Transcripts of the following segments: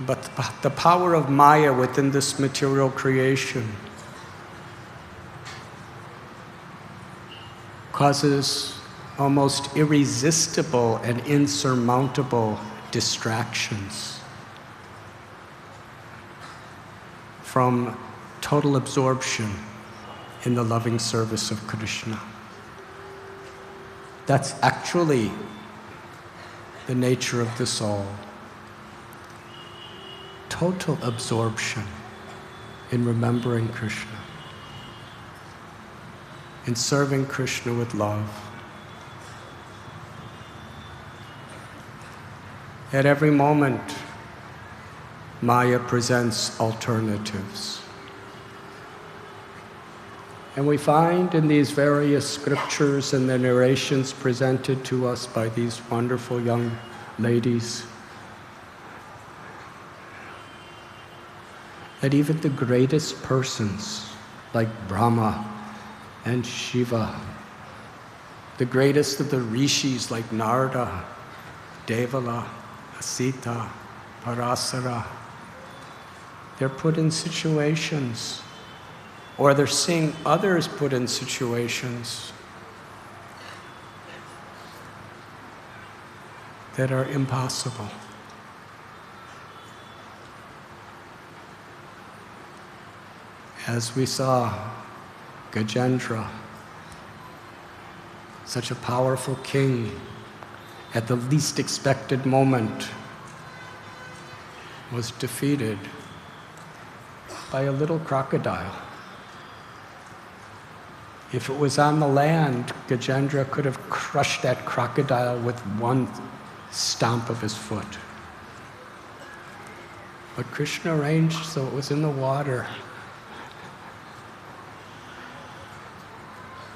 But the power of Maya within this material creation causes almost irresistible and insurmountable distractions from total absorption in the loving service of Krishna. That's actually the nature of the soul. Total absorption in remembering Krishna, in serving Krishna with love. At every moment, Maya presents alternatives. And we find in these various scriptures and the narrations presented to us by these wonderful young ladies that even the greatest persons like Brahma and Shiva, the greatest of the rishis like Narada, Devala, Asita, Parasara, they're put in situations, or they're seeing others put in situations that are impossible. As we saw Gajendra, such a powerful king, at the least expected moment, was defeated by a little crocodile. If it was on the land, Gajendra could have crushed that crocodile with one stomp of his foot. But Krishna arranged so it was in the water.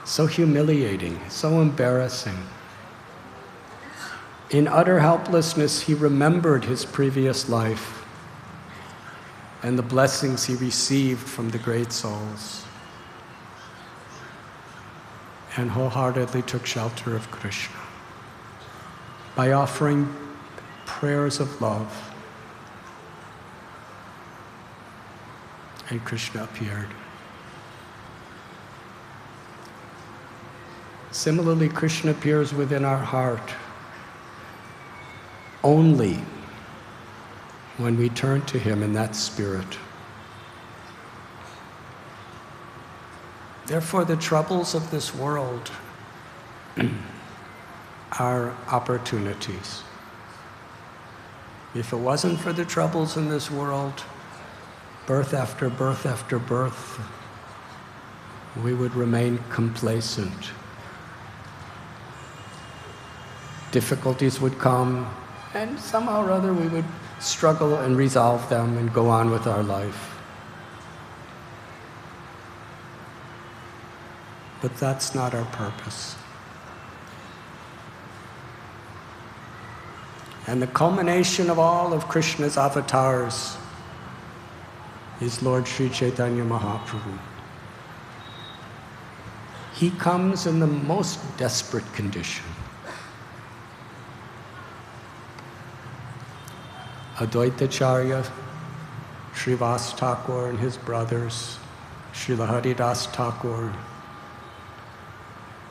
So humiliating, so embarrassing. In utter helplessness, he remembered his previous life and the blessings he received from the great souls, and wholeheartedly took shelter of Krishna by offering prayers of love. And Krishna appeared. Similarly, Krishna appears within our heart only when we turn to him in that spirit. Therefore, the troubles of this world are opportunities. If it wasn't for the troubles in this world, birth after birth after birth, we would remain complacent. Difficulties would come, and somehow or other we would struggle and resolve them and go on with our life. But that's not our purpose. And the culmination of all of Krishna's avatars is Lord Sri Chaitanya Mahaprabhu. He comes in the most desperate condition. Advaitacharya, Srivas Thakur and his brothers, Srila Haridas Thakur,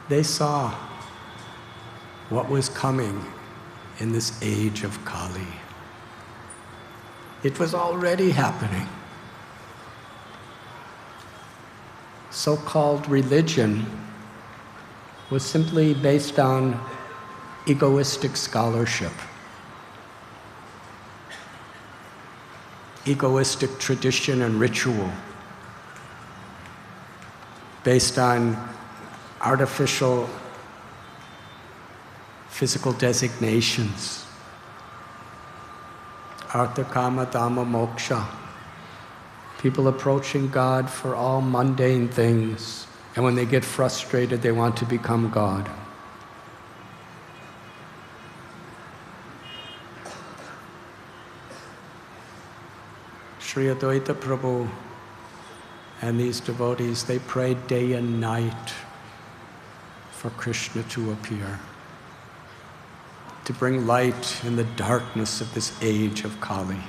they saw what was coming in this age of Kali. It was already happening. So-called religion was simply based on egoistic scholarship, egoistic tradition and ritual, based on artificial physical designations, artha, kama, dhamma, moksha, people approaching God for all mundane things, and when they get frustrated, they want to become God. Sri Advaita Prabhu and these devotees, they prayed day and night for Krishna to appear, to bring light in the darkness of this age of Kali.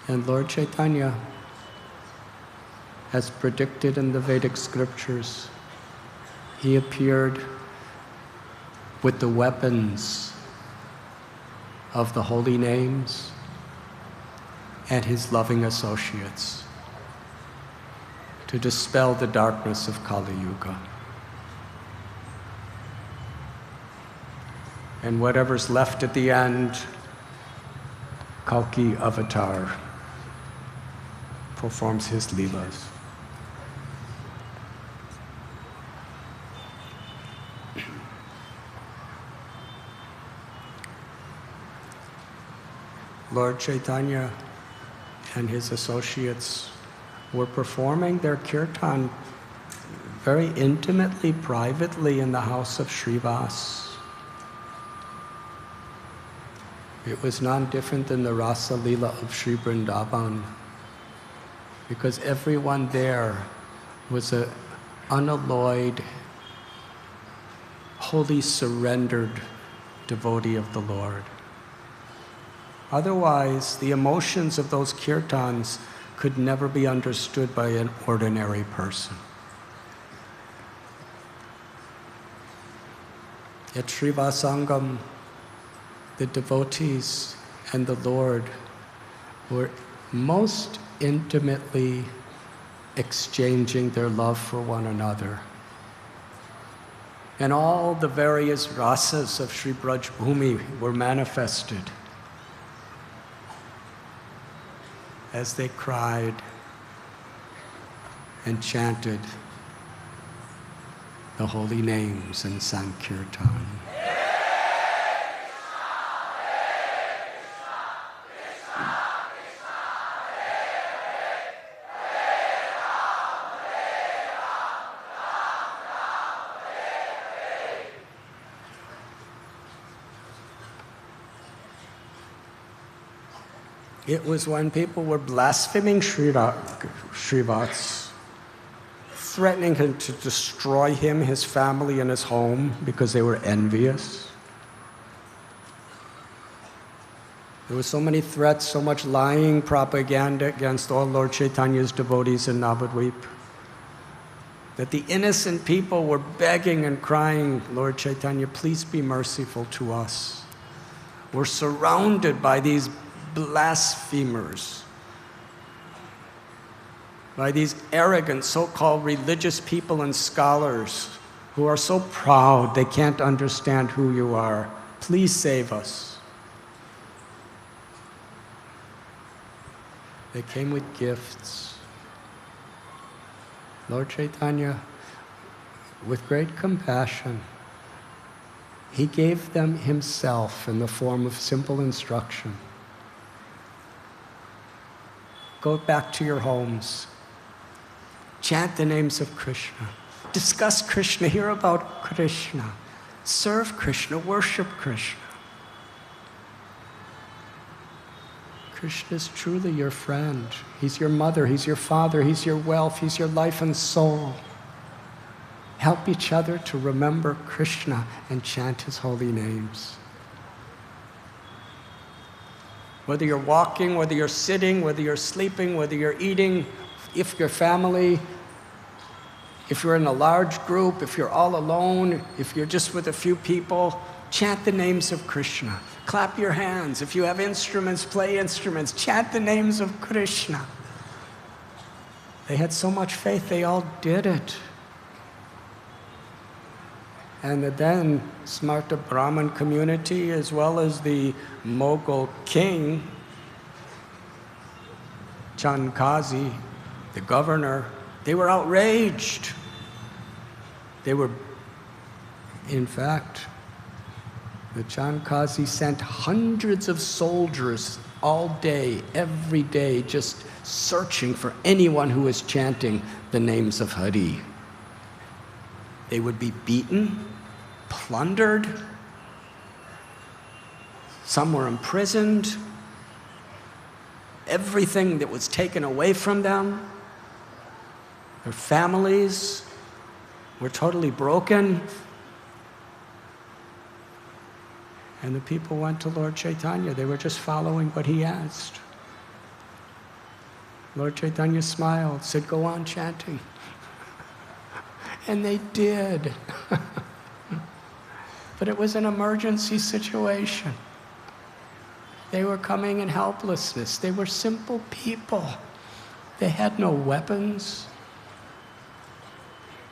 And Lord Chaitanya, as predicted in the Vedic scriptures, he appeared with the weapons of the holy names and his loving associates to dispel the darkness of Kali Yuga. And whatever's left at the end, Kalki Avatar performs his leelas. Lord Chaitanya and his associates were performing their kirtan very intimately, privately in the house of Srivas. It was none different than the Rasa Leela of Sri Vrindavan, because everyone there was an unalloyed, wholly surrendered devotee of the Lord. Otherwise, the emotions of those kirtans could never be understood by an ordinary person. At Srivasangam, the devotees and the Lord were most intimately exchanging their love for one another. And all the various rasas of Sri Braj Bhumi were manifested as they cried and chanted the holy names in Sankirtan. It was when people were blaspheming Srivats, threatening him to destroy him, his family, and his home because they were envious. There were so many threats, so much lying propaganda against all Lord Chaitanya's devotees in Navadvip, that the innocent people were begging and crying, Lord Chaitanya, please be merciful to us. We're surrounded by these blasphemers, by these arrogant so-called religious people and scholars who are so proud they can't understand who you are. Please save us. They came with gifts. Lord Chaitanya, with great compassion, he gave them himself in the form of simple instruction. Go back to your homes. Chant the names of Krishna. Discuss Krishna. Hear about Krishna. Serve Krishna. Worship Krishna. Krishna is truly your friend. He's your mother. He's your father. He's your wealth. He's your life and soul. Help each other to remember Krishna and chant his holy names. Whether you're walking, whether you're sitting, whether you're sleeping, whether you're eating, if you're family, if you're in a large group, if you're all alone, if you're just with a few people, chant the names of Krishna. Clap your hands. If you have instruments, play instruments. Chant the names of Krishna. They had so much faith, they all did it. And the then Smarta Brahmin community, as well as the Mughal king, Chankazi, the governor, they were outraged. They were, in fact, the Chankazi sent hundreds of soldiers all day, every day, just searching for anyone who was chanting the names of Hari. They would be beaten, plundered, some were imprisoned, everything that was taken away from them, their families were totally broken. And the people went to Lord Chaitanya. They were just following what he asked. Lord Chaitanya smiled, said, go on chanting. And they did. But it was an emergency situation. They were coming in helplessness. They were simple people. They had no weapons.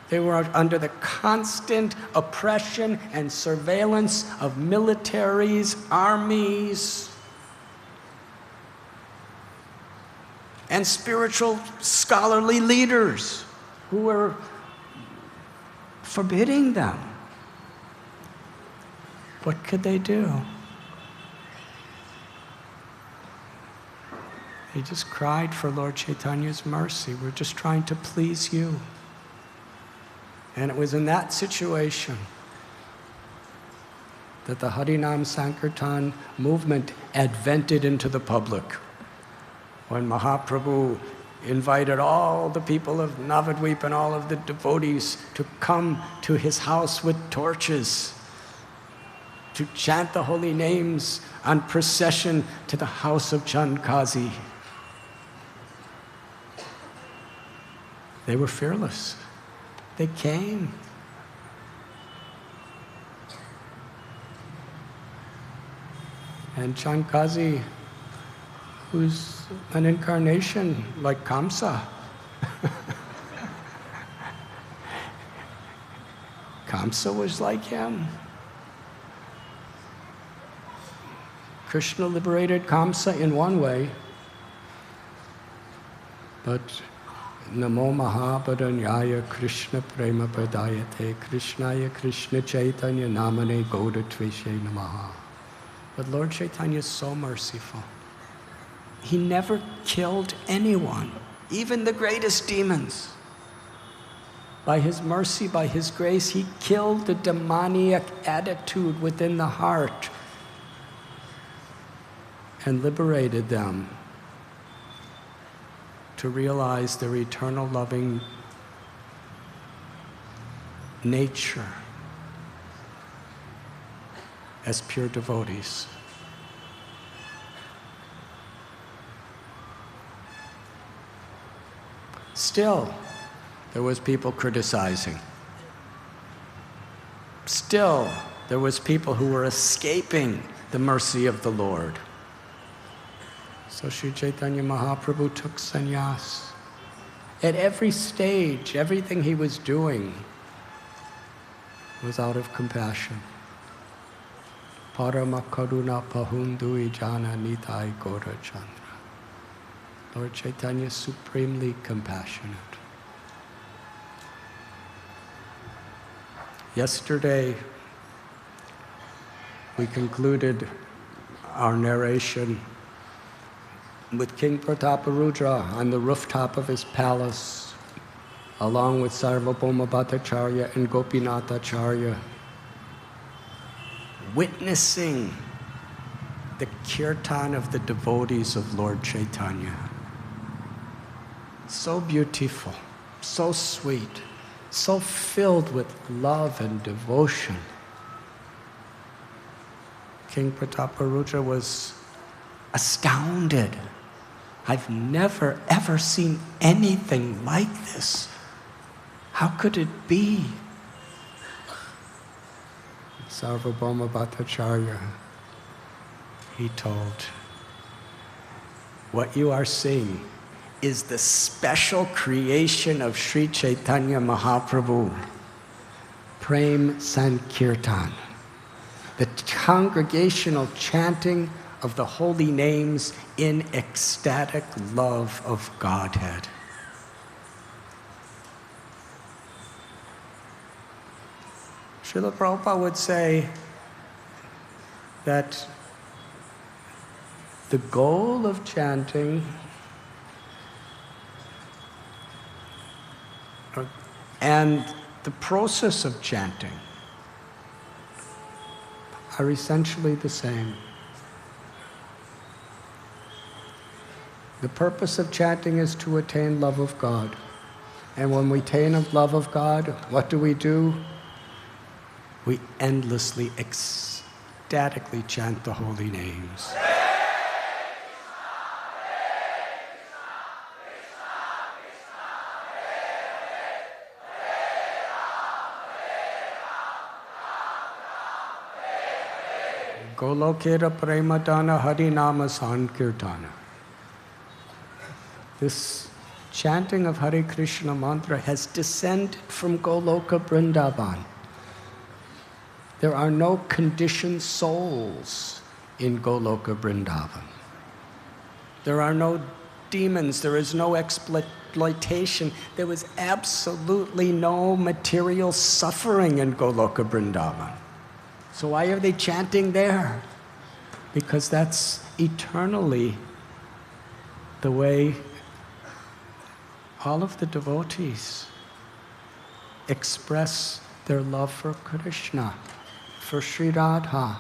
They were under the constant oppression and surveillance of militaries, armies, and spiritual scholarly leaders who were forbidding them. What could they do? They just cried for Lord Chaitanya's mercy. We're just trying to please you. And it was in that situation that the Harinam Sankirtan movement advented into the public. When Mahaprabhu invited all the people of Navadvip and all of the devotees to come to his house with torches, to chant the holy names on procession to the house of Chandkazi. They were fearless. They came. And Chandkazi, who's an incarnation like Kamsa. Kamsa was like him. Krishna liberated Kamsa in one way, but Namo Mahabharanyaya Krishna Prema Pradayate Krishnaya Krishna Chaitanya Namane Gauda Tveshe Namaha. But Lord Chaitanya is so merciful. He never killed anyone, even the greatest demons. By his mercy, by his grace, he killed the demoniac attitude within the heart and liberated them to realize their eternal loving nature as pure devotees. Still, there was people criticizing. Still, there was people who were escaping the mercy of the Lord. So Sri Chaitanya Mahaprabhu took sannyas. At every stage, everything he was doing was out of compassion. Parama karuna pahundui jana nitai gora chandra. Lord Chaitanya is supremely compassionate. Yesterday, we concluded our narration with King Prataparudra on the rooftop of his palace, along with Sarvabhauma Bhattacharya and Gopinathacharya, witnessing the kirtan of the devotees of Lord Chaitanya. So beautiful, so sweet, so filled with love and devotion. King Prataparudra was astounded. I've never ever seen anything like this. How could it be? Sarvabhauma Bhattacharya, he told, what you are seeing is the special creation of Sri Chaitanya Mahaprabhu, Prem Sankirtan, the congregational chanting of the holy names in ecstatic love of Godhead. Srila Prabhupada would say that the goal of chanting and the process of chanting are essentially the same. The purpose of chanting is to attain love of God. And when we attain love of God, what do? We endlessly, ecstatically chant the holy names. Golokera Premadana Harinama Sankirtana. This chanting of Hare Krishna mantra has descended from Goloka Vrindavan. There are no conditioned souls in Goloka Vrindavan. There are no demons, there is no exploitation. There was absolutely no material suffering in Goloka Vrindavan. So why are they chanting there? Because that's eternally the way all of the devotees express their love for Krishna, for Sri Radha.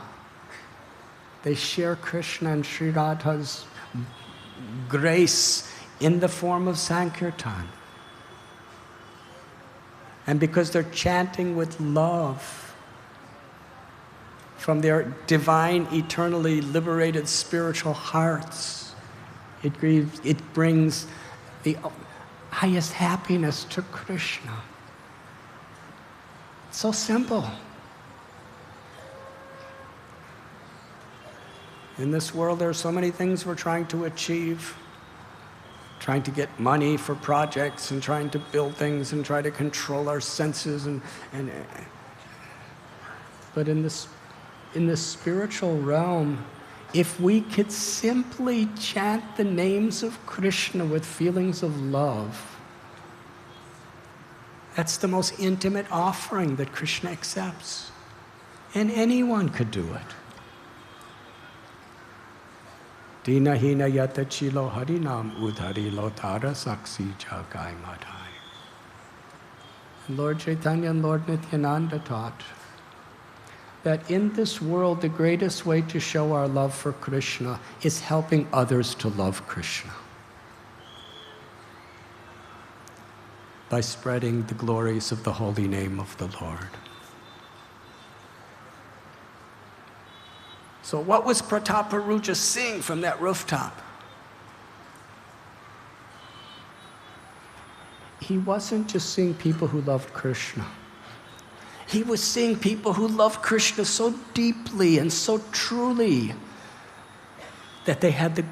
They share Krishna and Sri Radha's grace in the form of Sankirtan. And because they're chanting with love from their divine, eternally liberated spiritual hearts, it brings the highest happiness to Krishna. It's so simple. In this world, there are so many things we're trying to achieve, trying to get money for projects and trying to build things and try to control our senses but in this spiritual realm, if we could simply chant the names of Krishna with feelings of love, that's the most intimate offering that Krishna accepts. And anyone could do it. Dina hina yata chilo harinam udhari lotara saksi jagai madhai. And Lord Chaitanya and Lord Nityananda taught that in this world, the greatest way to show our love for Krishna is helping others to love Krishna. By spreading the glories of the holy name of the Lord. So what was Prataparuja sing from that rooftop? He wasn't just seeing people who loved Krishna. He was seeing people who loved Krishna so deeply and so truly that they had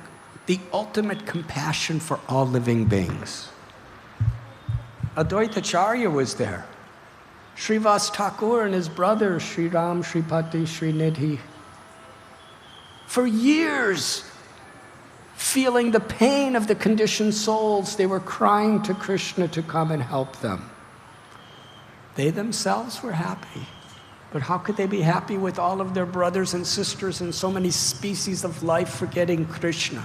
the ultimate compassion for all living beings. Advaita Acharya was there. Srivas Thakur and his brother, Sri Ram, Sripati, Sri Nidhi. For years, feeling the pain of the conditioned souls, they were crying to Krishna to come and help them. They themselves were happy. But how could they be happy with all of their brothers and sisters and so many species of life forgetting Krishna?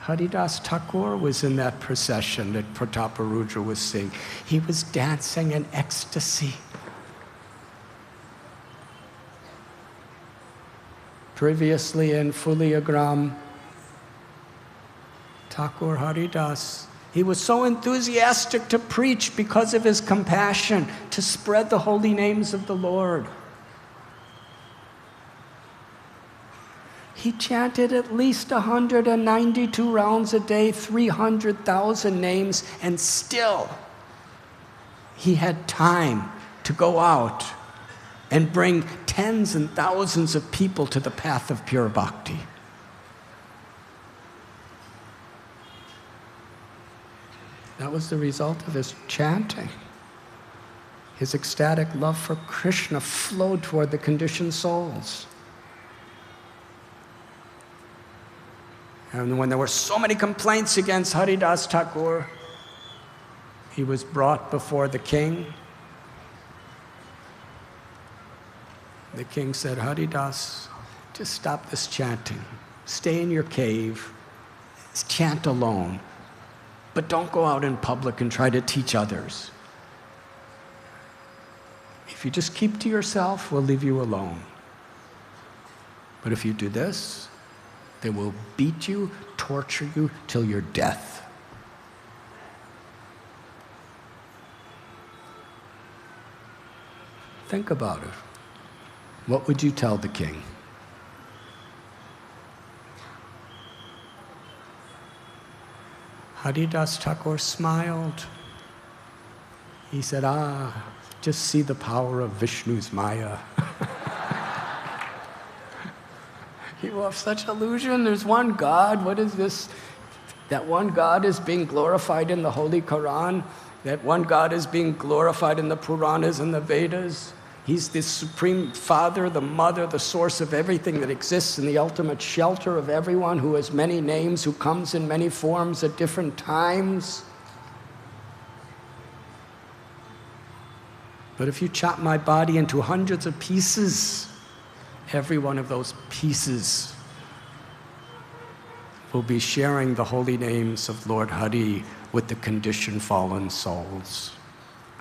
Haridas Thakur was in that procession that Prataparudra was seeing. He was dancing in ecstasy. Previously in Fuliagram, Thakur Haridas, he was so enthusiastic to preach because of his compassion, to spread the holy names of the Lord. He chanted at least 192 rounds a day, 300,000 names, and still he had time to go out and bring tens and thousands of people to the path of pure bhakti. That was the result of his chanting. His ecstatic love for Krishna flowed toward the conditioned souls. And when there were so many complaints against Haridas Thakur, he was brought before the king. The king said, Haridas, just stop this chanting. Stay in your cave. Chant alone. But don't go out in public and try to teach others. If you just keep to yourself, we'll leave you alone. But if you do this, they will beat you, torture you till your death. Think about it. What would you tell the king? Haridas Thakur smiled. He said, just see the power of Vishnu's Maya. People have such illusion. There's one God. What is this? That one God is being glorified in the Holy Quran. That one God is being glorified in the Puranas and the Vedas. He's the supreme father, the mother, the source of everything that exists, and the ultimate shelter of everyone, who has many names, who comes in many forms at different times. But if you chop my body into hundreds of pieces, every one of those pieces will be sharing the holy names of Lord Hari with the conditioned fallen souls.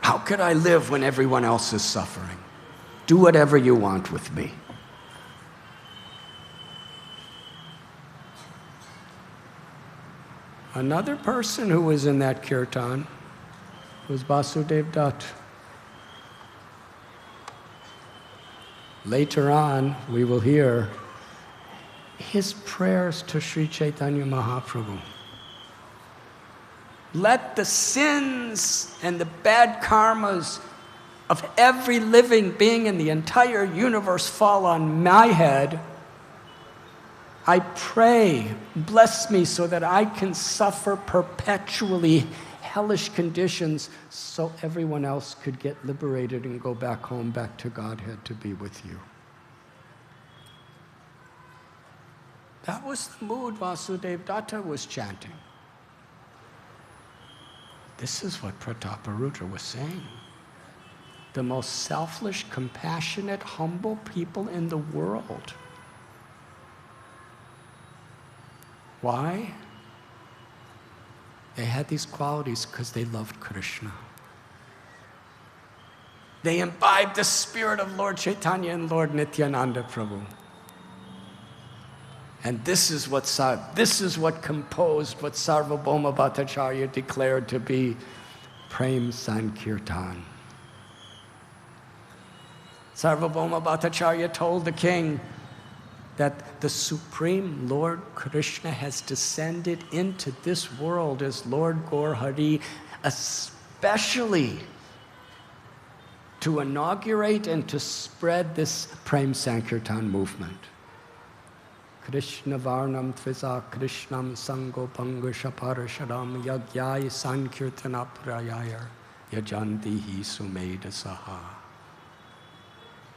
How could I live when everyone else is suffering? Do whatever you want with me. Another person who was in that kirtan was Vasudev Dutt. Later on, we will hear his prayers to Sri Chaitanya Mahaprabhu. Let the sins and the bad karmas of every living being in the entire universe fall on my head. I pray, bless me so that I can suffer perpetually hellish conditions so everyone else could get liberated and go back home, back to Godhead to be with you. That was the mood Vasudev Datta was chanting. This is what Prataparudra was saying. The most selfish, compassionate, humble people in the world. Why? They had these qualities because they loved Krishna. They imbibed the spirit of Lord Chaitanya and Lord Nityananda Prabhu. And this is what composed what Sarvabhauma Bhattacharya declared to be Prem Sankirtan. Sarvabhauma Bhattacharya told the king that the Supreme Lord Krishna has descended into this world as Lord Gaur Hari, especially to inaugurate and to spread this Prem Sankirtan movement. Krishna Varnam Tvisa Krishnam Sango Panga Shaparashadam Yagyai Sankirtana Prayayar Yajanti Hi Sumeda Saha.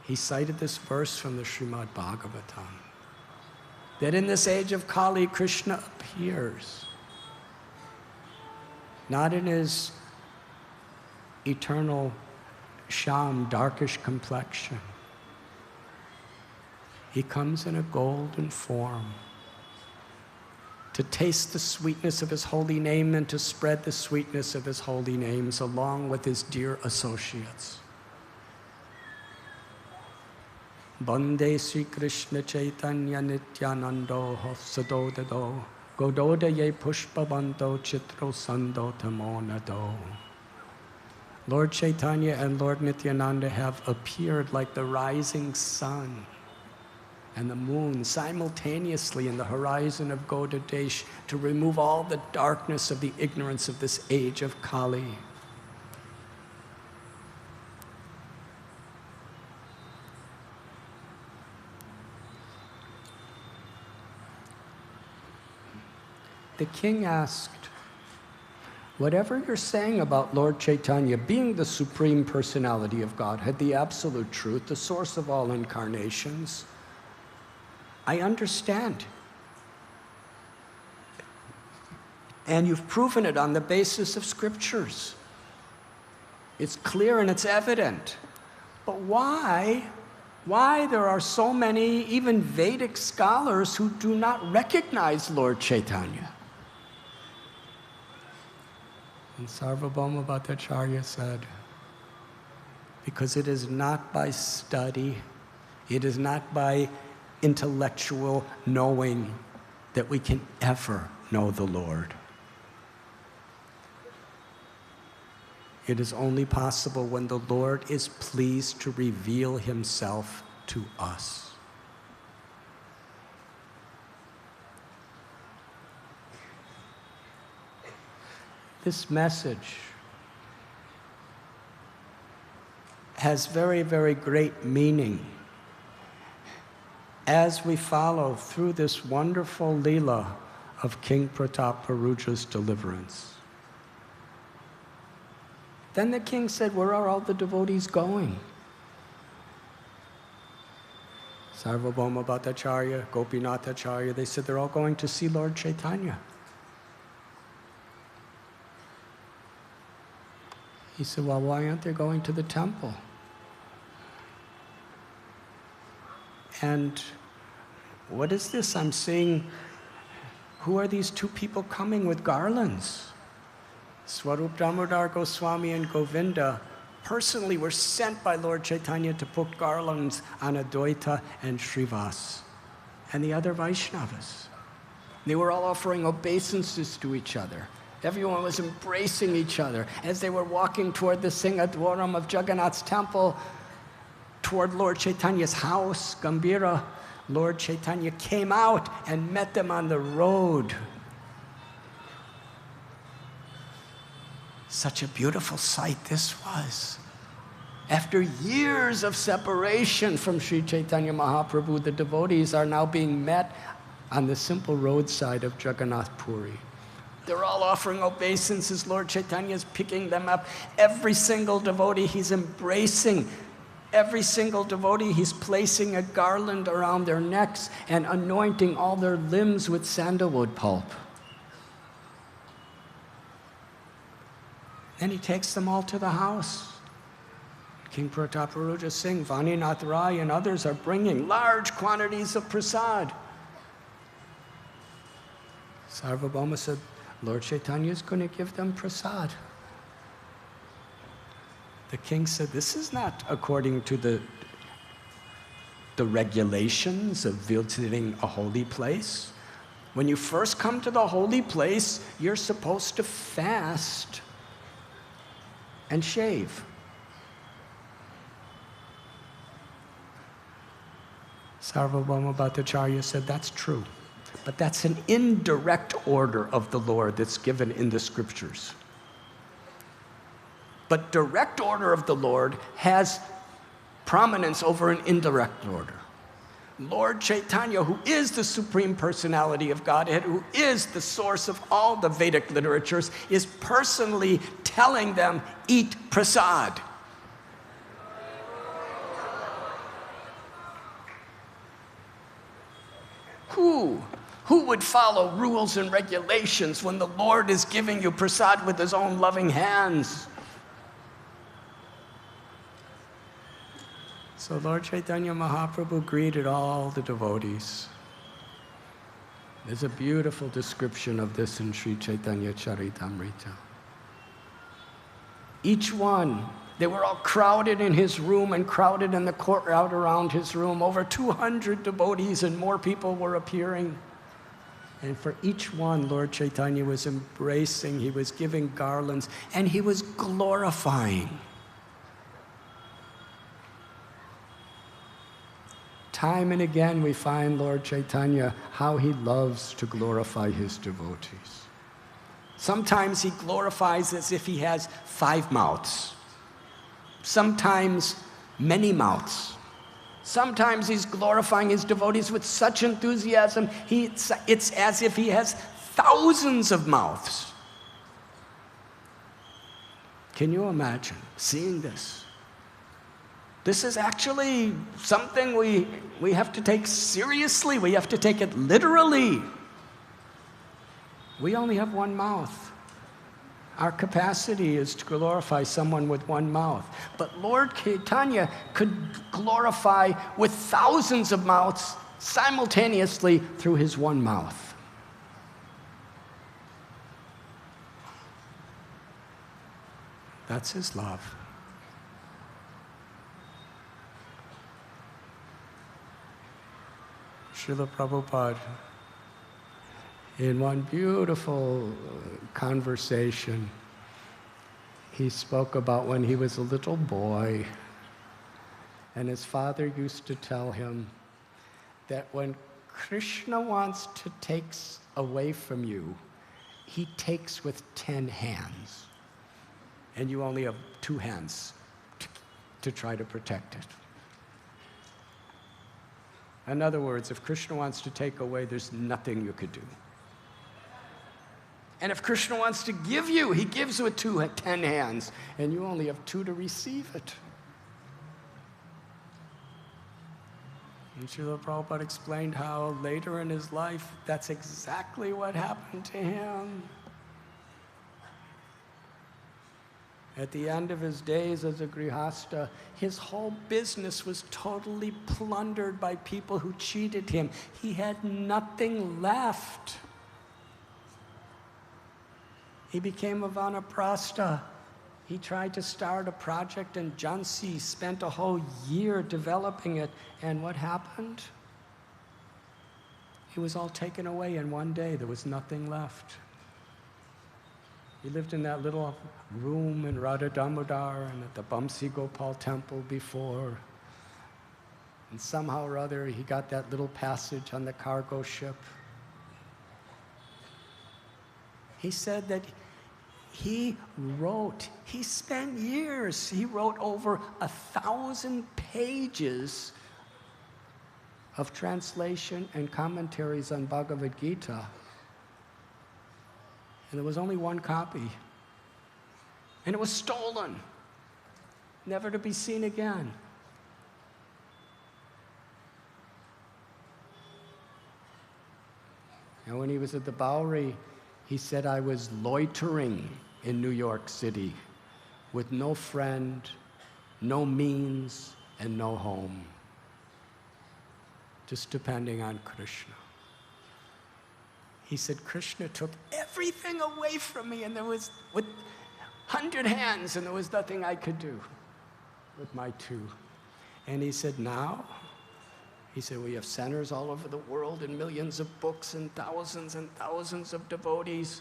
He cited this verse from the Srimad Bhagavatam, that in this age of Kali, Krishna appears, not in his eternal sham, darkish complexion. He comes in a golden form to taste the sweetness of his holy name and to spread the sweetness of his holy names along with his dear associates. Bande Sri Krishna Chaitanya Nityanando Sadodado Gododa Ye Pushpabanto Chitro Sando Tamonado. Lord Chaitanya and Lord Nityananda have appeared like the rising sun and the moon simultaneously in the horizon of Goda Desh to remove all the darkness of the ignorance of this age of Kali. The king asked, whatever you're saying about Lord Chaitanya being the Supreme Personality of Godhead, the absolute truth, the source of all incarnations, I understand. And you've proven it on the basis of scriptures. It's clear and it's evident. But why there are so many, even Vedic scholars, who do not recognize Lord Chaitanya? And Sarvabhauma Bhattacharya said, because it is not by study, it is not by intellectual knowing that we can ever know the Lord. It is only possible when the Lord is pleased to reveal himself to us. This message has very, very great meaning as we follow through this wonderful Leela of King Pratap Paruja's deliverance. Then the king said, where are all the devotees going? Sarvabhauma Bhattacharya, Gopinathacharya, they said they're all going to see Lord Chaitanya. He said, well, why aren't they going to the temple? And what is this I'm seeing? Who are these two people coming with garlands? Swarup Damodar Goswami and Govinda personally were sent by Lord Chaitanya to put garlands on Advaita and Srivas and the other Vaishnavas. They were all offering obeisances to each other. Everyone was embracing each other. As they were walking toward the Singadwaram of Jagannath's temple, toward Lord Chaitanya's house, Gambhira, Lord Chaitanya came out and met them on the road. Such a beautiful sight this was. After years of separation from Sri Chaitanya Mahaprabhu, the devotees are now being met on the simple roadside of Jagannath Puri. They're all offering obeisances. Lord Chaitanya is picking them up. Every single devotee he's embracing. Every single devotee he's placing a garland around their necks and anointing all their limbs with sandalwood pulp. Then he takes them all to the house. King Prataparuja Singh, Vaninath Rai, and others are bringing large quantities of prasad. Sarvabhauma said, Lord Chaitanya is going to give them prasad. The king said, this is not according to the regulations of visiting a holy place. When you first come to the holy place, you're supposed to fast and shave. Sarvabhauma Bhattacharya said, that's true. But that's an indirect order of the Lord that's given in the scriptures. But direct order of the Lord has prominence over an indirect order. Lord Chaitanya, who is the Supreme Personality of Godhead, who is the source of all the Vedic literatures, is personally telling them, eat prasad. Who would follow rules and regulations when the Lord is giving you prasad with his own loving hands? So Lord Chaitanya Mahaprabhu greeted all the devotees. There's a beautiful description of this in Sri Chaitanya Charitamrita. Each one, they were all crowded in his room and crowded in the courtyard around his room. Over 200 devotees and more people were appearing. And for each one, Lord Chaitanya was embracing, he was giving garlands, and he was glorifying. Time and again we find Lord Chaitanya, how he loves to glorify his devotees. Sometimes he glorifies as if he has 5 mouths. Sometimes many mouths. Sometimes he's glorifying his devotees with such enthusiasm, it's as if he has thousands of mouths. Can you imagine seeing this? This is actually something we have to take seriously. We have to take it literally. We only have one mouth. Our capacity is to glorify someone with one mouth. But Lord Chaitanya could glorify with thousands of mouths simultaneously through his one mouth. That's his love. Srila Prabhupada, in one beautiful conversation, he spoke about when he was a little boy, and his father used to tell him that when Krishna wants to take away from you, he takes with 10 hands, and you only have 2 hands to try to protect it. In other words, if Krishna wants to take away, there's nothing you could do. And if Krishna wants to give you, he gives with 10 hands, and you only have 2 to receive it. And Srila Prabhupada explained how later in his life, that's exactly what happened to him. At the end of his days as a grihasta, his whole business was totally plundered by people who cheated him. He had nothing left. He became a vanaprastha. He tried to start a project in Jhansi, spent a whole year developing it, and what happened? It was all taken away in one day. There was nothing left. He lived in that little room in Radha Damodar and at the Bamsi Gopal temple before. And somehow or other, he got that little passage on the cargo ship. He said that he spent years, he wrote over 1,000 pages of translation and commentaries on Bhagavad Gita. And there was only one copy. And it was stolen, never to be seen again. And when he was at the Bowery, he said, I was loitering in New York City with no friend, no means, and no home, just depending on Krishna. He said, Krishna took everything away from me, and there was, with 100 hands, and there was nothing I could do with my 2. And he said, now, he said, we have centers all over the world and millions of books and thousands of devotees.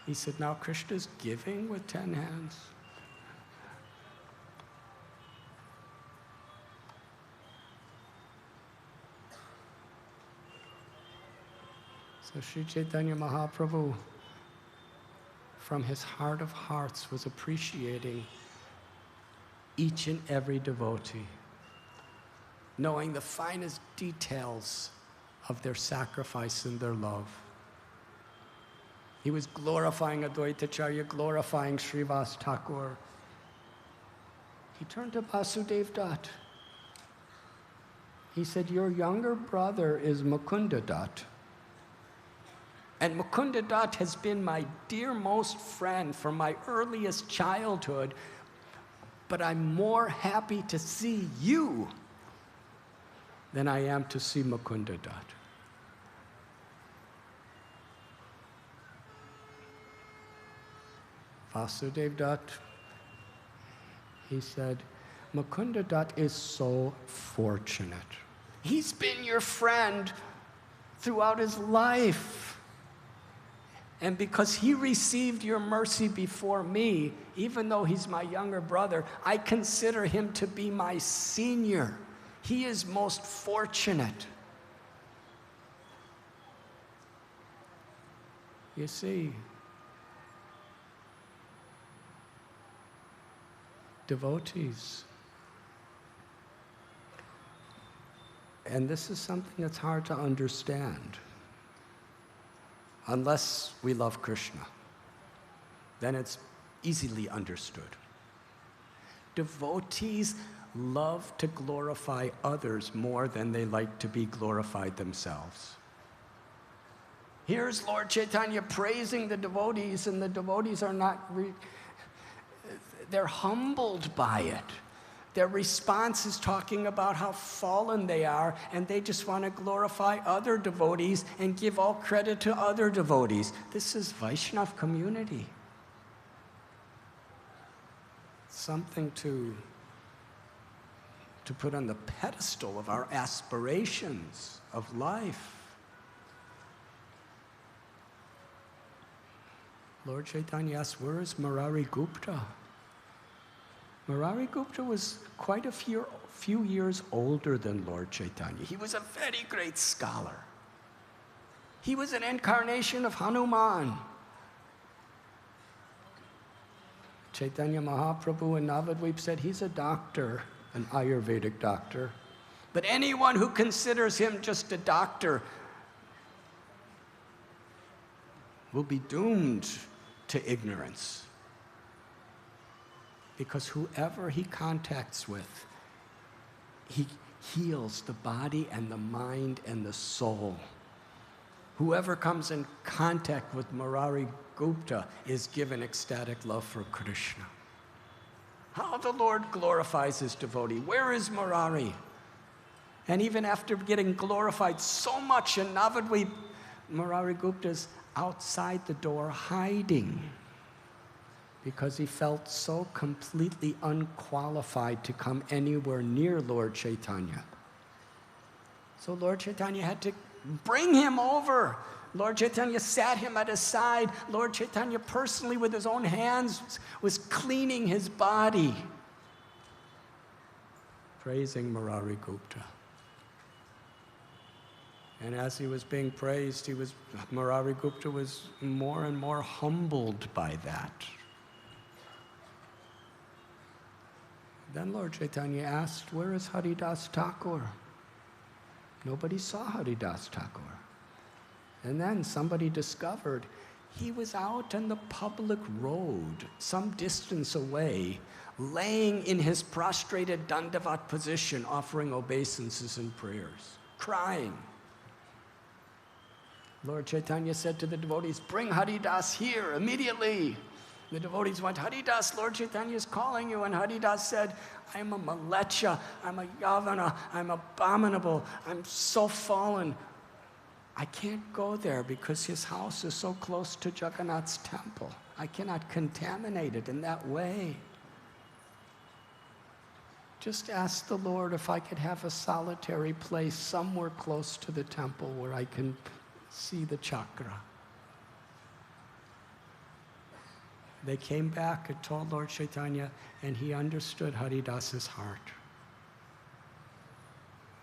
He said, now Krishna's giving with 10 hands. So Sri Chaitanya Mahaprabhu, from his heart of hearts, was appreciating each and every devotee, knowing the finest details of their sacrifice and their love. He was glorifying Advaitacharya, glorifying Srivas Thakur. He turned to Vasudev Dutt. He said, your younger brother is Mukunda Dutt. And Mukunda Dutt has been my dearmost friend from my earliest childhood, but I'm more happy to see you than I am to see Mukunda Dutt. Vasudev Dutt, he said, Mukunda Dutt is so fortunate. He's been your friend throughout his life. And because he received your mercy before me, even though he's my younger brother, I consider him to be my senior. He is most fortunate. You see, devotees, and this is something that's hard to understand unless we love Krishna. Then it's easily understood. Devotees love to glorify others more than they like to be glorified themselves. Here's Lord Chaitanya praising the devotees, and the devotees are not, they're humbled by it. Their response is talking about how fallen they are, and they just want to glorify other devotees and give all credit to other devotees. This is Vaishnav community. Something to put on the pedestal of our aspirations of life. Lord Chaitanya asked, where is Murari Gupta? Murari Gupta was quite a few years older than Lord Chaitanya. He was a very great scholar. He was an incarnation of Hanuman. Chaitanya Mahaprabhu in Navadvip said he's a doctor, an Ayurvedic doctor, But anyone who considers him just a doctor will be doomed to ignorance. Because whoever he contacts with, he heals the body and the mind and the soul. Whoever comes in contact with Murari Gupta is given ecstatic love for Krishna. How the Lord glorifies his devotee. Where is Murari? And even after getting glorified so much in Navadvip, Murari Gupta's outside the door hiding because he felt so completely unqualified to come anywhere near Lord Chaitanya. So Lord Chaitanya had to bring him over. Lord Chaitanya sat him at his side. Lord Chaitanya personally with his own hands was cleaning his body, praising Murari Gupta. And as he was being praised, Murari Gupta was more and more humbled by that. Then Lord Chaitanya asked, where is Haridas Thakur? Nobody saw Haridas Thakur. And then somebody discovered he was out on the public road, some distance away, laying in his prostrated Dandavat position, offering obeisances and prayers, crying. Lord Chaitanya said to the devotees, bring Haridas here immediately. The devotees went, Haridas, Lord Chaitanya is calling you. And Haridas said, I'm a malecha, I'm a yavana, I'm abominable, I'm so fallen. I can't go there because his house is so close to Jagannath's temple. I cannot contaminate it in that way. Just ask the Lord if I could have a solitary place somewhere close to the temple where I can see the chakra. They came back and told Lord Chaitanya, and he understood Haridas's heart.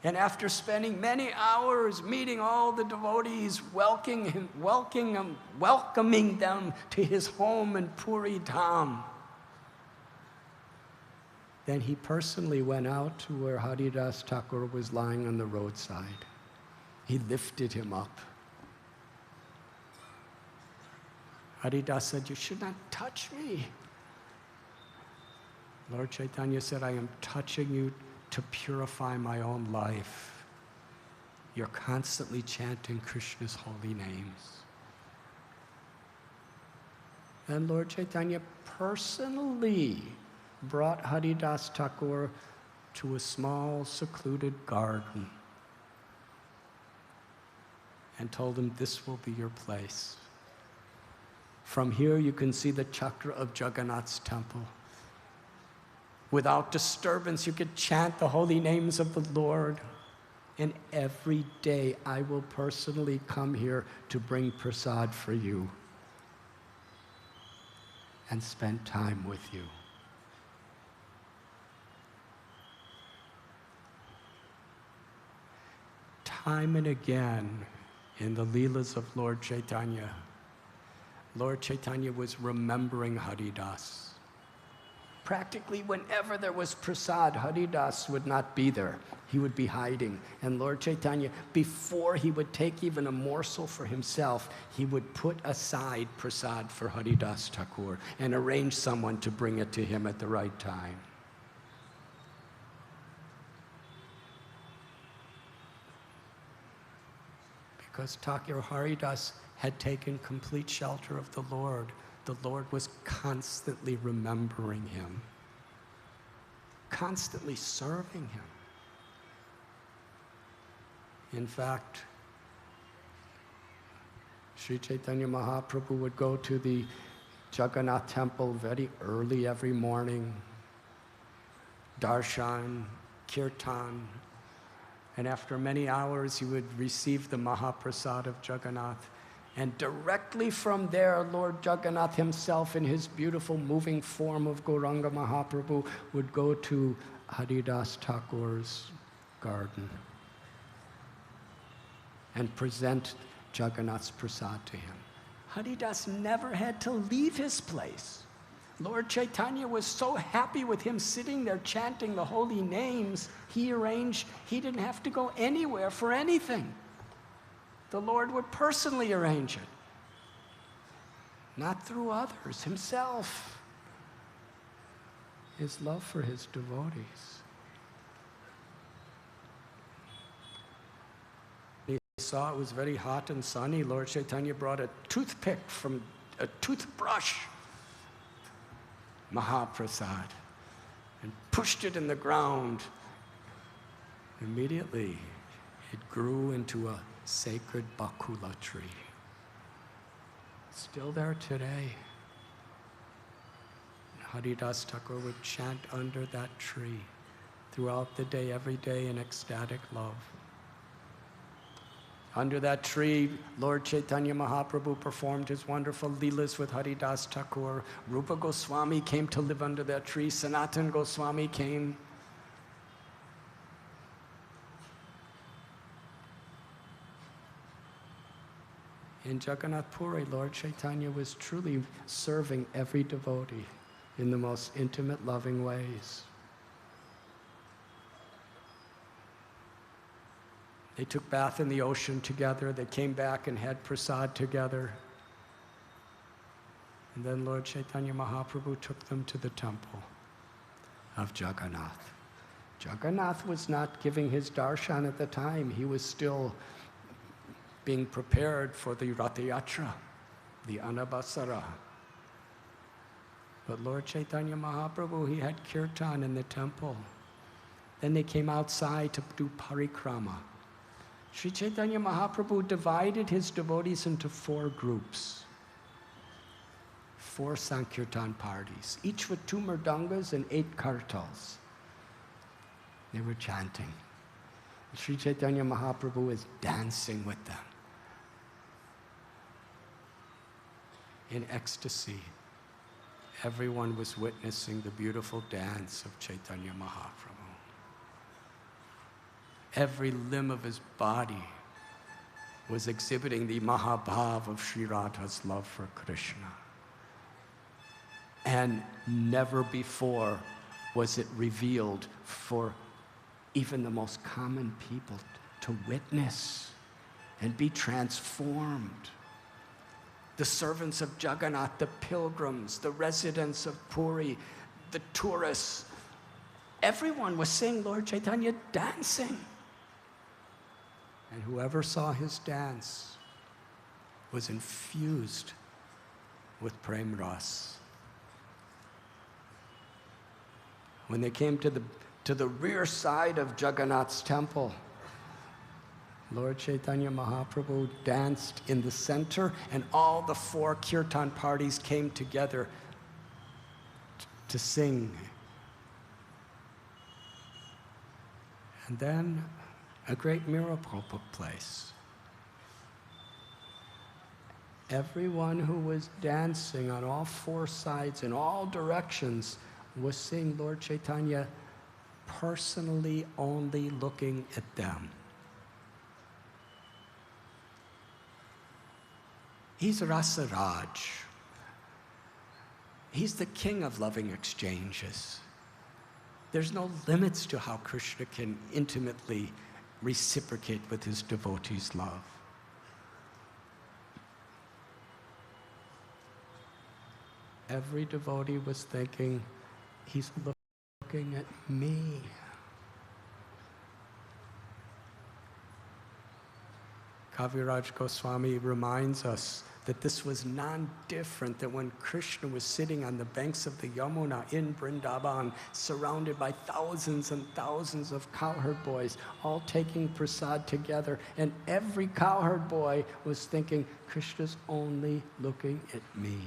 And after spending many hours meeting all the devotees, welcoming them to his home in Puri Dham, then he personally went out to where Haridas Thakur was lying on the roadside. He lifted him up. Haridas said, you should not touch me. Lord Chaitanya said, I am touching you to purify my own life. You're constantly chanting Krishna's holy names. And Lord Chaitanya personally brought Haridas Thakur to a small secluded garden and told him, this will be your place. From here you can see the chakra of Jagannath's temple. Without disturbance, you could chant the holy names of the Lord. And every day I will personally come here to bring prasad for you and spend time with you. Time and again in the Leelas of Lord Chaitanya was remembering Haridas. Practically whenever there was prasad, Haridas would not be there. He would be hiding. And Lord Chaitanya, before he would take even a morsel for himself, he would put aside prasad for Haridas Thakur and arrange someone to bring it to him at the right time. Because Thakur Haridas had taken complete shelter of the Lord was constantly remembering him, constantly serving him. In fact, Sri Chaitanya Mahaprabhu would go to the Jagannath temple very early every morning, darshan, kirtan, and after many hours he would receive the Mahaprasad of Jagannath. And directly from there, Lord Jagannath himself, in his beautiful moving form of Gauranga Mahaprabhu, would go to Haridas Thakur's garden and present Jagannath's prasad to him. Haridas never had to leave his place. Lord Chaitanya was so happy with him sitting there chanting the holy names, he didn't have to go anywhere for anything. The Lord would personally arrange it, not through others, himself. His love for his devotees. He saw it was very hot and sunny. Lord Chaitanya brought a toothpick from a toothbrush, Mahaprasad, and pushed it in the ground. Immediately, it grew into a sacred bakula tree. Still there today. Haridas Thakur would chant under that tree throughout the day, every day in ecstatic love. Under that tree, Lord Chaitanya Mahaprabhu performed his wonderful leelas with Haridas Thakur. Rupa Goswami came to live under that tree. Sanatan Goswami came. In Jagannath Puri, Lord Chaitanya was truly serving every devotee in the most intimate, loving ways. They took bath in the ocean together. They came back and had prasad together. And then Lord Chaitanya Mahaprabhu took them to the temple of Jagannath. Jagannath was not giving his darshan at the time. He was still being prepared for the Ratha Yatra, the Anabasara. But Lord Chaitanya Mahaprabhu, he had kirtan in the temple. Then they came outside to do parikrama. Sri Chaitanya Mahaprabhu divided his devotees into 4 groups, 4 Sankirtan parties, each with 2 mridangas and 8 kartals. They were chanting. Sri Chaitanya Mahaprabhu was dancing with them in ecstasy. Everyone was witnessing the beautiful dance of Chaitanya Mahaprabhu. Every limb of his body was exhibiting the Mahabhav of Sri Radha's love for Krishna. And never before was it revealed for even the most common people to witness and be transformed. The servants of Jagannath, the pilgrims, the residents of Puri, the tourists, everyone was seeing Lord Chaitanya dancing. And whoever saw his dance was infused with prem ras. When they came to the rear side of Jagannath's temple, Lord Chaitanya Mahaprabhu danced in the center, and all the 4 kirtan parties came together to sing. And then a great miracle took place. Everyone who was dancing on all 4 sides in all directions was seeing Lord Chaitanya personally only looking at them. He's Rasaraj. He's the king of loving exchanges. There's no limits to how Krishna can intimately reciprocate with his devotees' love. Every devotee was thinking, he's looking at me. Kaviraj Goswami reminds us that this was non-different than when Krishna was sitting on the banks of the Yamuna in Vrindavan, surrounded by thousands and thousands of cowherd boys, all taking prasad together, and every cowherd boy was thinking, Krishna's only looking at me.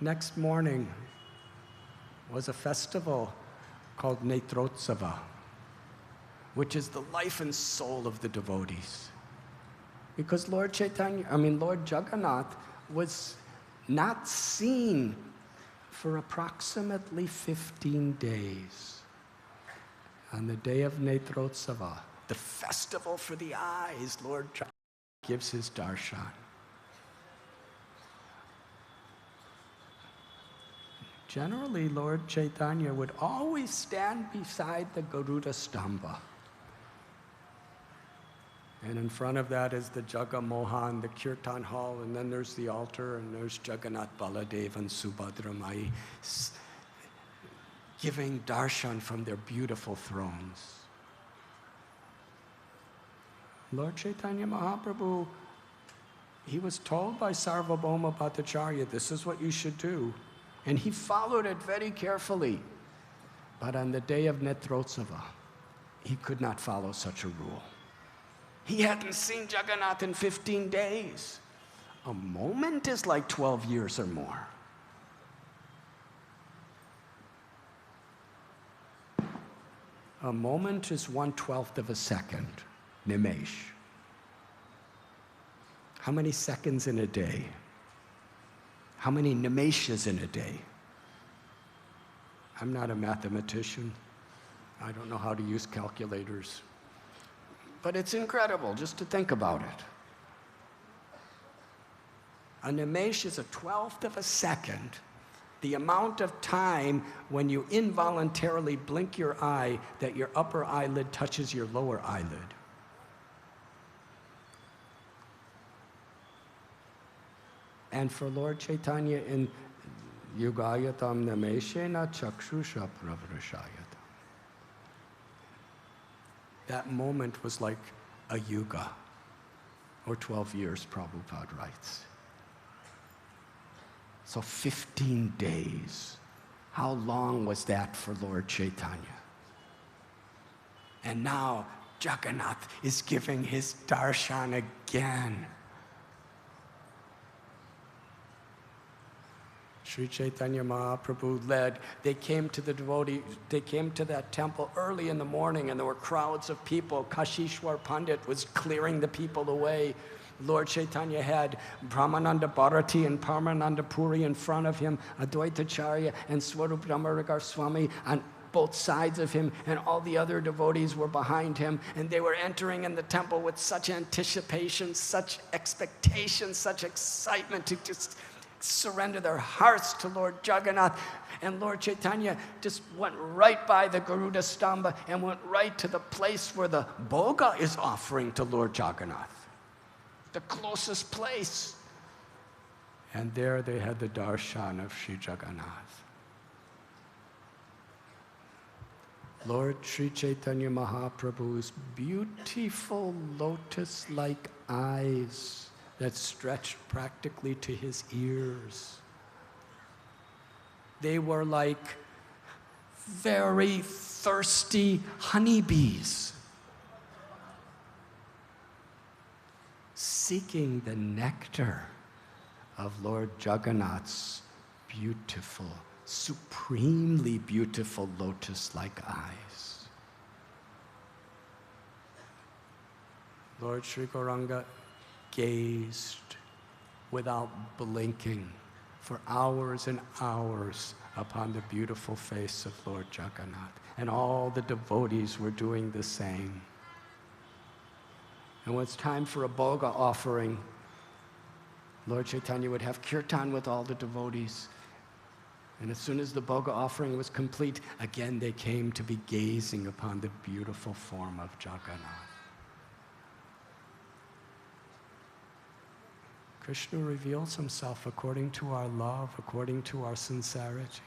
Next morning was a festival called Netrotsava, which is the life and soul of the devotees. Because Lord Jagannath was not seen for approximately 15 days. On the day of Netrotsava, the festival for the eyes, Lord gives his darshan. Generally, Lord Chaitanya would always stand beside the Garuda Stamba. And in front of that is the Jagamohan, the Kirtan Hall, and then there's the altar, and there's Jagannath Baladev and Subhadra Mai giving darshan from their beautiful thrones. Lord Chaitanya Mahaprabhu, he was told by Sarvabhauma Bhattacharya, this is what you should do. And he followed it very carefully. But on the day of Netrotsava, he could not follow such a rule. He hadn't seen Jagannath in 15 days. A moment is like 12 years or more. A moment is 1/12 of a second, nimesh. How many seconds in a day? How many nimeshas in a day? I'm not a mathematician. I don't know how to use calculators. But it's incredible just to think about it. A nimesh is 1/12 of a second, the amount of time when you involuntarily blink your eye that your upper eyelid touches your lower eyelid. And for Lord Chaitanya in Yugayatam Nameshena Chakshusha Pravrashayata, that moment was like a yuga, or 12 years, Prabhupada writes. So 15 days. How long was that for Lord Chaitanya? And now Jagannath is giving his darshan again. Sri Chaitanya Mahaprabhu led. They came to the devotee, they came to that temple early in the morning, and there were crowds of people. Kashishwar Pandit was clearing the people away. Lord Chaitanya had Brahmananda Bharati and Paramananda Puri in front of him, Advaitacharya and Swarup Damodar Swami on both sides of him, and all the other devotees were behind him, and they were entering in the temple with such anticipation, such expectation, such excitement to just surrender their hearts to Lord Jagannath. And Lord Chaitanya just went right by the Garuda Stamba and went right to the place where the Bhoga is offering to Lord Jagannath, the closest place. And there they had the darshan of Sri Jagannath. Lord Sri Chaitanya Mahaprabhu's beautiful lotus-like eyes that stretched practically to his ears. They were like very thirsty honeybees seeking the nectar of Lord Jagannath's beautiful, supremely beautiful lotus-like eyes. Lord Sri Gauranga gazed without blinking for hours and hours upon the beautiful face of Lord Jagannath. And all the devotees were doing the same. And when it's time for a Bhoga offering, Lord Chaitanya would have kirtan with all the devotees. And as soon as the Bhoga offering was complete, again they came to be gazing upon the beautiful form of Jagannath. Krishna reveals himself according to our love, according to our sincerity.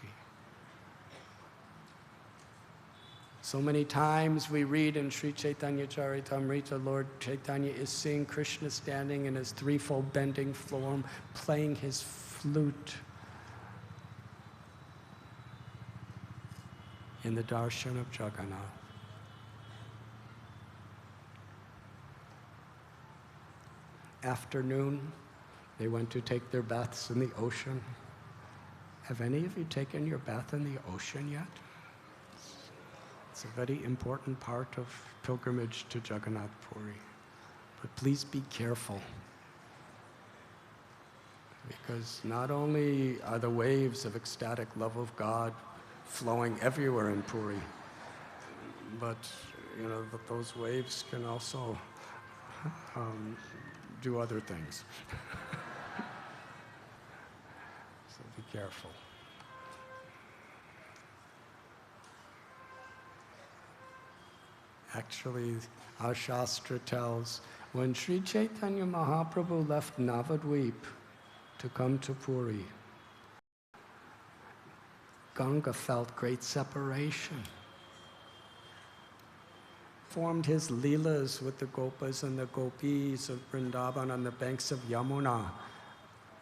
So many times we read in Sri Chaitanya Charitamrita, Lord Chaitanya is seeing Krishna standing in his threefold bending form, playing his flute in the darshan of Jagannath. Afternoon, they went to take their baths in the ocean. Have any of you taken your bath in the ocean yet? It's a very important part of pilgrimage to Jagannath Puri. But please be careful, because not only are the waves of ecstatic love of God flowing everywhere in Puri, but you know, those waves can also do other things. So be careful. Actually, our Shastra tells, when Sri Chaitanya Mahaprabhu left Navadvip to come to Puri, Ganga felt great separation. Formed his leelas with the gopas and the gopis of Vrindavan on the banks of Yamuna.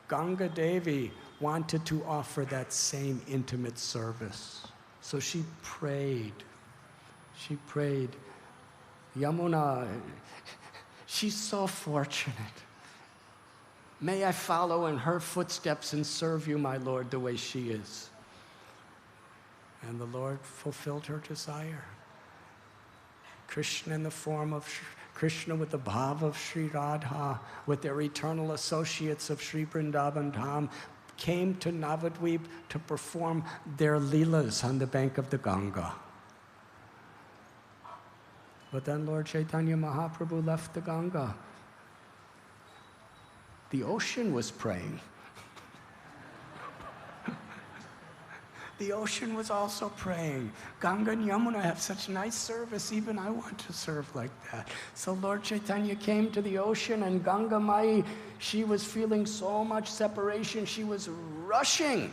Ganga Devi wanted to offer that same intimate service. So she prayed. She prayed, Yamuna, she's so fortunate. May I follow in her footsteps and serve you, my Lord, the way she is. And the Lord fulfilled her desire. Krishna in the form of Krishna with the bhava of Sri Radha, with their eternal associates of Sri Vrindavan Dham, came to Navadvip to perform their leelas on the bank of the Ganga. But then Lord Chaitanya Mahaprabhu left the Ganga. The ocean was praying. The ocean was also praying. Ganga and Yamuna have such nice service, even I want to serve like that. So Lord Chaitanya came to the ocean, and Ganga Mai, she was feeling so much separation, she was rushing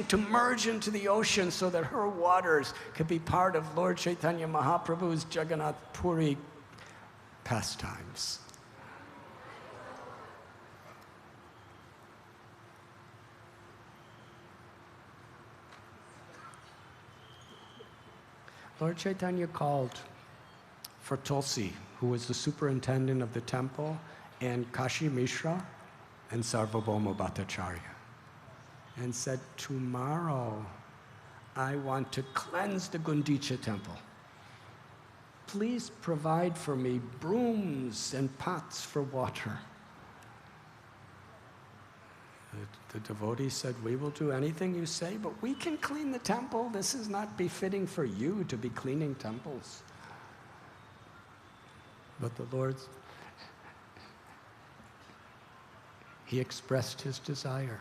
to merge into the ocean so that her waters could be part of Lord Chaitanya Mahaprabhu's Jagannath Puri pastimes. Lord Chaitanya called for Tulsi, who was the superintendent of the temple, and Kashi Mishra and Sarvabhauma Bhattacharya, and said, tomorrow I want to cleanse the Gundicha temple. Please provide for me brooms and pots for water. The devotee said, we will do anything you say, but we can clean the temple. This is not befitting for you to be cleaning temples. But the Lord, he expressed his desire.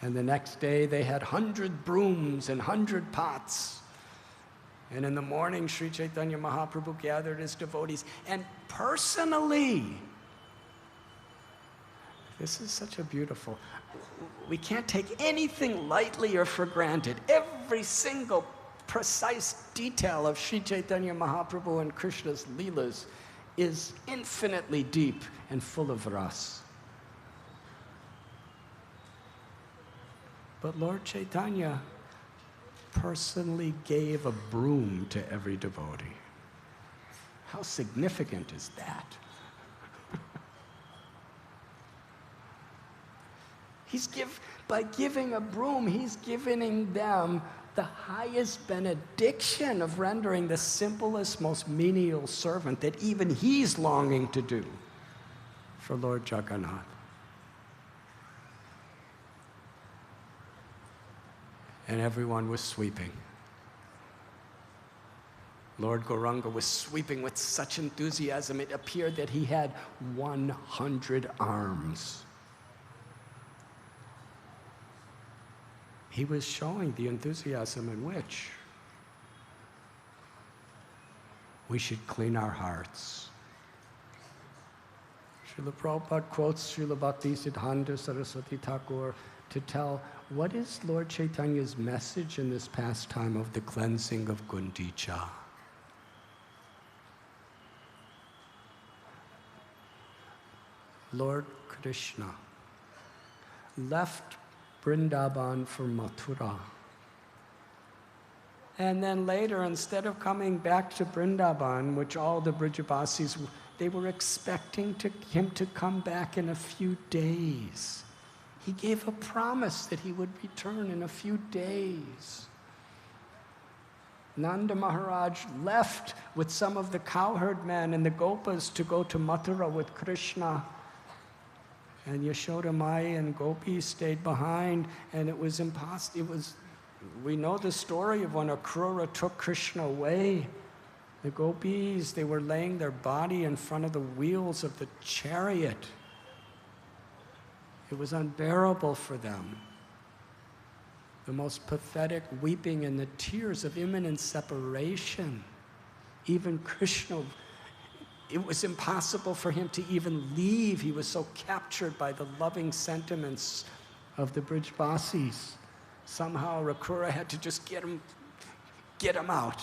And the next day they had 100 brooms and 100 pots. And in the morning, Sri Chaitanya Mahaprabhu gathered his devotees and personally, this is such a beautiful, we can't take anything lightly or for granted. Every single precise detail of Sri Chaitanya Mahaprabhu and Krishna's leelas is infinitely deep and full of ras. But Lord Chaitanya personally gave a broom to every devotee. How significant is that? By giving a broom, he's giving them the highest benediction of rendering the simplest, most menial servant that even he's longing to do for Lord Jagannath. And everyone was sweeping. Lord Gauranga was sweeping with such enthusiasm, it appeared that he had 100 arms. He was showing the enthusiasm in which we should clean our hearts. Srila Prabhupada quotes Srila Bhakti Siddhanta Saraswati Thakur to tell what is Lord Chaitanya's message in this pastime of the cleansing of Gundicha. Lord Krishna left Vrindavan for Mathura. And then later, instead of coming back to Vrindavan, which all the Brajavasis, they were expecting him to come back in a few days. He gave a promise that he would return in a few days. Nanda Maharaj left with some of the cowherd men and the gopas to go to Mathura with Krishna. And Yashoda Mai and Gopis stayed behind, and it was impossible. we know the story of when Akrura took Krishna away. The gopis, they were laying their body in front of the wheels of the chariot. It was unbearable for them. The most pathetic weeping and the tears of imminent separation. Even Krishna, it was impossible for him to even leave. He was so captured by the loving sentiments of the Brijvasis. Somehow Akrura had to just get him out.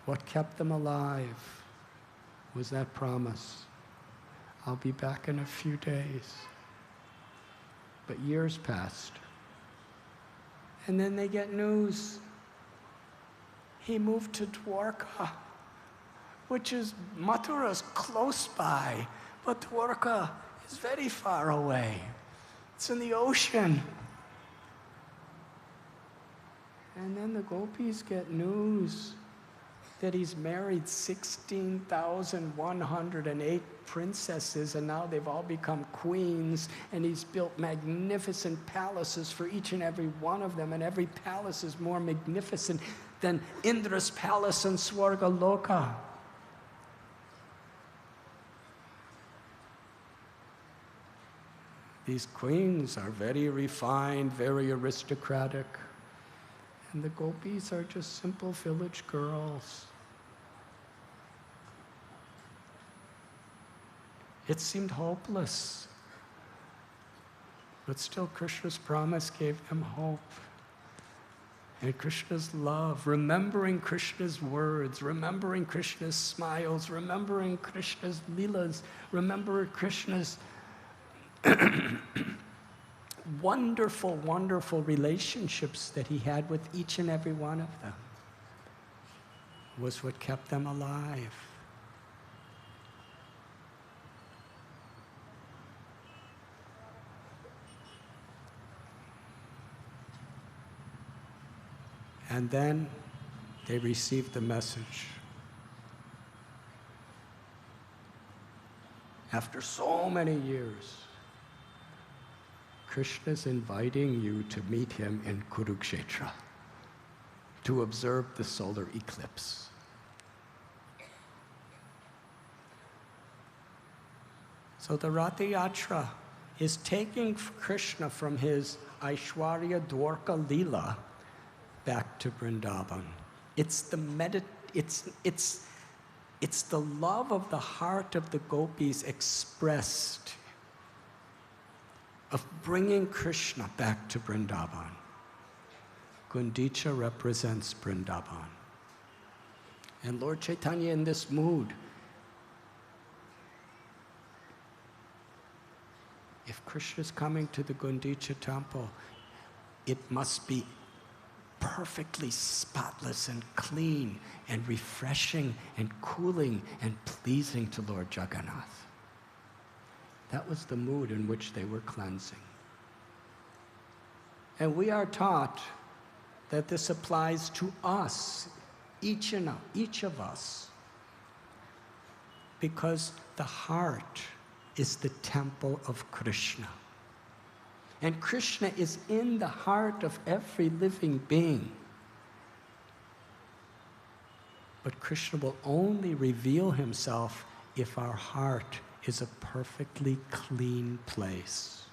What kept them alive was that promise. I'll be back in a few days. But years passed. And then they get news. He moved to Dwarka, which is Mathura's close by, but Dwarka is very far away. It's in the ocean. And then the gopis get news that he's married 16,108 princesses, and now they've all become queens, and he's built magnificent palaces for each and every one of them, and every palace is more magnificent than Indra's palace in Swarga Loka. These queens are very refined, very aristocratic. And the gopis are just simple village girls. It seemed hopeless. But still Krishna's promise gave them hope. And Krishna's love, remembering Krishna's words, remembering Krishna's smiles, remembering Krishna's leelas, remembering Krishna's wonderful, wonderful relationships that he had with each and every one of them was what kept them alive. And then they received the message. After so many years, Krishna's inviting you to meet him in Kurukshetra to observe the solar eclipse. So the Ratha Yatra is taking Krishna from his Aishwarya Dwarka Leela back to Vrindavan. It's the love of the heart of the gopis expressed of bringing Krishna back to Vrindavan. Gundicha represents Vrindavan. And Lord Chaitanya in this mood, if Krishna is coming to the Gundicha temple, it must be perfectly spotless and clean and refreshing and cooling and pleasing to Lord Jagannath. That was the mood in which they were cleansing. And we are taught that this applies to us, each of us, because the heart is the temple of Krishna. And Krishna is in the heart of every living being. But Krishna will only reveal himself if our heart is a perfectly clean place.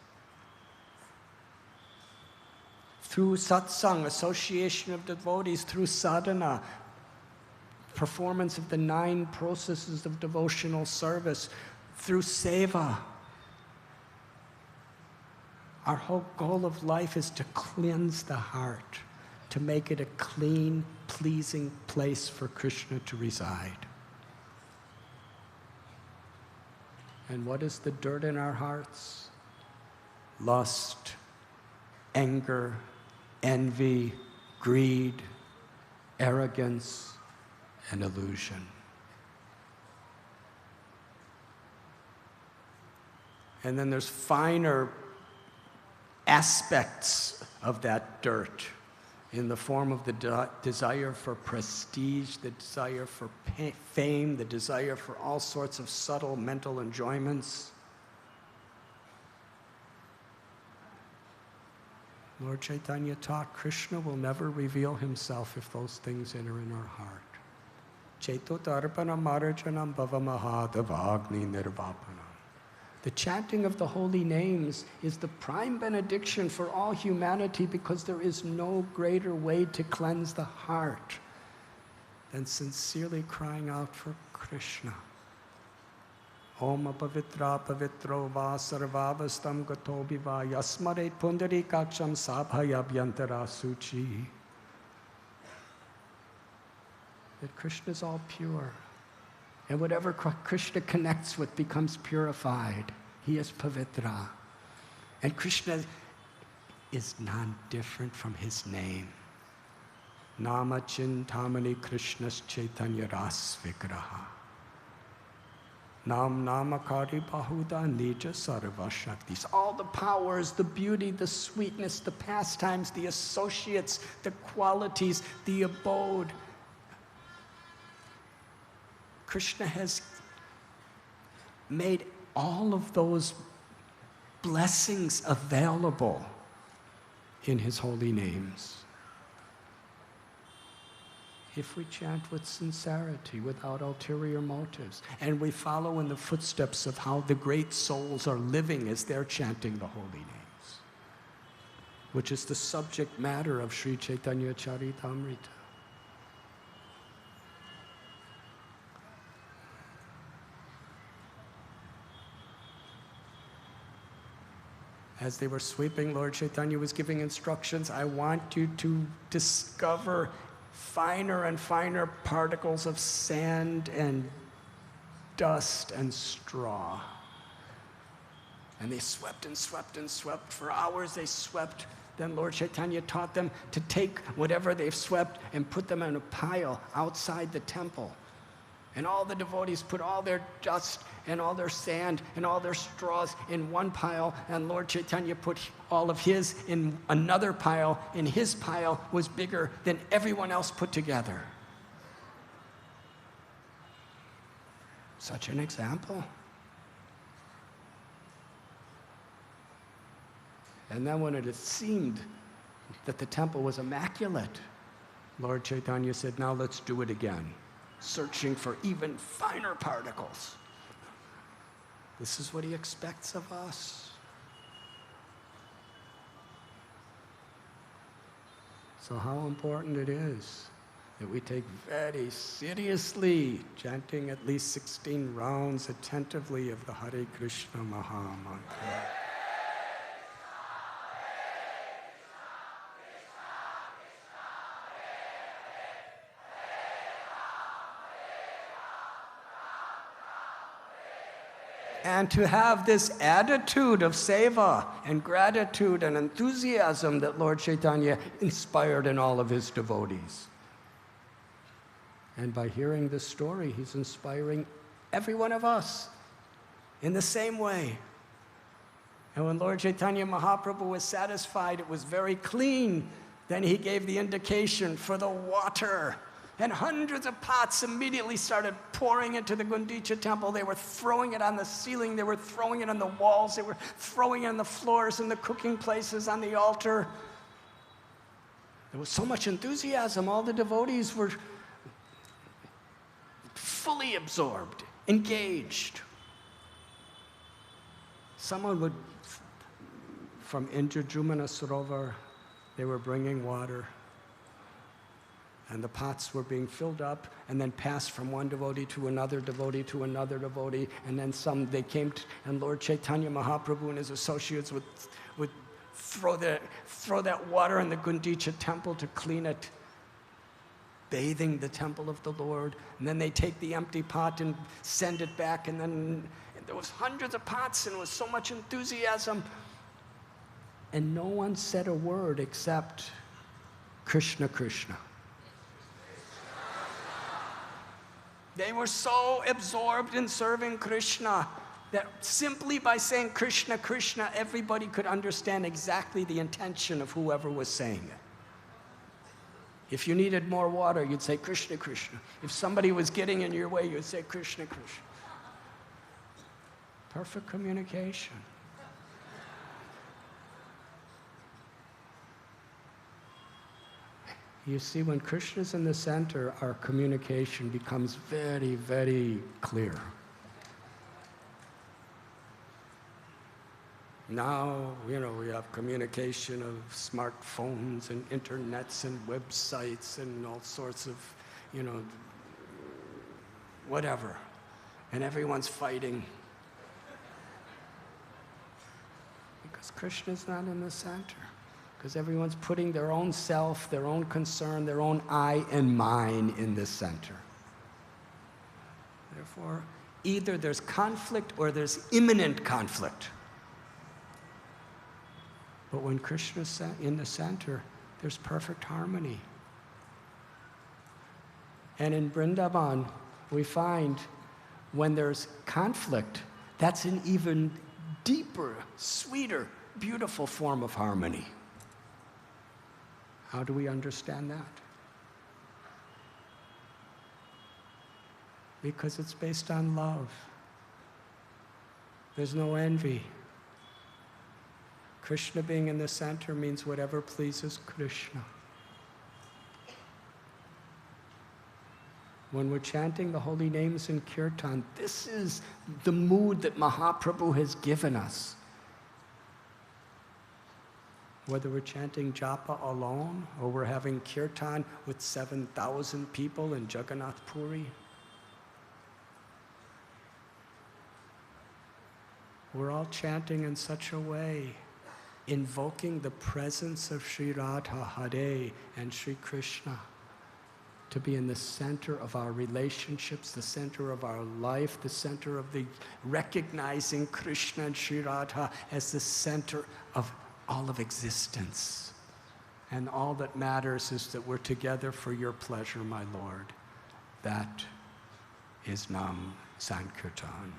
Through satsang, association of devotees, through sadhana, performance of the 9 processes of devotional service, through seva, our whole goal of life is to cleanse the heart, to make it a clean, pleasing place for Krishna to reside. And what is the dirt in our hearts? Lust, anger, envy, greed, arrogance, and illusion. And then there's finer aspects of that dirt in the form of the desire for prestige, the desire for fame, the desire for all sorts of subtle mental enjoyments. Lord Chaitanya taught Krishna will never reveal himself if those things enter in our heart. Cheto tarpana marajanam bhavamahadavagni nirvapanam. The chanting of the holy names is the prime benediction for all humanity, because there is no greater way to cleanse the heart than sincerely crying out for Krishna. Om apavitra pavitro va sarvavastam gatobi va yasmaret pundarikaksham sabhayabhyantara suchi. That Krishna is all pure. And whatever Krishna connects with becomes purified. He is pavitra. And Krishna is non-different from his name. Nama chintamani Krishnas chaitanya ras vigraha. Nam namakari bahuda nija sarva shaktis. All the powers, the beauty, the sweetness, the pastimes, the associates, the qualities, the abode. Krishna has made all of those blessings available in his holy names. If we chant with sincerity, without ulterior motives, and we follow in the footsteps of how the great souls are living as they're chanting the holy names, which is the subject matter of Sri Chaitanya Charitamrita. As they were sweeping, Lord Chaitanya was giving instructions. I want you to discover finer and finer particles of sand and dust and straw. And they swept and swept and swept. For hours they swept. Then Lord Chaitanya taught them to take whatever they've swept and put them in a pile outside the temple. And all the devotees put all their dust and all their sand and all their straws in one pile, and Lord Chaitanya put all of his in another pile, and his pile was bigger than everyone else put together. Such an example. And then when it seemed that the temple was immaculate, Lord Chaitanya said, now let's do it again, searching for even finer particles. This is what he expects of us. So how important it is that we take very seriously chanting at least 16 rounds attentively of the Hare Krishna Maha Mantra. And to have this attitude of seva and gratitude and enthusiasm that Lord Chaitanya inspired in all of his devotees. And by hearing this story, he's inspiring every one of us in the same way. And when Lord Chaitanya Mahaprabhu was satisfied, it was very clean, then he gave the indication for the water. And hundreds of pots immediately started pouring into the Gundicha temple. They were throwing it on the ceiling. They were throwing it on the walls. They were throwing it on the floors and the cooking places on the altar. There was so much enthusiasm. All the devotees were fully absorbed, engaged. Someone would, from Indrajumana Sarovar, they were bringing water. And the pots were being filled up and then passed from one devotee to another devotee to another devotee. And then they came to, and Lord Chaitanya Mahaprabhu and his associates would throw that water in the Gundicha temple to clean it, bathing the temple of the Lord. And then they take the empty pot and send it back. And then there was hundreds of pots, and it was so much enthusiasm. And no one said a word except Krishna, Krishna. They were so absorbed in serving Krishna that simply by saying Krishna, Krishna, everybody could understand exactly the intention of whoever was saying it. If you needed more water, you'd say Krishna, Krishna. If somebody was getting in your way, you'd say Krishna, Krishna. Perfect communication. You see, when Krishna's in the center, our communication becomes very, very clear. Now, we have communication of smartphones and internets and websites and all sorts of, whatever. And everyone's fighting. Because Krishna's not in the center. Because everyone's putting their own self, their own concern, their own I and mine in the center. Therefore, either there's conflict or there's imminent conflict. But when Krishna's in the center, there's perfect harmony. And in Vrindavan, we find when there's conflict, that's an even deeper, sweeter, beautiful form of harmony. How do we understand that? Because it's based on love. There's no envy. Krishna being in the center means whatever pleases Krishna. When we're chanting the holy names in kirtan, this is the mood that Mahaprabhu has given us. Whether we're chanting japa alone or we're having kirtan with 7,000 people in Jagannath Puri, we're all chanting in such a way, invoking the presence of Sri Radha, Hare, and Sri Krishna to be in the center of our relationships, the center of our life, the center of the recognizing Krishna and Sri Radha as the center of all of existence. And all that matters is that we're together for your pleasure, my Lord. That is Nam Sankirtan.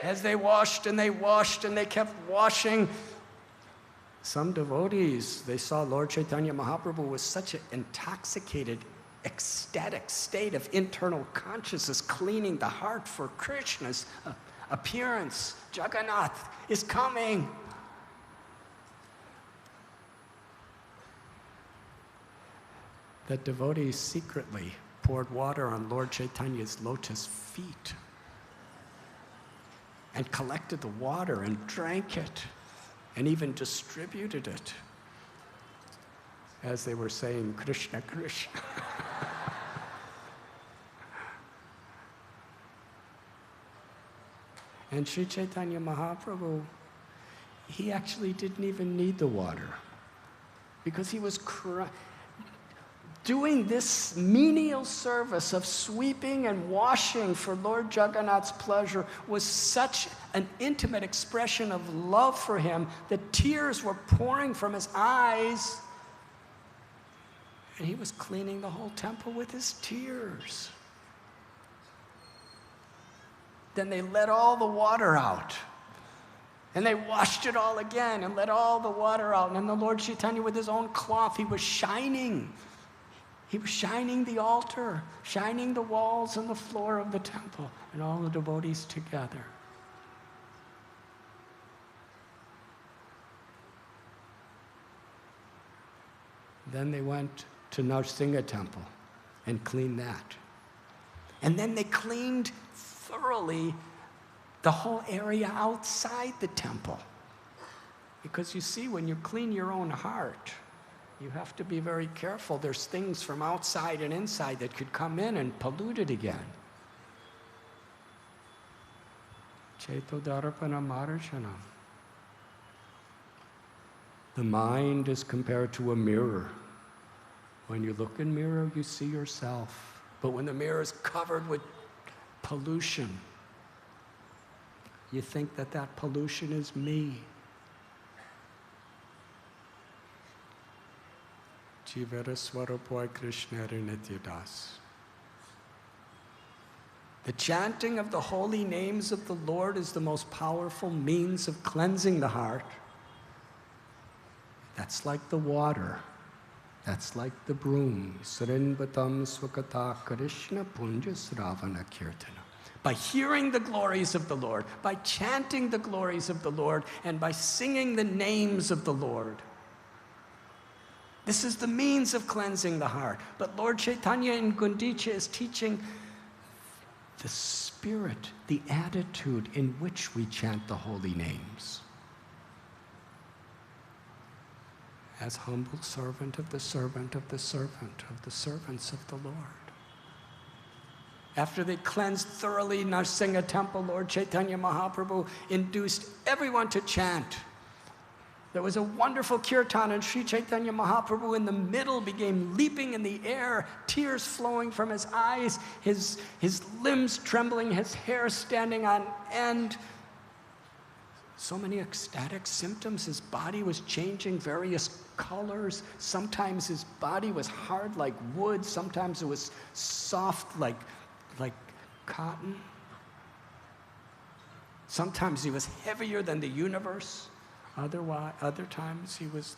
As they washed and they washed and they kept washing, some devotees, they saw Lord Chaitanya Mahaprabhu was such an intoxicated, ecstatic state of internal consciousness, cleaning the heart for Krishna's appearance. Jagannath is coming. That devotees secretly poured water on Lord Chaitanya's lotus feet and collected the water and drank it and even distributed it as they were saying, Krishna, Krishna. And Sri Chaitanya Mahaprabhu, he actually didn't even need the water because he was doing this menial service of sweeping and washing for Lord Jagannath's pleasure was such an intimate expression of love for him that tears were pouring from his eyes. And he was cleaning the whole temple with his tears. Then they let all the water out. And they washed it all again and let all the water out. And then the Lord Chaitanya, with his own cloth, he was shining. He was shining the altar, shining the walls and the floor of the temple, and all the devotees together. Then they went to Narsingha temple and cleaned that. And then they cleaned thoroughly the whole area outside the temple. Because you see, when you clean your own heart, you have to be very careful. There's things from outside and inside that could come in and pollute it again. Cheto Darapana Marashanam. The mind is compared to a mirror. When you look in a mirror, you see yourself. But when the mirror is covered with pollution, you think that that pollution is me. The chanting of the holy names of the Lord is the most powerful means of cleansing the heart. That's like the water That's like the broom. Srinvatam swakata Krishna punja sravana kirtana. By hearing the glories of the Lord, by chanting the glories of the Lord, and by singing the names of the Lord. This is the means of cleansing the heart. But Lord Chaitanya in Gundicha is teaching the spirit, the attitude in which we chant the holy names. As humble servant of the servant of the servant of the servants of the Lord. After they cleansed thoroughly Narsingha temple, Lord Chaitanya Mahaprabhu induced everyone to chant. There was a wonderful kirtan, and Sri Chaitanya Mahaprabhu in the middle began leaping in the air, tears flowing from his eyes, his limbs trembling, his hair standing on end. So many ecstatic symptoms. His body was changing various colors. Sometimes his body was hard like wood. Sometimes it was soft like cotton. Sometimes he was heavier than the universe. Other times he was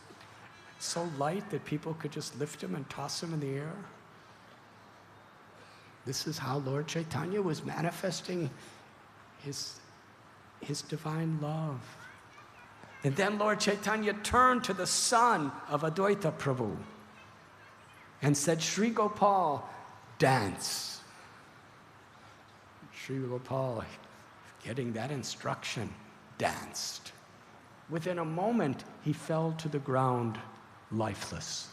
so light that people could just lift him and toss him in the air. This is how Lord Chaitanya was manifesting his divine love. And then Lord Chaitanya turned to the son of Advaita Prabhu and said, Sri Gopal, dance. Sri Gopal, getting that instruction, danced. Within a moment, he fell to the ground lifeless.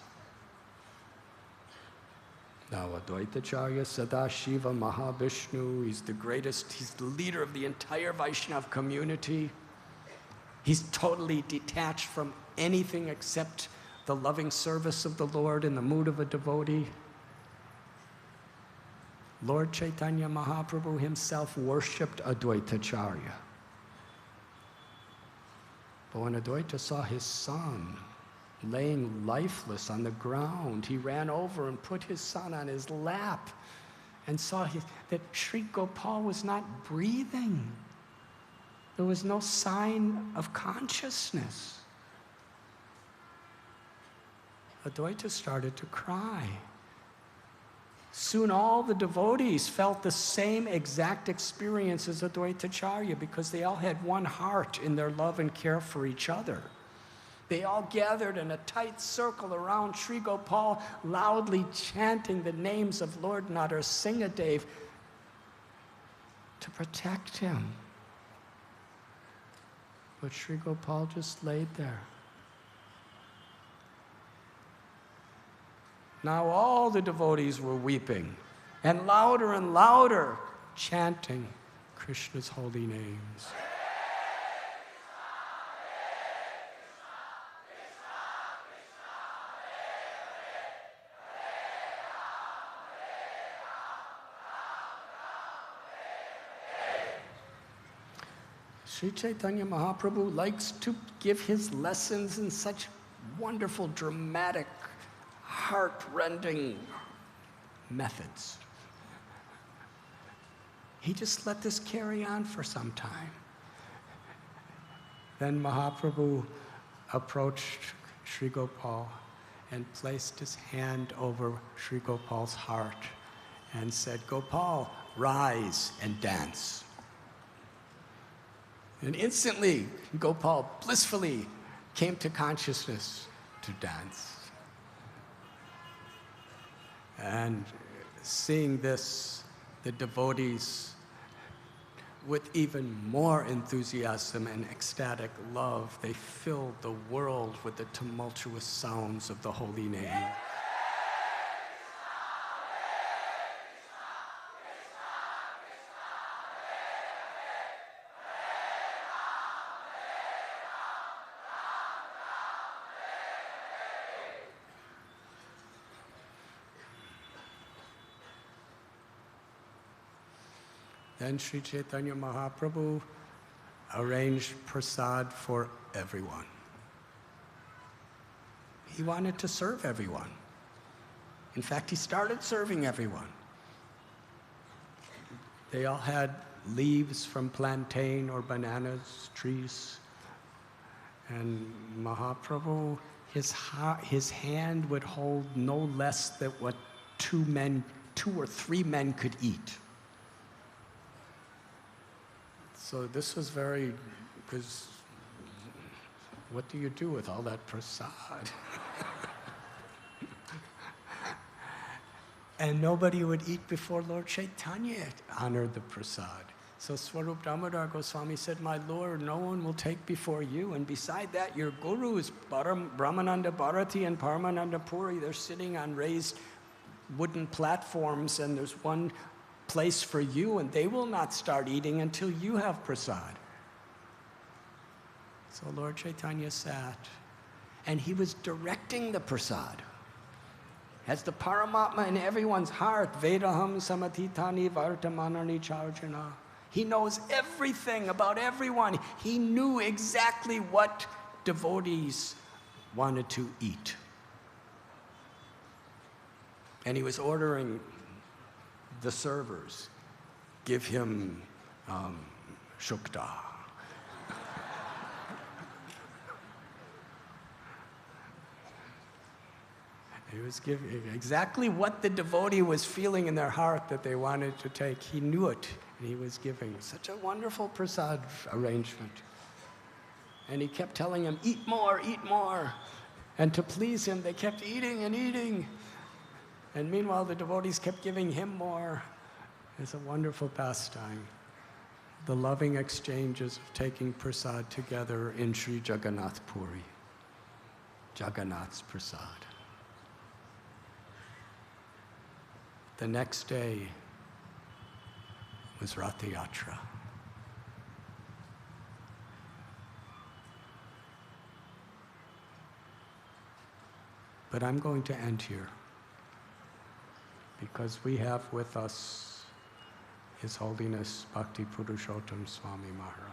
Now, Advaitacharya Sadashiva Mahavishnu, he's the greatest, he's the leader of the entire Vaishnava community. He's totally detached from anything except the loving service of the Lord in the mood of a devotee. Lord Chaitanya Mahaprabhu himself worshipped Advaitacharya. But when Advaita saw his son laying lifeless on the ground, he ran over and put his son on his lap and saw that Sri Gopal was not breathing. There was no sign of consciousness. Advaita started to cry. Soon all the devotees felt the same exact experience as Advaitacharya because they all had one heart in their love and care for each other. They all gathered in a tight circle around Sri Gopal, loudly chanting the names of Lord Narsinghadev to protect him. But Sri Gopal just laid there. Now all the devotees were weeping, and louder, chanting Krishna's holy names. Sri Chaitanya Mahaprabhu likes to give his lessons in such wonderful, dramatic, heart-rending methods. He just let this carry on for some time. Then Mahaprabhu approached Sri Gopal and placed his hand over Sri Gopal's heart and said, Gopal, rise and dance. And instantly, Gopal blissfully came to consciousness to dance. And seeing this, the devotees, with even more enthusiasm and ecstatic love, they filled the world with the tumultuous sounds of the holy name. Then Sri Chaitanya Mahaprabhu arranged prasad for everyone. He wanted to serve everyone. In fact, he started serving everyone. They all had leaves from plantain or bananas trees. And Mahaprabhu, his hand would hold no less than what 2 or 3 men could eat. So this was very, because what do you do with all that prasad? And nobody would eat before Lord Chaitanya honored the prasad. So Swarup Damodar Goswami said, my Lord, no one will take before you. And beside that, your gurus, Brahmananda Bharati and Paramananda Puri, they're sitting on raised wooden platforms, and there's one place for you, and they will not start eating until you have prasad. So Lord Chaitanya sat, and he was directing the prasad. As the Paramatma in everyone's heart, Vedaham Samatitani Vartamanani Charjana. He knows everything about everyone. He knew exactly what devotees wanted to eat. And he was ordering the servers, give him shukta. He was giving exactly what the devotee was feeling in their heart that they wanted to take. He knew it, and he was giving such a wonderful prasad arrangement. And he kept telling him, eat more, eat more. And to please him, they kept eating and eating. And meanwhile, the devotees kept giving him more. It's a wonderful pastime. The loving exchanges of taking prasad together in Sri Jagannath Puri. Jagannath's prasad. The next day was Rath Yatra. But I'm going to end here, because we have with us His Holiness Bhakti Purushottam Swami Maharaj.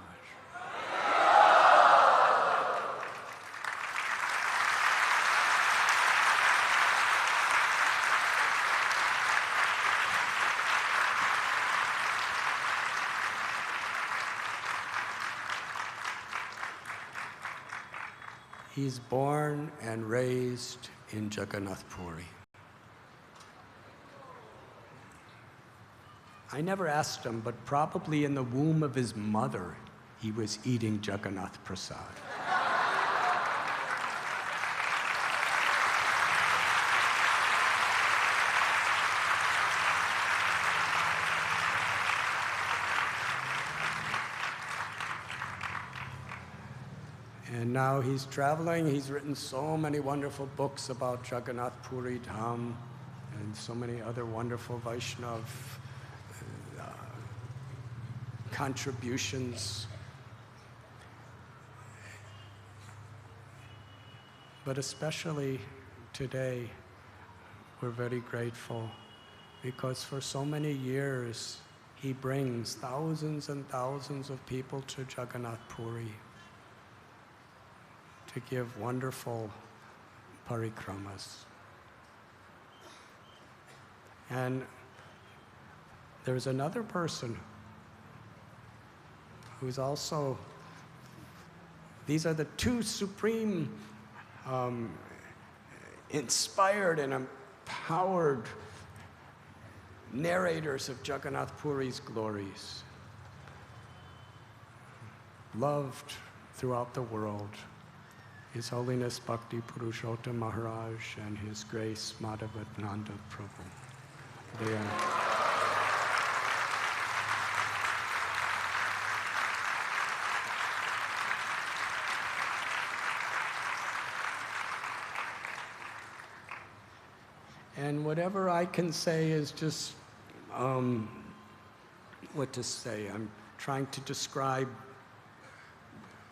He's born and raised in Jagannath Puri. I never asked him, but probably in the womb of his mother, he was eating Jagannath Prasad. And now he's traveling. He's written so many wonderful books about Jagannath Puri Dham and so many other wonderful Vaishnav contributions. But especially today, we're very grateful because for so many years, he brings thousands and thousands of people to Jagannath Puri to give wonderful parikramas. And there's another person who's also, these are the two supreme inspired and empowered narrators of Jagannath Puri's glories, loved throughout the world. His Holiness Bhakti Purushottam Maharaj and His Grace Madhavananda Prabhu. They are and whatever I can say is just what to say. I'm trying to describe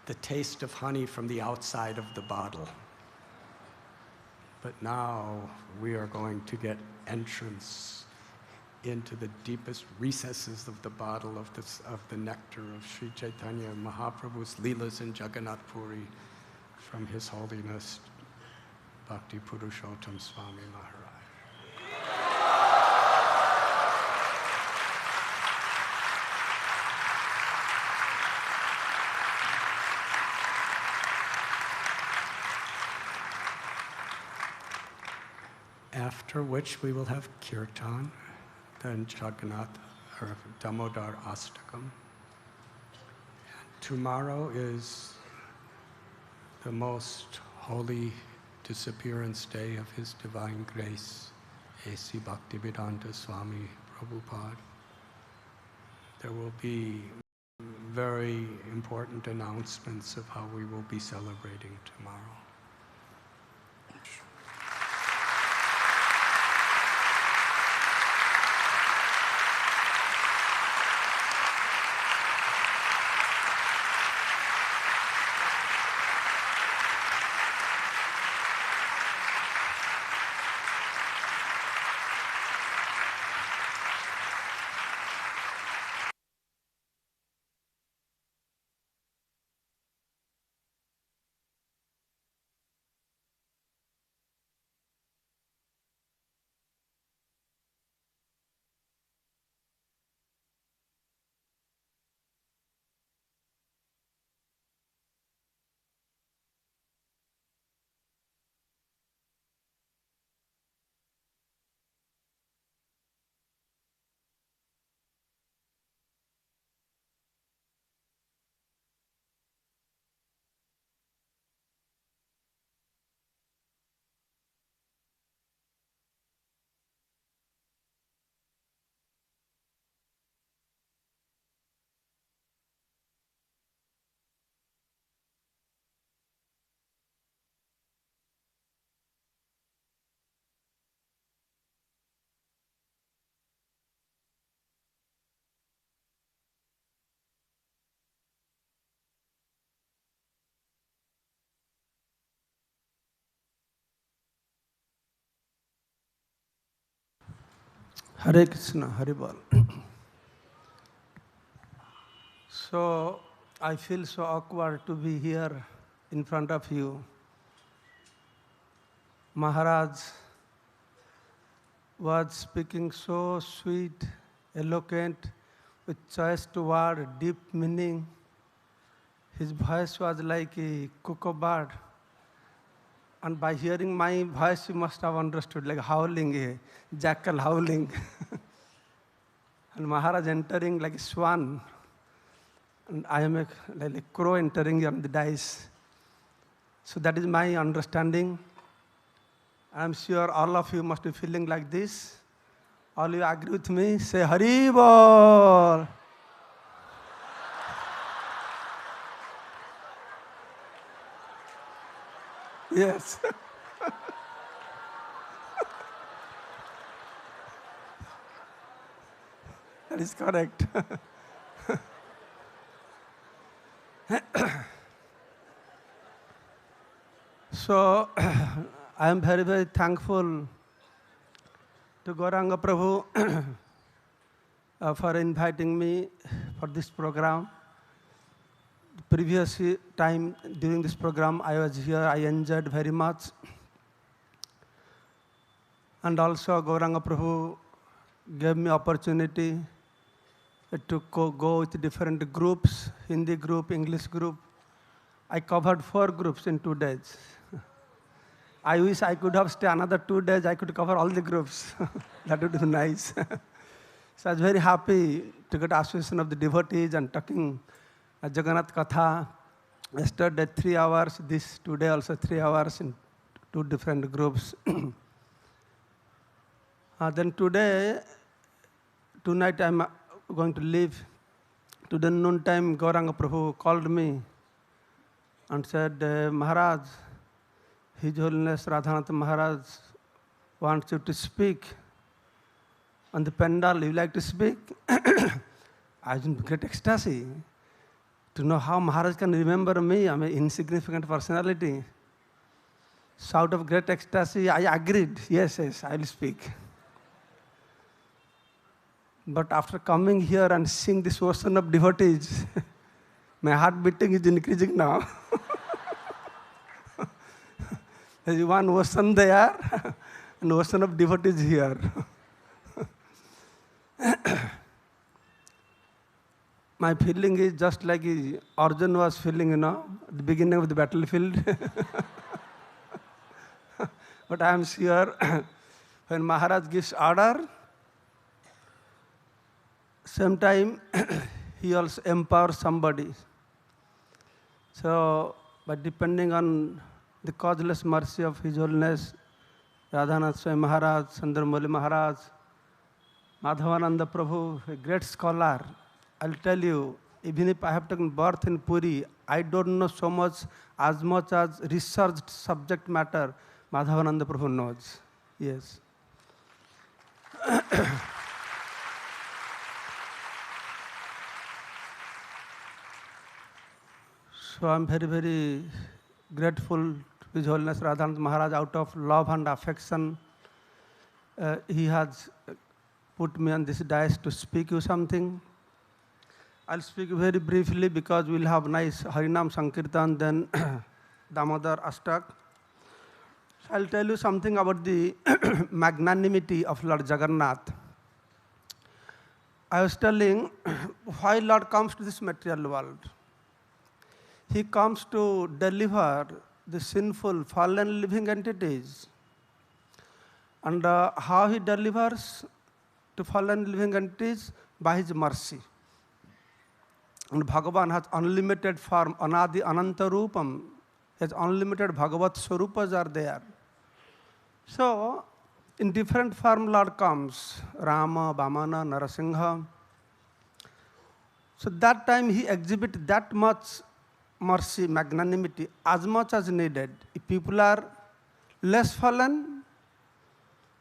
the taste of honey from the outside of the bottle. But now we are going to get entrance into the deepest recesses of the bottle of the nectar of Sri Chaitanya Mahaprabhu's Leelas in Jagannath Puri from His Holiness Bhakti Purushottam Swami Maharaj. after which we will have Kirtan, then Jagannath or Damodar Astakam. Tomorrow is the most holy disappearance day of His Divine Grace, A.C. Bhaktivedanta Swami Prabhupada. There will be very important announcements of how we will be celebrating tomorrow. Hare Krishna, Hare Bol. So, I feel so awkward to be here in front of you. Maharaj was speaking so sweet, eloquent, with choice to word, deep meaning. His voice was like a cuckoo bird. And by hearing my voice, you must have understood, like howling, a jackal howling. And Maharaj entering like a swan. And I am like a crow entering on the dice. So that is my understanding. I am sure all of you must be feeling like this. All you agree with me? Say Hari Bol. Yes. That is correct. So, I am very, very thankful to Gauranga Prabhu for inviting me for this program. The previous time during this program, I was here, I enjoyed very much. And also, Gauranga Prabhu gave me opportunity to go with different groups, Hindi group, English group. I covered 4 groups in 2 days. I wish I could have stayed another 2 days, I could cover all the groups. That would be nice. So I was very happy to get association of the devotees and talking Jagannath Katha. Yesterday 3 hours, today also 3 hours in 2 different groups. Then tonight I'm going to leave. Today noon time, Gauranga Prabhu called me and said, Maharaj, His Holiness Radhanath Maharaj wants you to speak on the pandal. You like to speak? I was in great ecstasy to know how Maharaj can remember me. I'm an insignificant personality. So out of great ecstasy, I agreed. Yes, I will speak. But after coming here and seeing this ocean of devotees, my heart beating is increasing now. There is one ocean there, and ocean of devotees here. My feeling is just like Arjun was feeling, at the beginning of the battlefield. But I am sure when Maharaj gives order, same time he also empowers somebody. So, but depending on the causeless mercy of His Holiness Radhanath Swami Maharaj, Chandramoli Maharaj, Madhavananda Prabhu, a great scholar, I'll tell you, even if I have taken birth in Puri, I don't know so much as researched subject matter Madhavananda Prabhu knows. Yes. So I'm very, very grateful to His Holiness Radhanath Maharaj. Out of love and affection, he has put me on this dais to speak you something. I'll speak very briefly because we'll have nice Harinam Sankirtan, then Damodar Ashtak. So I'll tell you something about the magnanimity of Lord Jagannath. I was telling why Lord comes to this material world. He comes to deliver the sinful, fallen living entities. And how he delivers to fallen living entities? By his mercy. And Bhagavan has unlimited form, Anadi Ananta Rupam. His unlimited Bhagavat Swarupas are there. So, in different form Lord comes, Rama, Vamana, Narasingha. So that time he exhibits that much mercy, magnanimity, as much as needed. If people are less fallen,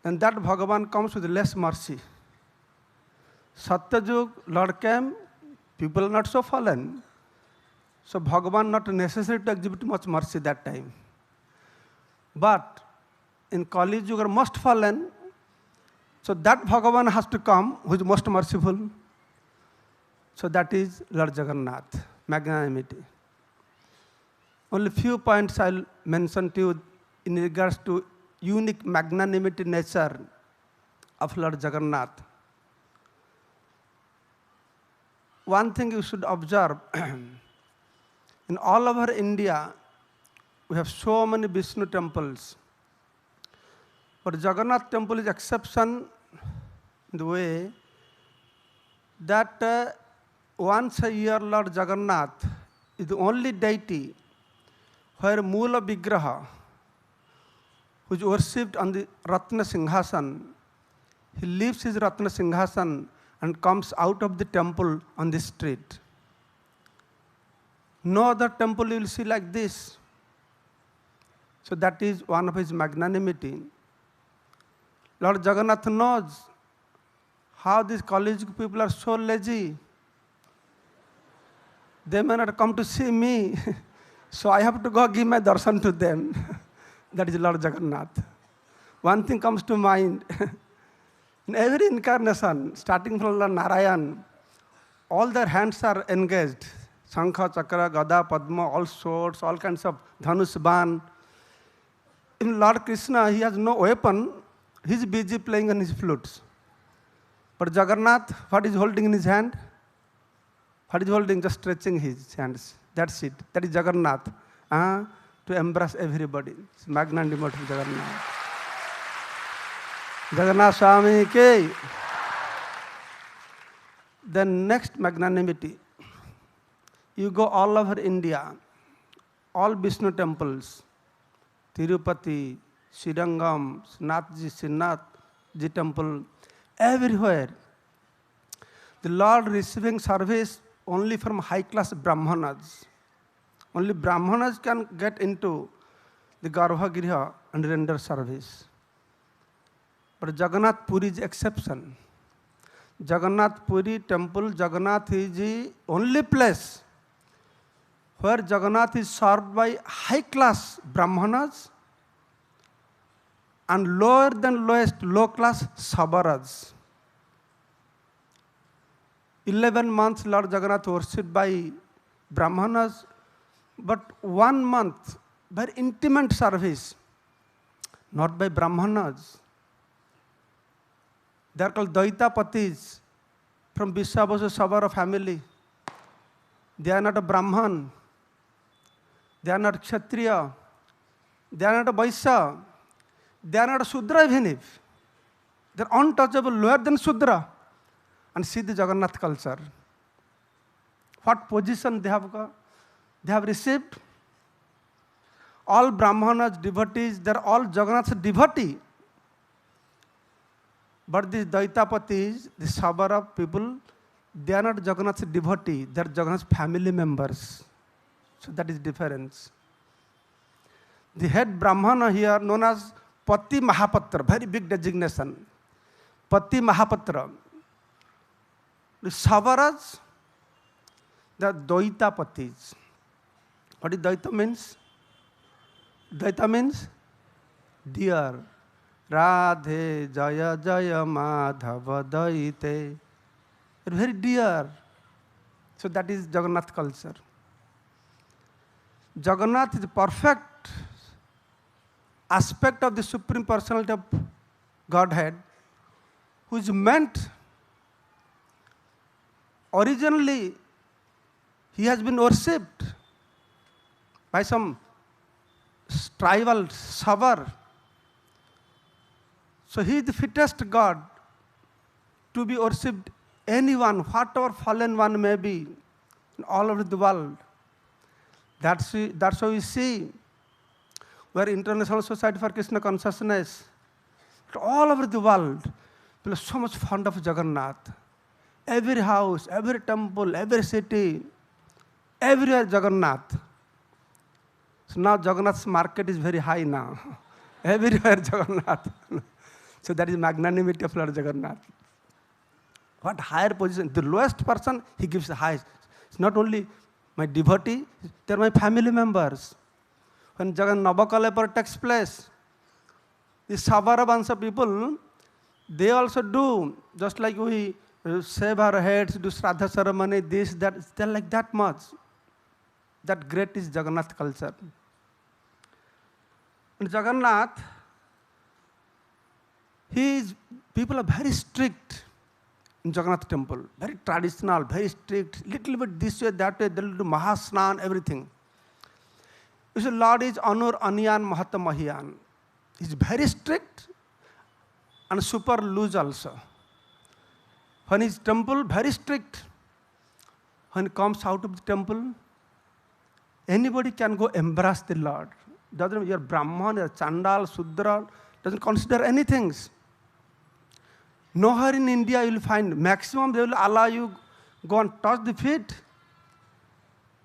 then that Bhagavan comes with less mercy. Satyajug, Lord came, people not so fallen. So Bhagavan not necessary to exhibit much mercy that time. But in Kali Yuga, most fallen, so that Bhagavan has to come who is most merciful. So that is Lord Jagannath, magnanimity. Only few points I'll mention to you in regards to unique magnanimity nature of Lord Jagannath. One thing you should observe, in all over India, we have so many Vishnu temples. But Jagannath temple is exception in the way that once a year Lord Jagannath is the only deity where Mula Vigraha, who is worshipped on the Ratna Singhasan, he leaves his Ratna Singhasan and comes out of the temple on the street. No other temple you will see like this. So that is one of his magnanimity. Lord Jagannath knows how these college people are so lazy. They may not come to see me, so I have to go give my darshan to them. That is Lord Jagannath. One thing comes to mind. In every incarnation, starting from Lord Narayan, all their hands are engaged. Shankha, Chakra, Gada, Padma, all swords, all kinds of Dhanush, Ban. In Lord Krishna, he has no weapon. He is busy playing on his flutes. But Jagannath, what is holding in his hand? What is holding? Just stretching his hands. That's it. That is Jagannath. To embrace everybody. It's magnanimity of Jagannath. Jagannath Swami ke. Then next magnanimity. You go all over India, all Vishnu temples, Tirupati, Srirangam, Srinathji temple, everywhere. The Lord receiving service only from high-class Brahmanas. Only Brahmanas can get into the Garbhagriha and render service. But Jagannath Puri is exception. Jagannath Puri temple, Jagannath is the only place where Jagannath is served by high-class Brahmanas and lower than lowest, low-class Sabaras. 11 months Lord Jagannath worshipped by Brahmanas, but 1 month very intimate service, not by Brahmanas. They are called Daitapatis from Vishwavasu Sabara family. They are not a Brahman. They are not Kshatriya. They are not a Vaishya. They are not a Shudra even if. They're untouchable, lower than Shudra. And see the Jagannath culture. What position they have got? They have received. All Brahmanas, devotees, they're all Jagannath's devotee. But these Daitapatis, the Sabara people, they are not Jagannath's devotee, they are Jagannath's family members. So that is difference. The head Brahmana here, known as Pati Mahapatra, very big designation. Pati Mahapatra. The Sabaras, they are Daitapatis. What is Daita means? Daita means dear. Radhe Jaya Jaya Madhava Daite. They're very dear. So that is Jagannath culture. Jagannath is the perfect aspect of the Supreme Personality of Godhead, who is meant, originally, he has been worshipped by some tribal savar. So he is the fittest God to be worshipped anyone, whatever fallen one may be, all over the world. That's why we see where International Society for Krishna Consciousness, all over the world, people are so much fond of Jagannath. Every house, every temple, every city, everywhere Jagannath. So now Jagannath's market is very high now. Everywhere Jagannath. So that is magnanimity of Lord Jagannath. What higher position? The lowest person, he gives the highest. It's not only my devotee, they're my family members. When Jagannath Navakalapa takes place, the Sabara Vansha people, they also do, just like we shave our heads, do Shraddha ceremony, this, that, they're like that much. That great is Jagannath culture. And Jagannath, people are very strict in Jagannath temple, very traditional, very strict, little bit this way, that way, they'll do Mahasnan, everything. You see, Lord is Anur Anyan Mahata Mahiyan. He's very strict and super loose also. When his temple, very strict. When he comes out of the temple, anybody can go embrace the Lord. Doesn't you're Brahman, you're Chandal, Sudra, doesn't consider anything. Nowhere in India you will find, maximum they will allow you go and touch the feet.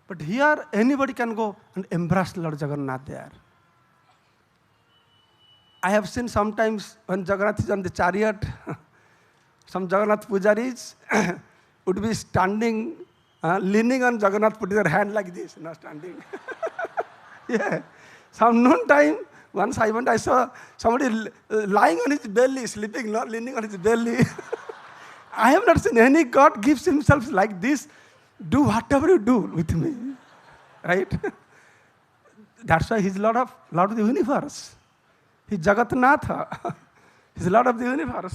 But here anybody can go and embrace Lord Jagannath there. I have seen sometimes when Jagannath is on the chariot, some Jagannath pujaris would be standing, leaning on Jagannath, putting their hand like this, not standing. Yeah. Some noon time, once I went, I saw somebody lying on his belly, sleeping, not leaning on his belly. I have not seen any God gives himself like this. Do whatever you do with me, right? That's why he's Lord of the universe. He's Jagatnatha. He's Lord of the universe.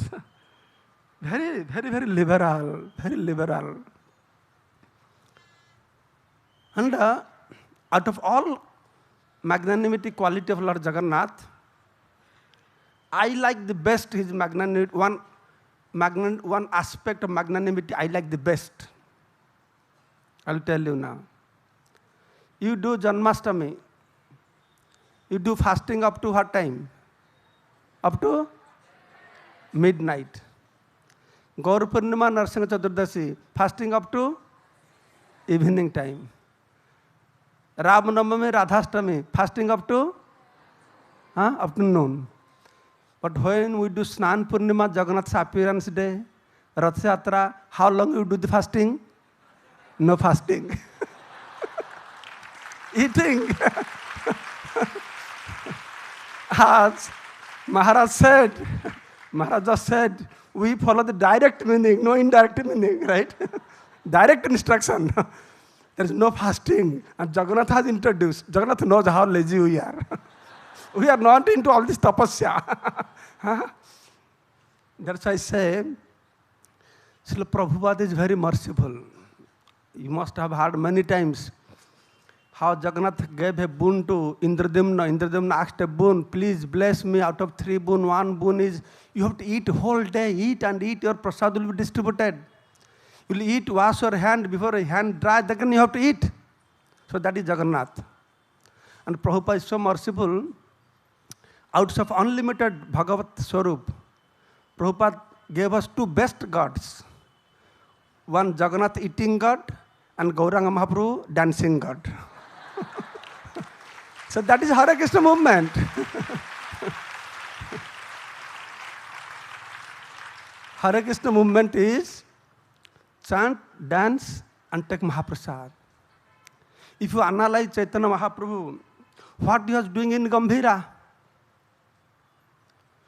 Very, very, very liberal, very liberal. And out of all magnanimity quality of Lord Jagannath, I like the best his magnanimity. One aspect of magnanimity I like the best. I'll tell you now. You do Janmashtami. You do fasting up to what time? Up to midnight. Gaur Purnima Narsingha Chaturdasi, fasting up to evening time. Ramanavami Radhashtami, fasting up to noon. But when we do Snan Purnima, Jagannath's appearance day, Rath Yatra, how long you do the fasting? No fasting. Eating. As Maharaj just said, we follow the direct meaning, no indirect meaning, right? Direct instruction. There is no fasting. And Jagannath has introduced. Jagannath knows how lazy we are. We are not into all this tapasya. That's why I say, Srila Prabhupada is very merciful. You must have heard many times how Jagannath gave a boon to Indradimna. Indradimna asked a boon, please bless me. Out of 3 boon, 1 boon is you have to eat whole day, eat and eat, your prasad will be distributed. You will eat, wash your hand, before your hand dry, then you have to eat. So that is Jagannath. And Prabhupada is so merciful. Out of unlimited Bhagavat Swarup, Prabhupada gave us 2 best gods. One Jagannath eating god and Gauranga Mahaprabhu dancing god. So that is Hare Krishna movement. Hare Krishna movement is chant, dance and take Mahaprasad. If you analyze Chaitanya Mahaprabhu, what he was doing in Gambhira?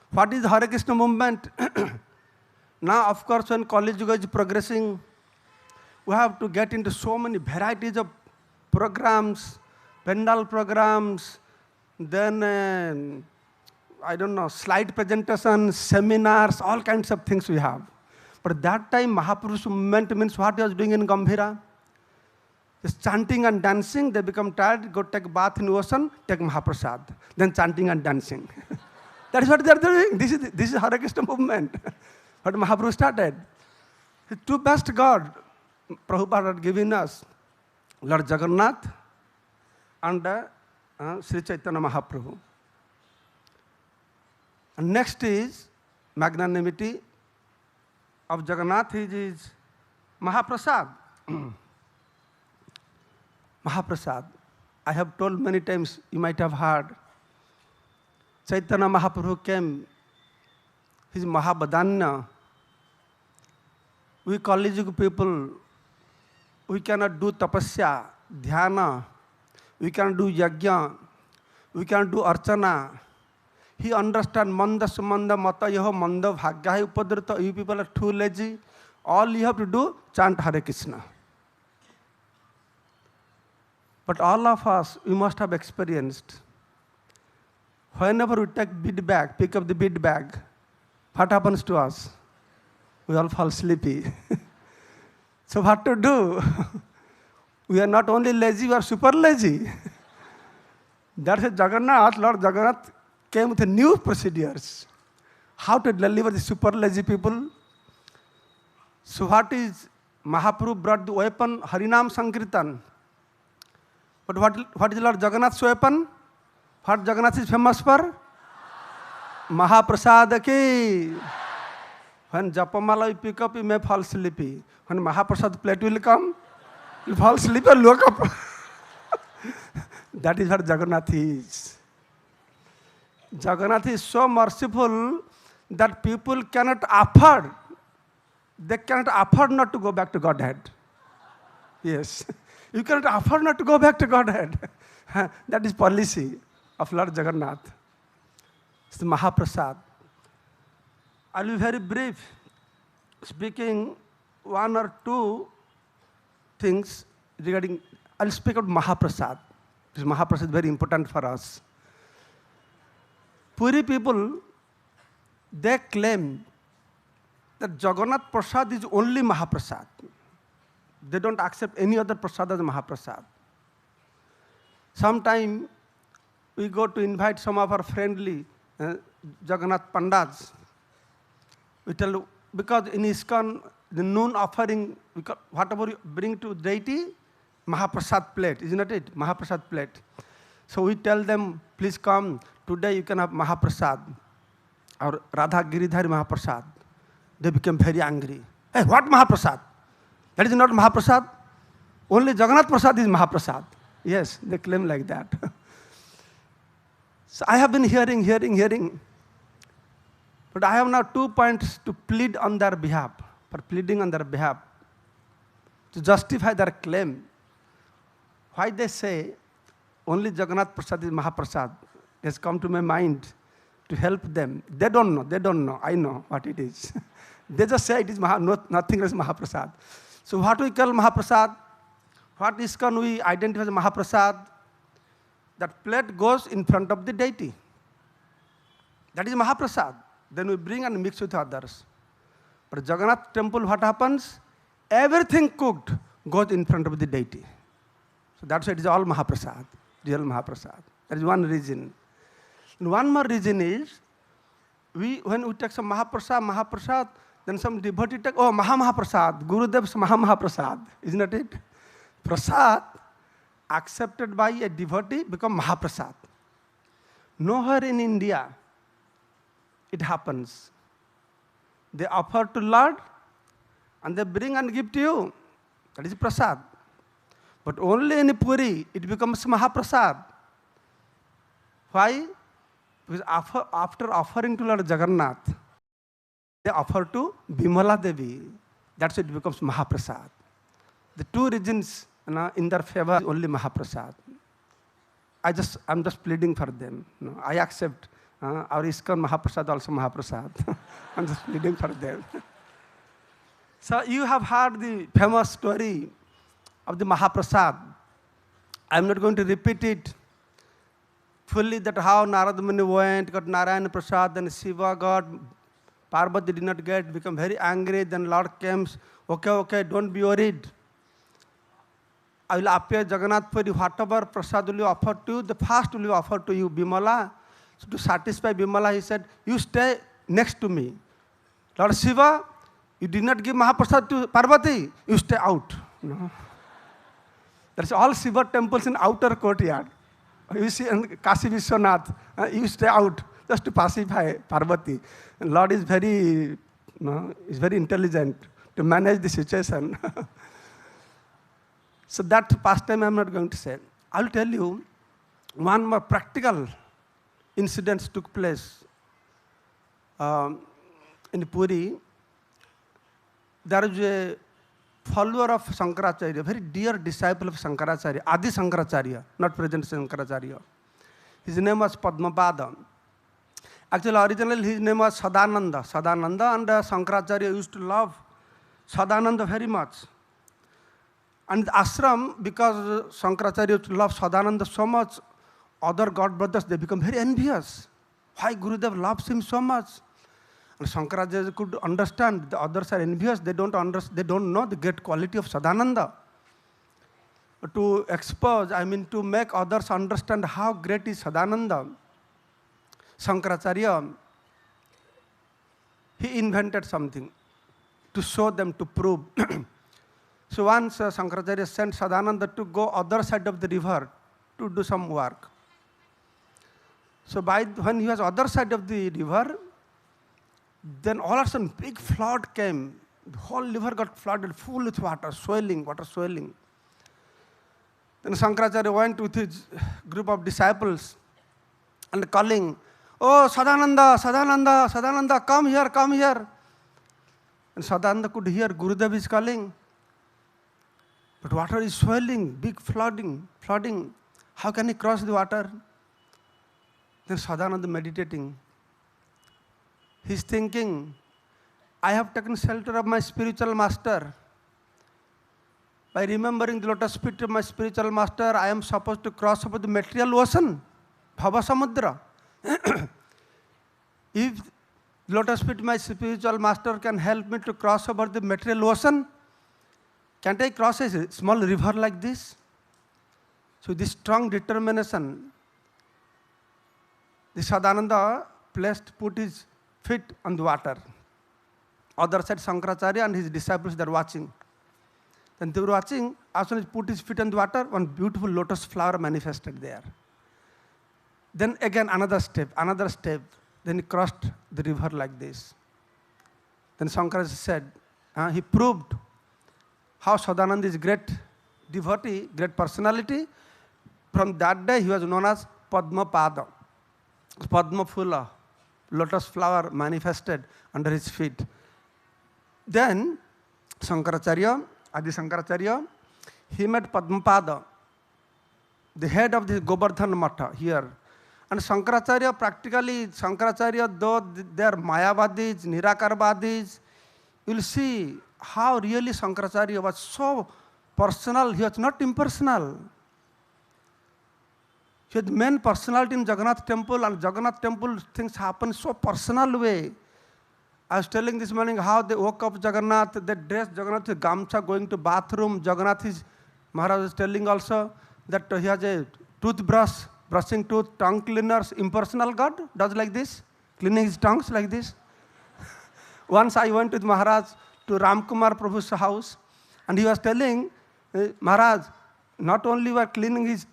What is Hare Krishna movement? Now, of course, when Kali Yuga is progressing, we have to get into so many varieties of programs, pendal programs, then, I don't know, slide presentations, seminars, all kinds of things we have. But at that time, Mahaprabhu's movement means what he was doing in Gambhira. Just chanting and dancing, they become tired, go take a bath in ocean, take Mahaprasad. Then chanting and dancing. That is what they are doing. This is Hare Krishna movement. What Mahaprabhu started. The 2 best gods Prabhupada had given us, Lord Jagannath and Sri Chaitanya Mahaprabhu. And next is magnanimity of Jagannath is Mahaprasad. Mahaprasad. I have told many times, you might have heard, Chaitanya Mahaprabhu came, his Mahabadanya. We Kali Yuga people, we cannot do tapasya, dhyana, we cannot do yajna, we cannot do archana. He understands manda sumanda mata yaho manda bhagya upadrita. You people are too lazy. All you have to do, chant Hare Krishna. But all of us, we must have experienced, whenever we take bead bag, pick up the bead bag, what happens to us? We all fall sleepy. So what to do? We are not only lazy, we are super lazy. That's Jagannath, Lord Jagannath came with new procedures. How to deliver the super lazy people? So what is, Mahaprabhu brought the weapon, Harinam Sankirtan. But what is Lord Jagannath's weapon? What Jagannath is famous for? Mahaprasad ki. When Japamala you pick up, you may fall sleepy. When Mahaprasad plate will come, you fall sleepy and look up. That is what Jagannath is. Jagannath is so merciful that people cannot afford. They cannot afford not to go back to Godhead. Yes. You cannot afford not to go back to Godhead. That is policy of Lord Jagannath. It's the Mahaprasad. I will be very brief, speaking 1 or 2 things regarding, I will speak about Mahaprasad. This Mahaprasad is very important for us. Puri people, they claim that Jagannath Prasad is only Mahaprasad. They don't accept any other prasad as Mahaprasad. Sometime we go to invite some of our friendly Jagannath Pandas. We tell, because in ISKCON, the noon offering, whatever you bring to deity, Mahaprasad plate, isn't it? Mahaprasad plate. So we tell them, please come, today you can have Mahaprasad, or Radha Giridhari Mahaprasad. They became very angry. Hey, what Mahaprasad? That is not Mahaprasad. Only Jagannath Prasad is Mahaprasad. Yes, they claim like that. So I have been hearing. But I have now 2 points to plead on their behalf, for pleading on their behalf, to justify their claim. Why they say only Jagannath Prasad is Mahaprasad has come to my mind to help them. They don't know. I know what it is. They just say it is nothing else Mahaprasad. So what we call Mahaprasad, what ISKCON we identify as Mahaprasad, that plate goes in front of the deity. That is Mahaprasad. Then we bring and mix with others. But Jagannath temple, what happens? Everything cooked goes in front of the deity. So that's why it is all Mahaprasad, real Mahaprasad. That is one reason. And one more reason is, when we take some Mahaprasad, then some devotee take, oh, Mahaprasad, Gurudev's Mahaprasad, isn't it? Prasad accepted by a devotee become Mahaprasad. Nowhere in India it happens. They offer to Lord and they bring and give to you. That is Prasad. But only in Puri it becomes Mahaprasad. Why? Because after offering to Lord Jagannath, they offer to Bimala Devi. That's why it becomes Mahaprasad. The two reasons in their favor is only Mahaprasad. I'm just pleading for them. I accept our ISKCON Mahaprasad also Mahaprasad. I'm just pleading for them. So you have heard the famous story of the Mahaprasad. I'm not going to repeat it fully, that how Narada Muni went, got Narayana Prasad, then Shiva got, Parvati did not get, become very angry, then Lord came, okay, don't be worried. I will appear Jagannath Puri, whatever Prasad will you offer to you, the first will you offer to you, Bimala. So to satisfy Bimala, he said, you stay next to me. Lord Shiva, you did not give Mahaprasad to Parvati, you stay out. There's all Shiva temples in outer courtyard. You see, and Kashi Vishwanath, you stay out just to pacify Parvati. And Lord is very intelligent to manage the situation. So that pastime I'm not going to say. I'll tell you one more practical incident took place in Puri. There is a follower of Shankaracharya, a very dear disciple of Shankaracharya, Adi Shankaracharya, not present Shankaracharya. His name was Padmapada. Actually, originally his name was Sadananda, and Shankaracharya used to love Sadananda very much. And the ashram, because Shankaracharya used to love Sadananda so much, other god brothers, they become very envious. Why Gurudev loves him so much? And Shankaracharya could understand the others are envious, they don't know the great quality of Sadananda. To expose, to make others understand how great is Sadananda, Shankaracharya, he invented something to show them, to prove. So once Shankaracharya sent Sadananda to go other side of the river to do some work. So when he was other side of the river, then all of a sudden big flood came. The whole river got flooded, full with water swelling. Then Shankaracharya went with his group of disciples and calling, oh, Sadananda, come here. And Sadananda could hear Gurudev is calling. But water is swelling, big flooding. How can he cross the water? Then Sadananda meditating. He's thinking, I have taken shelter of my spiritual master. By remembering the lotus feet of my spiritual master, I am supposed to cross over the material ocean, Bhava Samudra. If the lotus feet of my spiritual master can help me to cross over the material ocean, can't I cross a small river like this? So this strong determination, the Sadananda put his feet on the water. Other side Shankaracharya and his disciples, they are watching. Then they were watching, as soon as he put his feet on the water, one beautiful lotus flower manifested there. Then again another step. Then he crossed the river like this. Then Shankaracharya said, he proved how Sadananda is great devotee, great personality. From that day he was known as Padmapada. Padma Phula, lotus flower manifested under his feet. Then Shankaracharya, Adi Shankaracharya, he met Padmapada, the head of the Govardhan Matha here. And Shankaracharya, though they are Mayavadis, Nirakarvadis, you will see how really Shankaracharya was so personal, he was not impersonal. He had the main personality in Jagannath temple, and Jagannath temple things happen so personal way. I was telling this morning how they woke up Jagannath, they dressed Jagannath with gamcha, going to bathroom. Maharaj was telling also, that he has a toothbrush, brushing tooth, tongue cleaners, impersonal God, does like this, cleaning his tongues like this. Once I went with Maharaj to Ramkumar Prabhu's house, and he was telling, Maharaj, not only we are cleaning his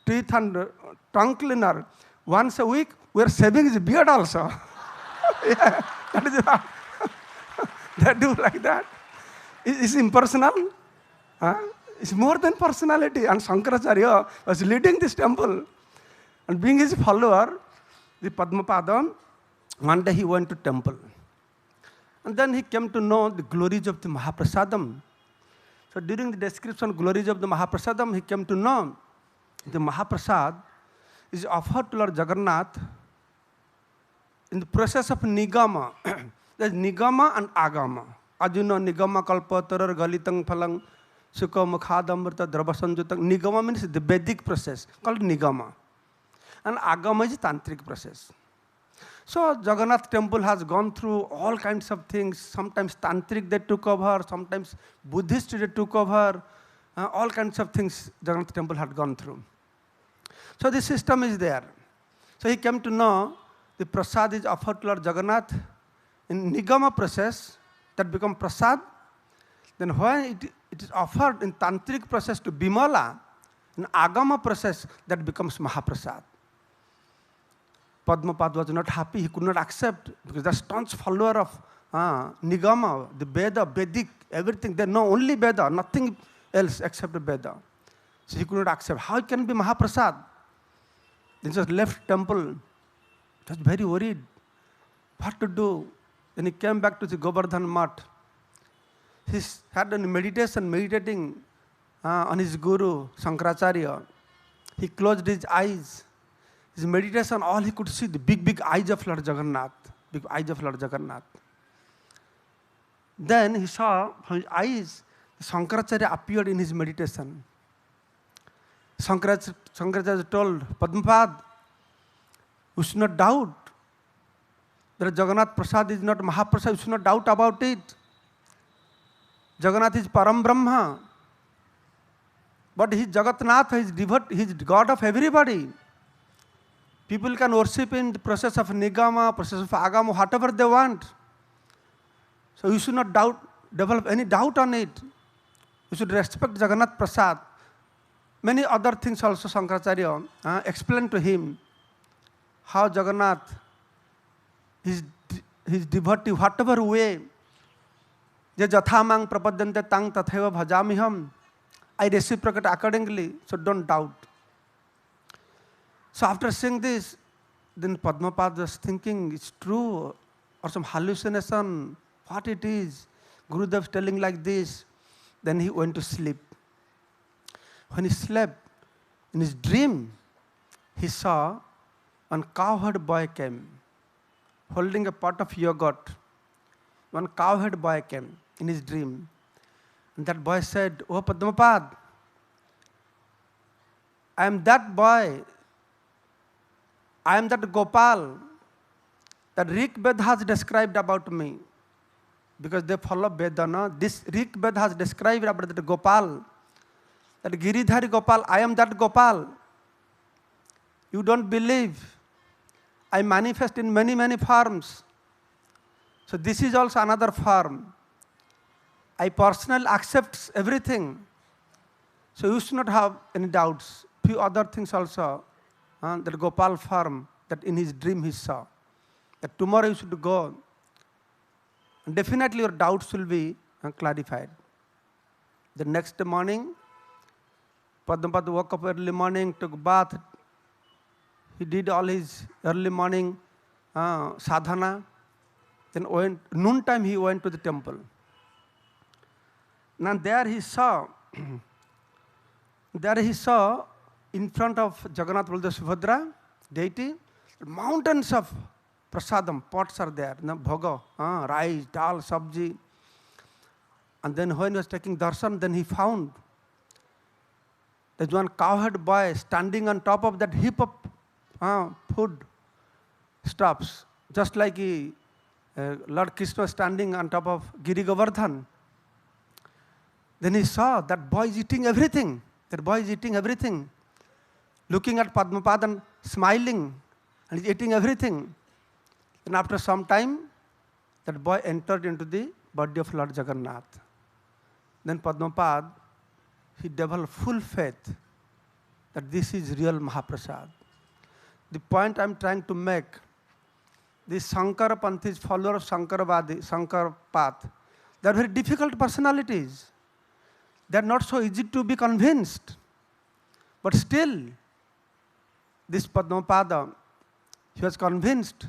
teeth and tongue cleaner, once a week we are shaving his beard also. Yeah, that is right. They do like that. It's impersonal. It's more than personality. And Shankaracharya was leading this temple. And being his follower, the Padmapada, one day he went to temple. And then he came to know the glories of the Mahaprasadam. So during the description of glories of the Mahaprasadam, he came to know the Mahaprasad is offered to Lord Jagannath in the process of Nigama. There's Nigama and Agama. As you know, Nigama kalpatarar galitang phalang sukha mukhadamrita dravasanjutang. Nigama means the Vedic process called Nigama. And Agama is tantric process. So Jagannath temple has gone through all kinds of things. Sometimes tantric they took over, sometimes Buddhist they took over. All kinds of things Jagannath temple had gone through. So the system is there. So he came to know the prasad is offered to Lord Jagannath in Nigama process, that become prasad. Then when it is offered in tantric process to Bimala, in Agama process, that becomes Mahaprasad. Padmapad was not happy, he could not accept, because the staunch follower of Nigama, the Veda, Vedic, everything, they know only Veda, nothing else except Veda. So he could not accept. How it can be Mahaprasad? Then he just left temple, just very worried. What to do? Then he came back to the Govardhan Math. He had a meditation, meditating on his guru, Shankaracharya. He closed his eyes. His meditation, all he could see, the big, big eyes of Lord Jagannath. Big eyes of Lord Jagannath. Then he saw from his eyes, Shankaracharya appeared in his meditation. Shankaracharya told Padmapad, you should not doubt that Jagannath Prasad is not Mahaprasad, you should not doubt about it. Jagannath is Param Brahma. But he is Jagatnath, he is God of everybody. People can worship in the process of Nigama, process of Agama, whatever they want. So you should not develop any doubt on it. You should respect Jagannath Prasad. Many other things also Shankaracharya explained to him how Jagannath, his devotee, whatever way, je jathamang prapadyante tang tatheva bhajamiham, I reciprocate accordingly, so don't doubt. So after seeing this, then Padmapad was thinking, it's true, or some hallucination, what it is. Gurudev is telling like this. Then he went to sleep. When he slept, in his dream, he saw one cowherd boy came, holding a pot of yogurt. One cowherd boy came in his dream. And that boy said, "Oh Padmapad, I am that boy. I am that Gopal that Rik Ved has described about me." Because they follow Veda, no? This Rik Ved has described about that Gopal, that Giridhari Gopal, I am that Gopal. You don't believe. I manifest in many, many forms. So this is also another form. I personally accept everything. So you should not have any doubts. Few other things also. That Gopal form, that in his dream he saw. That tomorrow you should go. And definitely your doubts will be clarified. The next morning, Padmapad woke up early morning, took bath. He did all his early morning sadhana. Then noontime he went to the temple. Now there he saw in front of Jagannath Baladev Subhadra, deity, mountains of prasadam, pots are there, bhoga, rice, dal, sabji. And then when he was taking darshan, then he found there's one cowherd boy standing on top of that heap of food stuffs, just like Lord Krishna standing on top of Giri Govardhan. Then he saw that boy is eating everything. That boy is eating everything, looking at Padmapad and smiling, and he's eating everything. Then after some time, that boy entered into the body of Lord Jagannath. Then Padmapad, he developed full faith that this is real Mahaprasad. The point I'm trying to make, the Shankara Panthis, follower of Shankara path, they are very difficult personalities. They are not so easy to be convinced. But still, this Padmapada, he was convinced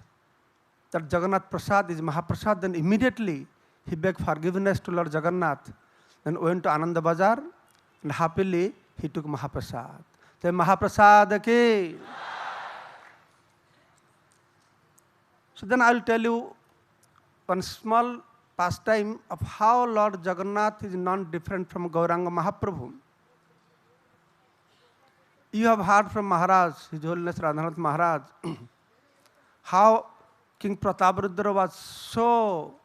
that Jagannath Prasad is Mahaprasad. Then immediately he begged forgiveness to Lord Jagannath. Then went to Ananda Bazar and happily he took Mahaprasad. So Mahaprasad ki. So then I will tell you one small pastime of how Lord Jagannath is non-different from Gauranga Mahaprabhu. You have heard from Maharaj, His Holiness Radhanath Maharaj, how King Prataparudra was so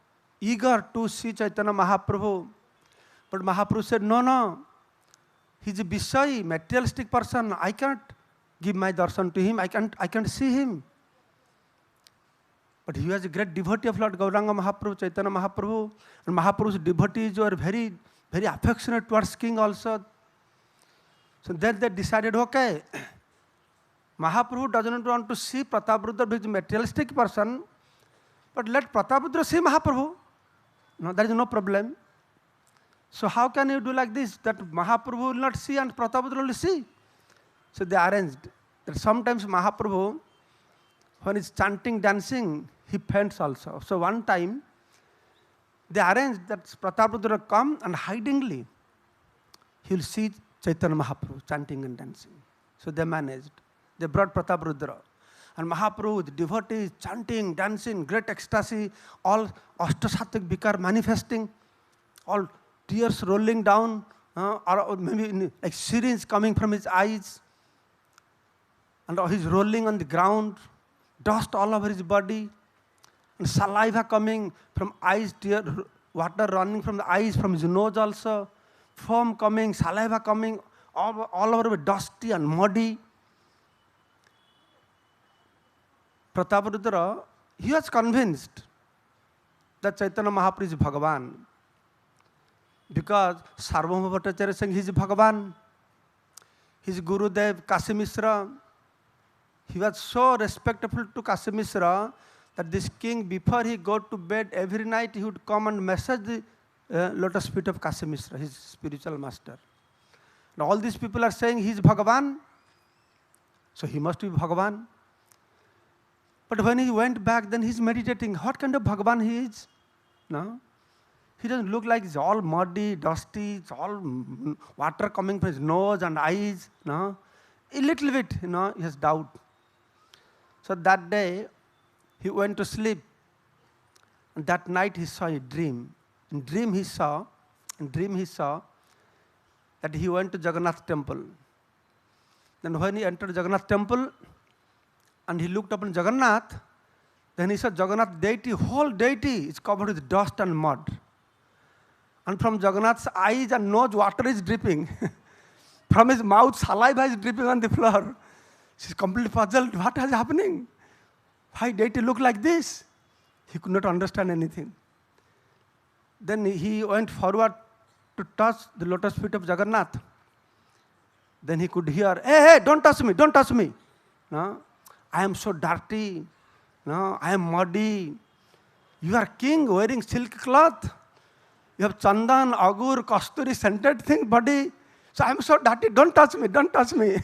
eager to see Chaitanya Mahaprabhu. But Mahaprabhu said, no, he's a Vishayi, materialistic person. I can't give my darshan to him. I can't see him. But he was a great devotee of Lord Gauranga Mahaprabhu, Chaitanya Mahaprabhu. And Mahaprabhu's devotees were very, very affectionate towards king also. So then they decided, okay, Mahaprabhu doesn't want to see Prataparudra, who is a materialistic person, but let Prataparudra see Mahaprabhu. No, there is no problem. So how can you do like this, that Mahaprabhu will not see and Prataparudra will see? So they arranged that sometimes Mahaprabhu, when he's chanting, dancing, he faints also. So one time, they arranged that Prataparudra will come and hidingly, he will see Chaitanya Mahaprabhu chanting and dancing. So they managed. They brought Prataparudra. And Mahaprabhu with devotees chanting, dancing, great ecstasy, all Ashtasattvic vikar manifesting, all tears rolling down, or maybe like syringe coming from his eyes. And he's rolling on the ground, dust all over his body, and saliva coming from eyes, tear, water running from the eyes, from his nose also, foam coming, saliva coming, all over dusty and muddy. Prataparudra, he was convinced that Chaitanya Mahaprabhu is Bhagavan. Because Sarvabhauma Bhattacharya saying he is Bhagavan. His Gurudev, Kasi Mishra, he was so respectful to Kasi Mishra that this king, before he go to bed every night, he would come and massage the lotus feet of Kasi Mishra, his spiritual master. And all these people are saying he is Bhagavan, so he must be Bhagavan. But when he went back, then he's meditating. What kind of Bhagavan he is? No? He doesn't look like he's all muddy, dusty, it's all water coming from his nose and eyes. No? A little bit, he has doubt. So that day, he went to sleep. And that night he saw a dream. In dream he saw that he went to Jagannath temple. Then when he entered Jagannath temple, and he looked upon Jagannath, then he saw Jagannath deity, whole deity is covered with dust and mud. And from Jagannath's eyes and nose, water is dripping. From his mouth, saliva is dripping on the floor. She's completely puzzled. What is happening? Why deity look like this? He could not understand anything. Then he went forward to touch the lotus feet of Jagannath. Then he could hear, hey, don't touch me, don't touch me. No? I am so dirty. No, I am muddy. You are king wearing silk cloth. You have chandan, agur, kasturi, scented thing, body. So I am so dirty. Don't touch me. Don't touch me.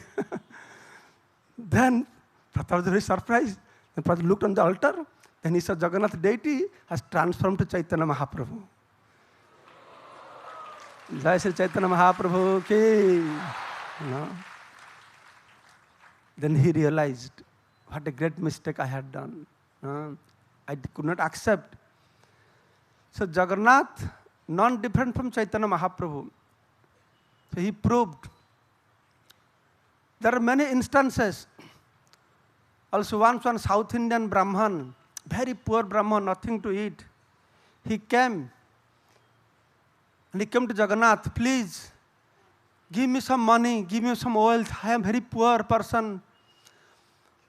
Then Pratap was very surprised. Then Pratap looked on the altar. Then he saw Jagannath deity has transformed to Chaitanya Mahaprabhu. Jai Shri Chaitanya Mahaprabhu ki. No. Then he realized, what a great mistake I had done. I could not accept. So Jagannath, non-different from Chaitanya Mahaprabhu. So he proved. There are many instances. Also once one South Indian Brahman, very poor Brahman, nothing to eat. He came. And he came to Jagannath, please, Give me some money, give me some wealth. I am very poor person.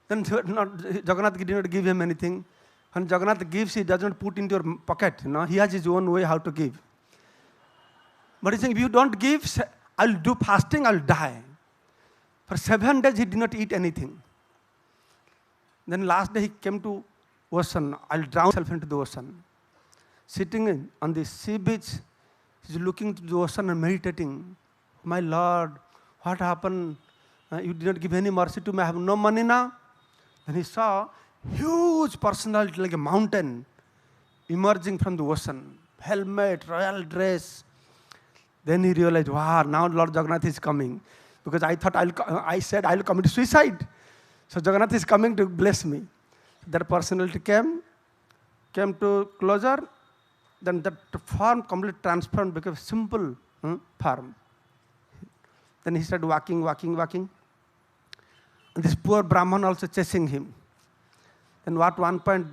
Then Jagannath did not give him anything. When Jagannath gives, he does not put into your pocket. He has his own way how to give. But he's saying, if you don't give, I'll do fasting, I'll die. For 7 days, he did not eat anything. Then last day, he came to ocean. I'll drown myself into the ocean. Sitting on the sea beach, he's looking to the ocean and meditating. My Lord, what happened? You did not give any mercy to me. I have no money now. Then he saw huge personality like a mountain emerging from the ocean. Helmet, royal dress. Then he realized, wow, now Lord Jagannath is coming. Because I said I'll commit suicide. So Jagannath is coming to bless me. That personality came to closer. Then that form completely transformed, became simple form. Then he started walking. And this poor Brahman also chasing him. Then at one point,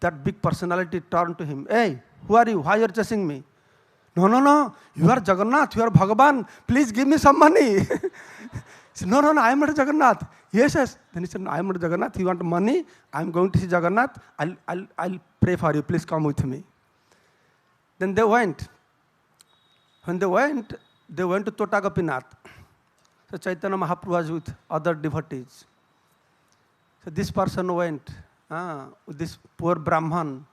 that big personality turned to him. Hey, who are you? Why you are chasing me? No. You are Jagannath. You are Bhagavan. Please give me some money. He said, no, I am not Jagannath. Yes. Then he said, no, I am not Jagannath. You want money? I am going to see Jagannath. I'll pray for you. Please come with me. Then they went. When they went to Tota Gopinath. So Chaitanya Mahaprabhu was with other devotees. So this person went with this poor Brahman.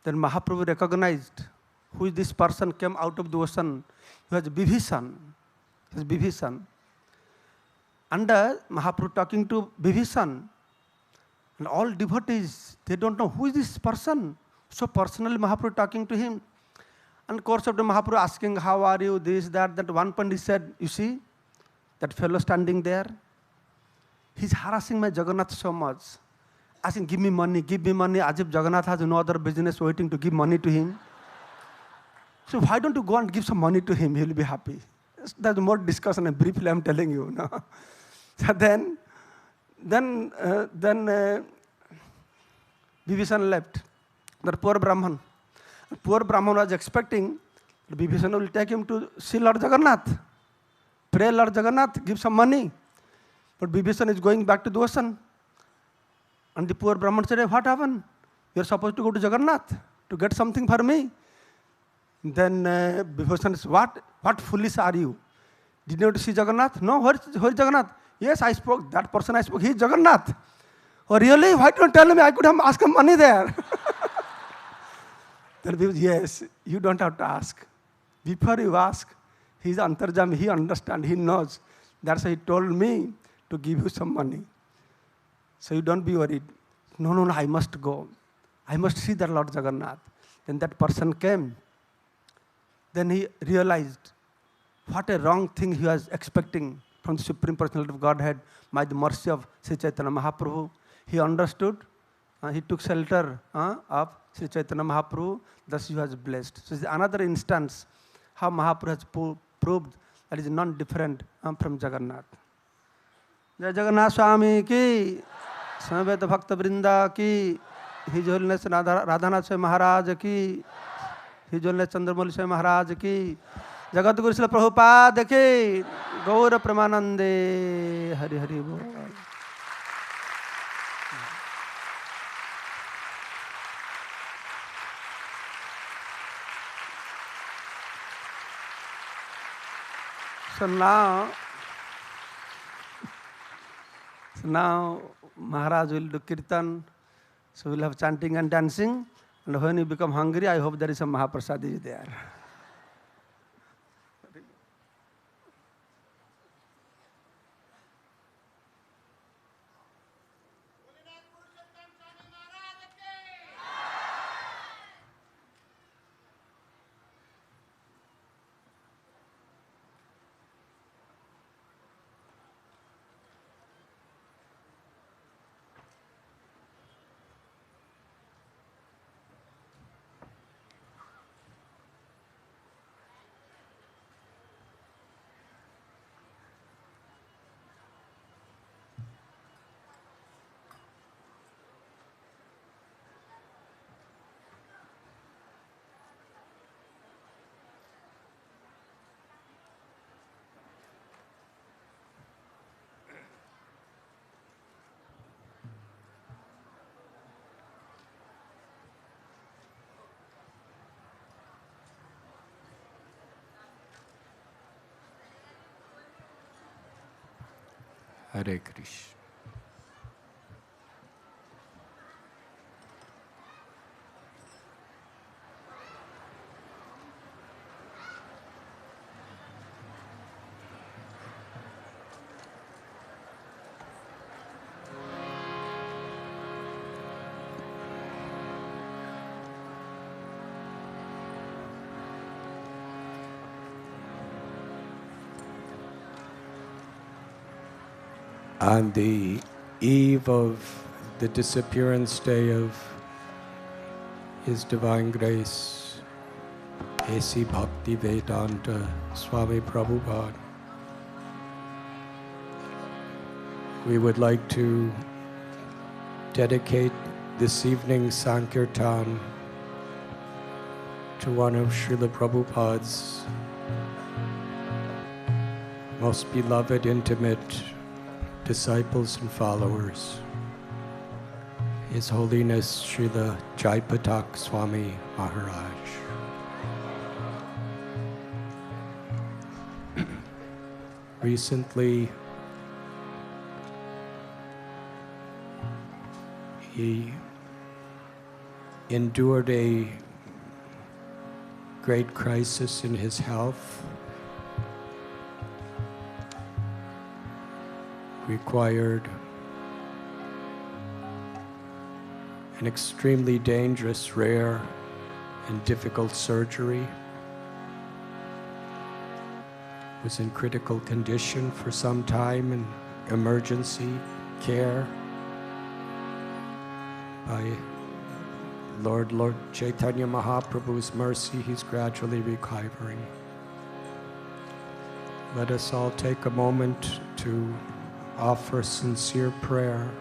Then Mahaprabhu recognized who is this person came out of the ocean. He was Bibhishan. And Mahaprabhu talking to Bibhishan. And all devotees, they don't know who is this person. So personally Mahaprabhu talking to him. And course of the Mahaprabhu asking, how are you, this, that. That one Pandit said, you see, that fellow standing there, he's harassing my Jagannath so much. Asking, give me money, as if Jagannath has no other business waiting to give money to him. So why don't you go and give some money to him, he'll be happy. There's more discussion, and briefly I'm telling you. No? So then Vibhishan left. That poor Brahman. Poor Brahman was expecting that Vibhishan will take him to see Lord Jagannath. Pray Lord Jagannath, give some money. But Vibhishan is going back to the ocean. And the poor Brahman said, hey, what happened? You're supposed to go to Jagannath to get something for me. Then Vibhishan said, what foolish are you? Did you not see Jagannath? No, where is Jagannath? Yes, I spoke. That person I spoke, he is Jagannath. Oh, really? Why don't you tell me? I could have asked him money there. Then yes, you don't have to ask. Before you ask, he is Antarjami, he understands, he knows. That's why he told me to give you some money. So you don't be worried. No, I must go. I must see the Lord Jagannath. Then that person came. Then he realized what a wrong thing he was expecting from the Supreme Personality of Godhead by the mercy of Sri Chaitanya Mahaprabhu. He understood. He took shelter of Sri Chaitanya Mahaprabhu. Thus he was blessed. So it's another instance how Mahaprabhu has proved that is non-different from Jagannath. Jai Jagannath Swami ki, Samaveta Bhakta Vrinda ki, His Holiness Radhanath Swami Maharaj ki, His Holiness Chandramauli Swami Maharaj ki, Jagat Guru Srila Prabhupada ki, Gaura Pramanande, Hari Hari Bol. So now Maharaj will do kirtan, so we'll have chanting and dancing, and when you become hungry, I hope there is some Mahaprasad there. Hare Krishna. On the eve of the disappearance day of His Divine Grace, A.C. Bhakti Vedanta Swami Prabhupada, we would like to dedicate this evening's Sankirtan to one of Srila Prabhupada's most beloved, intimate disciples and followers, His Holiness Srila Jaipatak Swami Maharaj. Recently, he endured a great crisis in his health, required an extremely dangerous, rare, and difficult surgery, was in critical condition for some time in emergency care. By Lord Chaitanya Mahaprabhu's mercy, he's gradually recovering. Let us all take a moment to offer sincere prayer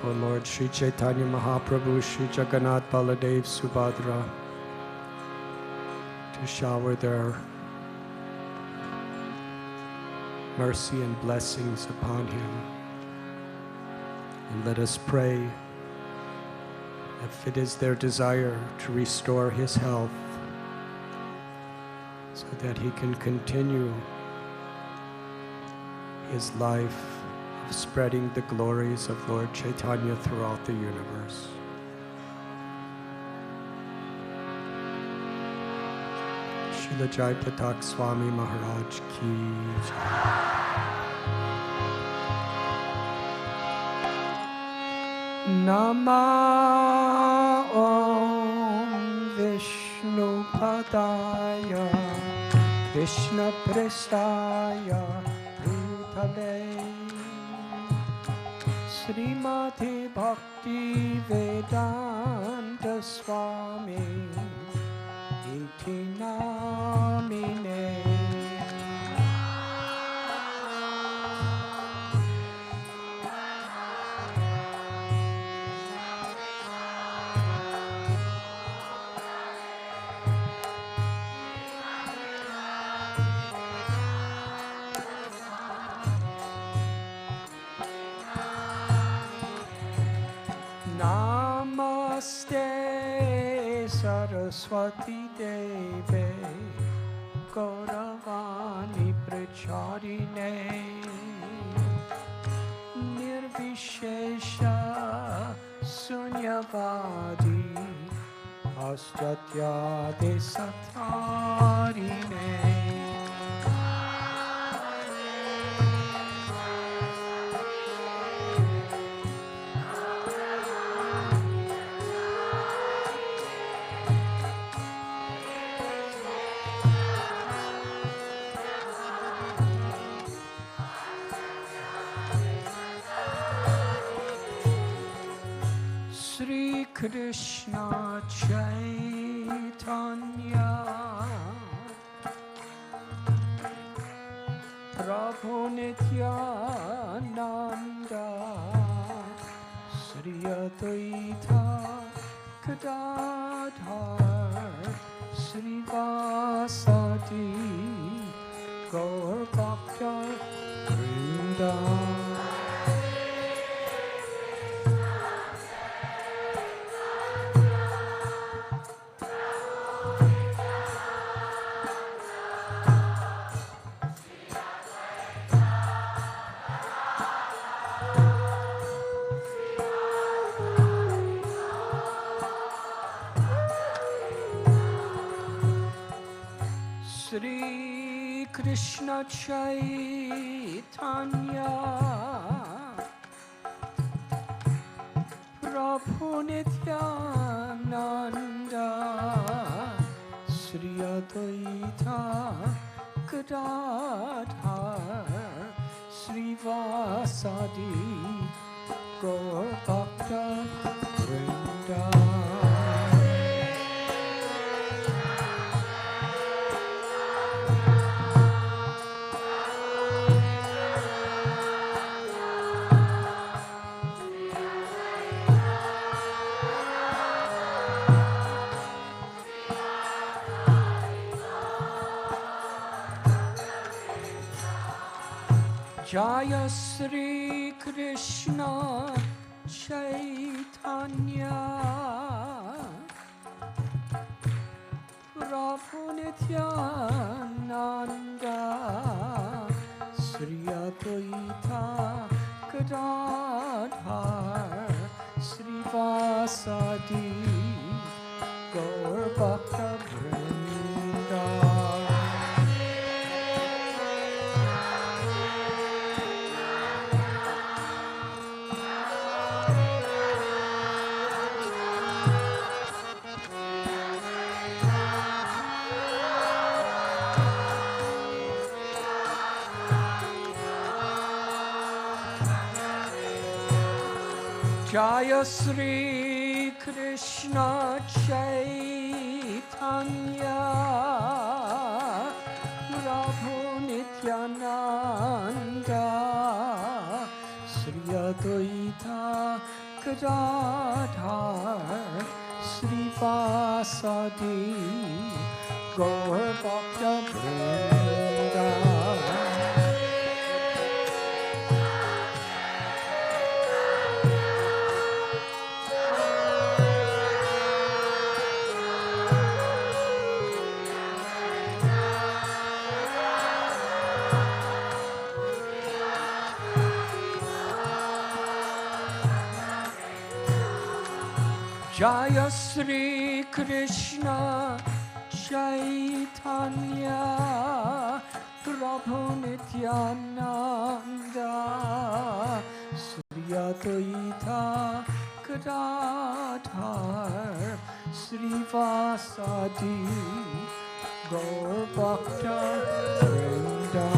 for Lord Sri Chaitanya Mahaprabhu, Sri Jagannath Baladev Subhadra, to shower their mercy and blessings upon him. And let us pray, if it is their desire, to restore his health so that he can continue his life of spreading the glories of Lord Chaitanya throughout the universe. Srila Jaipatak Swami Maharaj ki jai. Nama Om Vishnu Padaya Krishna Prestaya Srimati Bhakti Vedanta Swami Iti Namine. Namaste Saraswati Deve Gauravani Pracharine Nirvishesha Sunyavadi Astatyade Satharine. Sri Krishna Chaitanya Prabhu Nityananda Sri Advaita Gadadhar Sri Vasadi Gaur Bhakta Vrinda. Sri Krishna Chaitanya Prabhu Nityananda Sri Advaita Gadadhar Sri Vasadi Gaur Bhakta Vrinda. Jaya Sri Krishna Chaitanya Prabhu Nityananda Sri Advaita Gadadhar Sri Vasadi Gaur Bhakta Vrinda. Jaya Sri Krishna Chaitanya Prabhu Nityananda Sri Advaita Gadadhar Sri Vasadi Gaur Bhakta Vrinda. Jaya Sri Krishna Chaitanya Prabhu Nityananda Sri Advaita Gadadhar Sri Vasadi Gaur Bhakta Vrinda.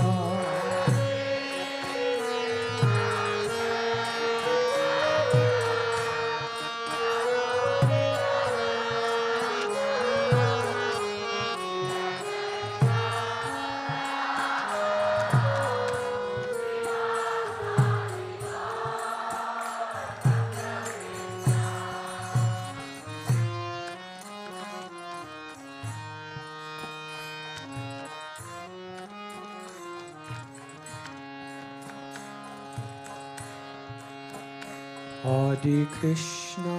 Hare Krishna,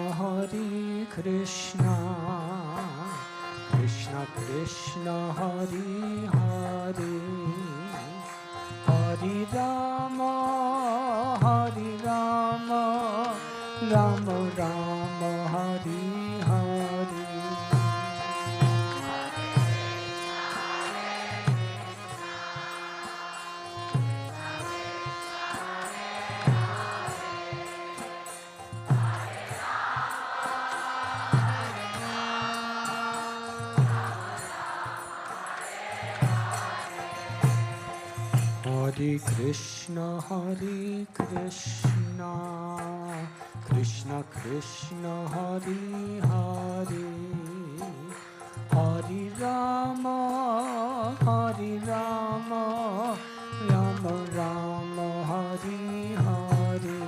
Krishna Krishna, Hare Hare, Hare Rama, Rama Rama, Hare Hare. Hare Krishna, Krishna Krishna, Hare Hare, Hare Rama, Rama Rama, Hare Hare.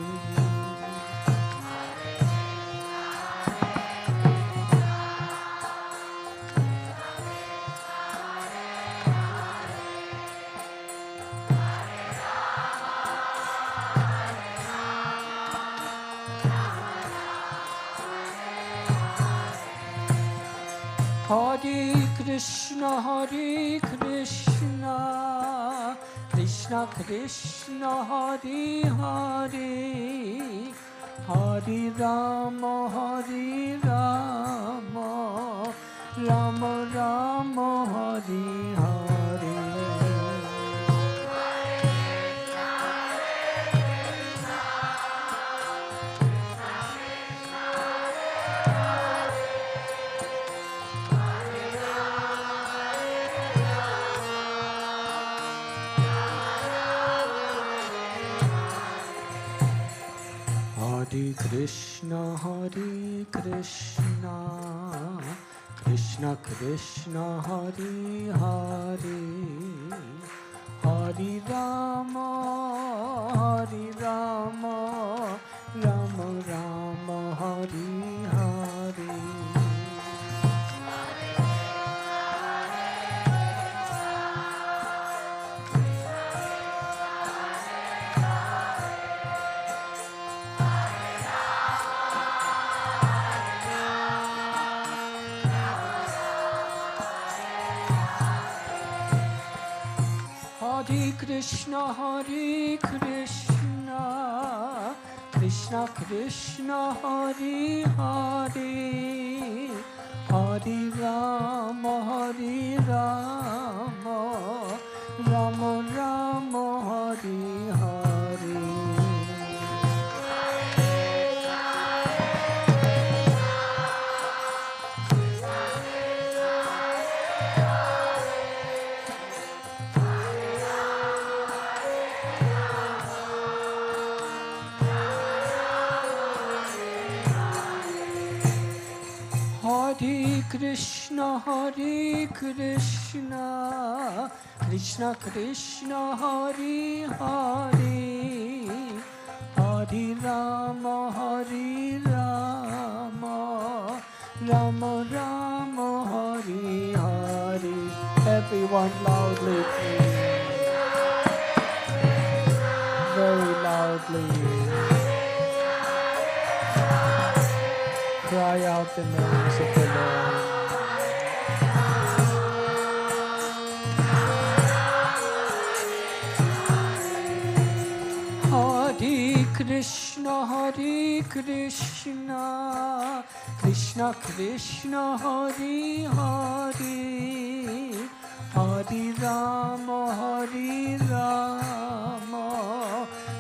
Hare Krishna, Krishna Krishna, Hare Hare, Hare Rama, Rama Rama, Hare Hare. Krishna, Hare Krishna, Krishna Krishna, Hare Hare, Hare Rama, Hare Rama, Rama Rama, Hare Hare. Hare Krishna, Hare Krishna, Krishna Krishna, Hare Hare, Hare Rama, Hare Rama, Rama Rama, Hare Hare. Hare Krishna, Hare Krishna, Krishna Krishna, Hare Hare, Hare Rama, Hare Rama, Rama Rama, Hare Hare. Everyone loudly, please. Very loudly. Cry out the names of the Lord. Hare Krishna, Hare Krishna, Krishna Krishna, Hare Hare, Hare Rama, Hare Rama,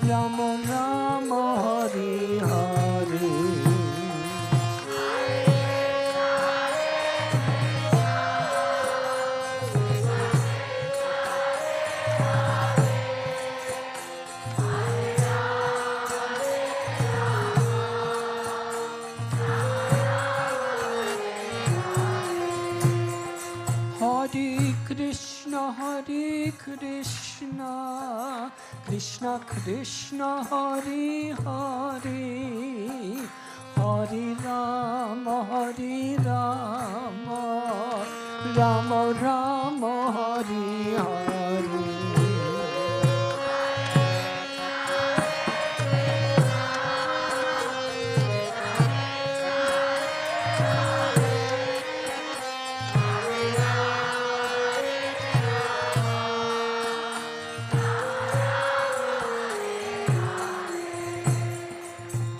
Rama Rama, Hare Hare. Hare Krishna, Hare Krishna, Krishna Krishna, Hare Hare, Hare Rama, Hare Rama, Rama Rama, Hare Hare.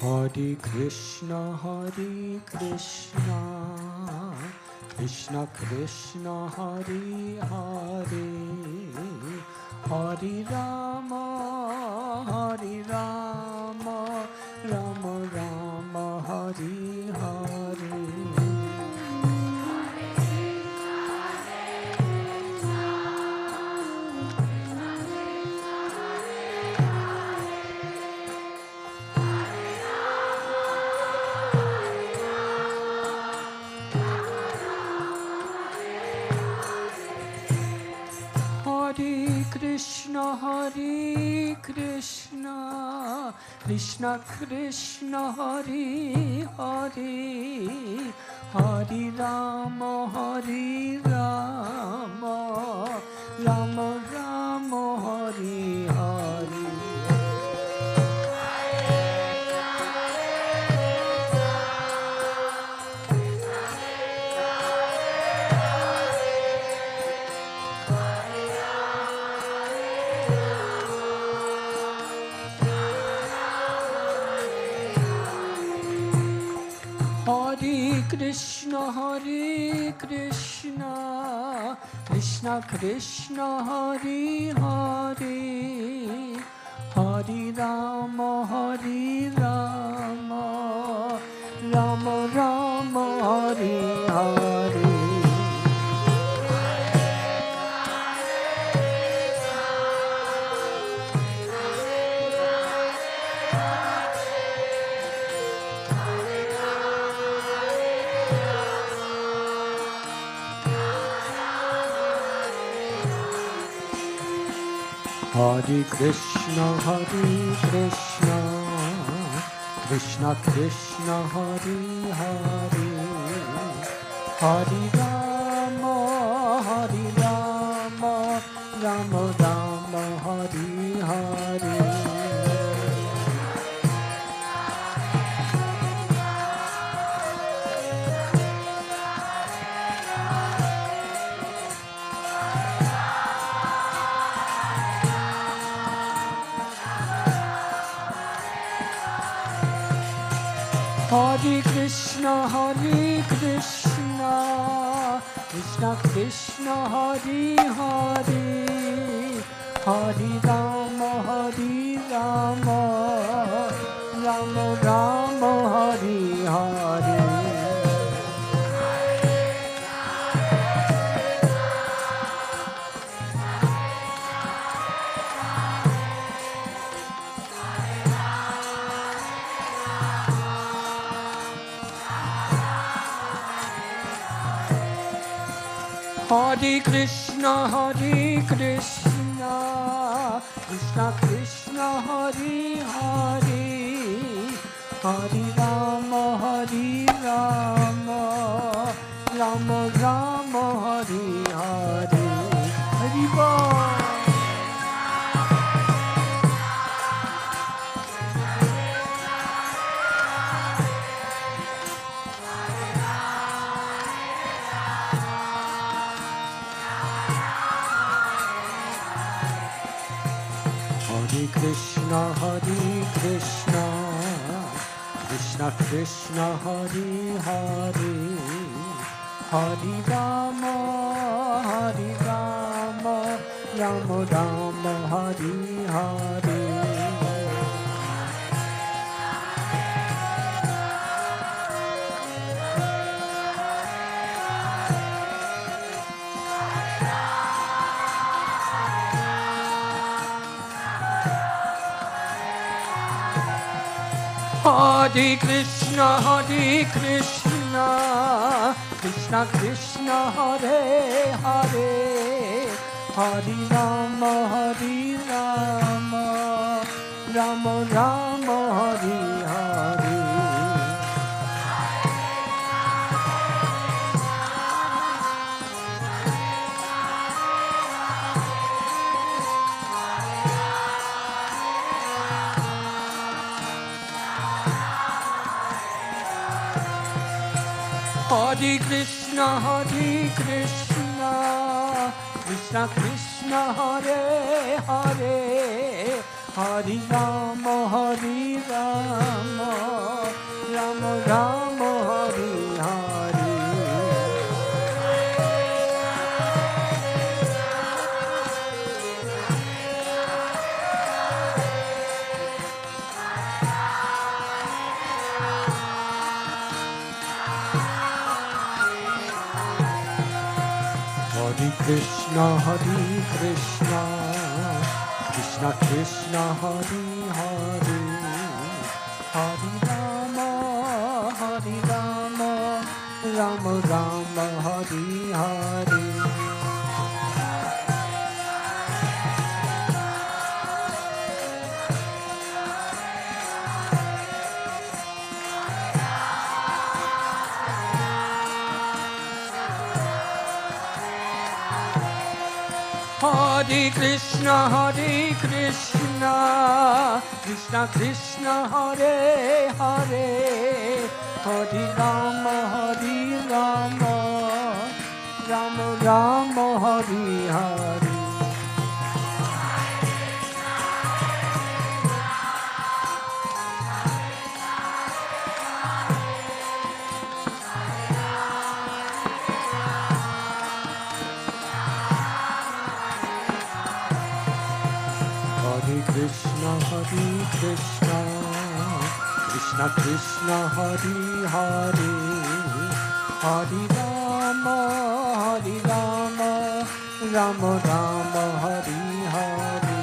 Hare Krishna, Hare Krishna, Krishna Krishna, Hare Hare, Hare Rama, Hare Rama, Rama Rama, Hare Hare. Hare Krishna, Hare Krishna, Krishna Krishna, Hare Hare, Hare Rama, Hare Rama, Rama Rama, Hare Hare. Hare Krishna, Hare Krishna, Krishna Krishna, Hare Hare, Hare Rama, Hare Rama, Rama Rama, Hare Hare. Hare Krishna, Krishna Krishna, Hare Hare, Hare Rama, Rama Rama, Hare Hare. Hare Krishna, Krishna Krishna, Hare Hare, Hare Rama, Rama Rama, Hare Hare. Hare Krishna, Krishna Krishna, Hare Hare, Hare Rama, Rama Rama, Hare Hare. Hare Bol. Hare Krishna, Krishna Krishna, Hare Hare, Hare Rama, Rama Rama, Hare Hare. Hare Krishna, Krishna Krishna, Hare Hare, Hare Rama, Rama Rama, Hare Hare. Hare Krishna, Krishna Krishna, Hare Hare, Hare Rama, Rama Rama, Hare Hare. Hare Krishna, Krishna Krishna, Hare Hare, Hare Rama, Rama Rama, Hare Hare. Hare Krishna, Krishna Krishna, Hare Hare, Hare Rama, Rama Rama, Hare Hare. Hare Krishna, Krishna Krishna, Hare Hare, Hare Rama, Rama Rama, Hare Hare.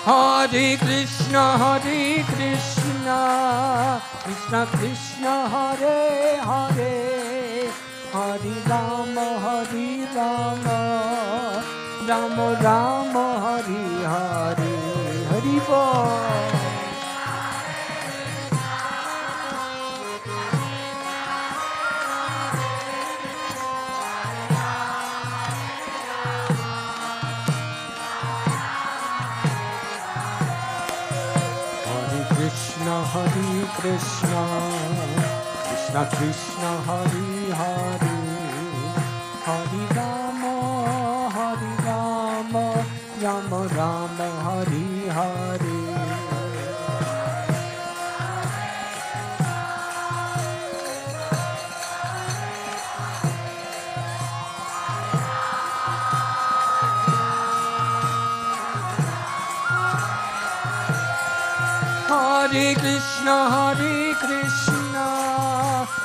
Hare Krishna, Krishna Krishna, Hare Hare, Hare Rama, Rama Rama, Hare Hare, Hare Bol. Hare Krishna, Krishna Krishna, Hare Hare, Hare Rama, Rama Rama, Hare Hare. Hare Krishna,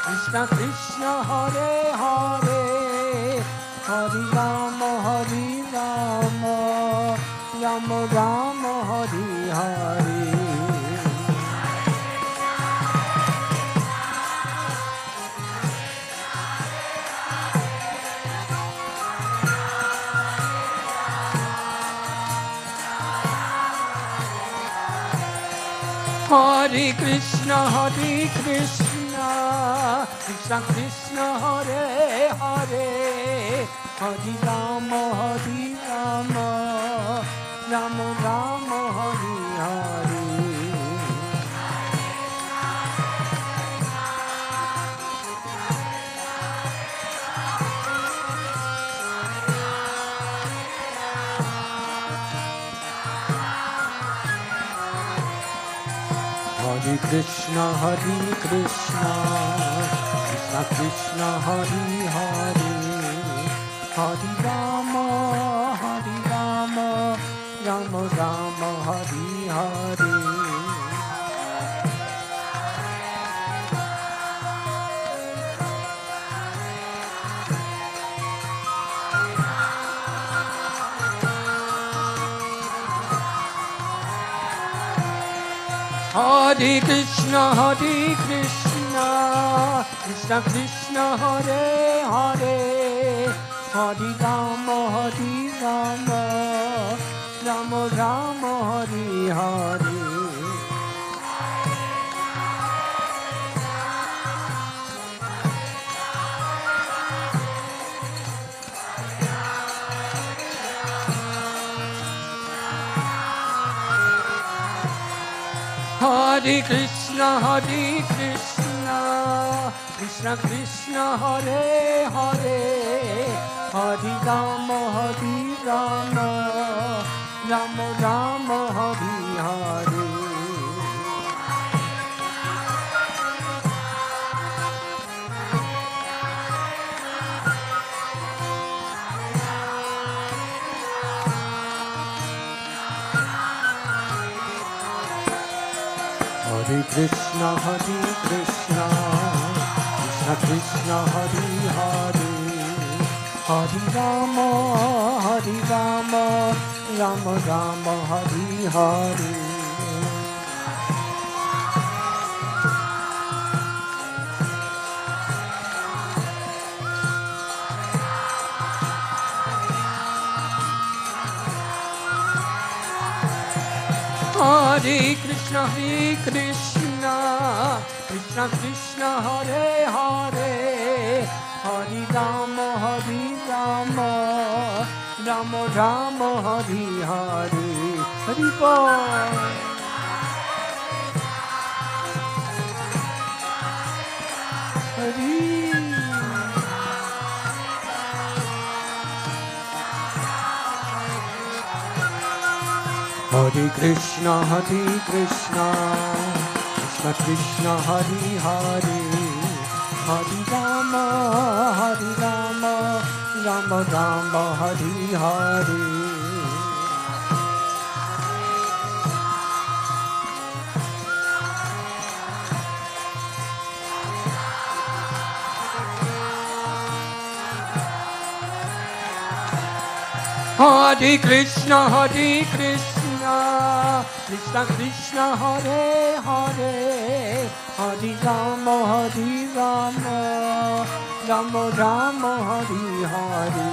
Krishna Krishna, Hare Hare, Hare Rama, Rama Rama, Hare Hare. Hare Krishna, Krishna Krishna, Hare Hare, Hare Rama, Rama Rama, Hare Hare. Hare Krishna, Krishna Krishna, Hare Hare, Hare Rama, Rama Rama, Hare Hare. Hare Krishna, Krishna Krishna, Hare Hare, Hare Rama, Rama Rama, Hare Hare. Hare Krishna, Krishna Krishna, Hare Hare, Hare Rama, Rama Rama, Hare Hare. Hare Krishna, Krishna Krishna, Hare Hare, Hare Rama, Rama Rama, Hare Hare. Hare Krishna, Krishna Krishna, Hare Hare, Hare Rama, Rama Rama, Hare Hare, Hare Bol. Hare Hare Krishna, Krishna Krishna, Hare Hare, Hare Rama, Rama Rama, Hare Hare. Hare Krishna, Krishna Krishna, Krishna Krishna, Hare Hare, Hare Rama, Rama Rama, Hare Hare.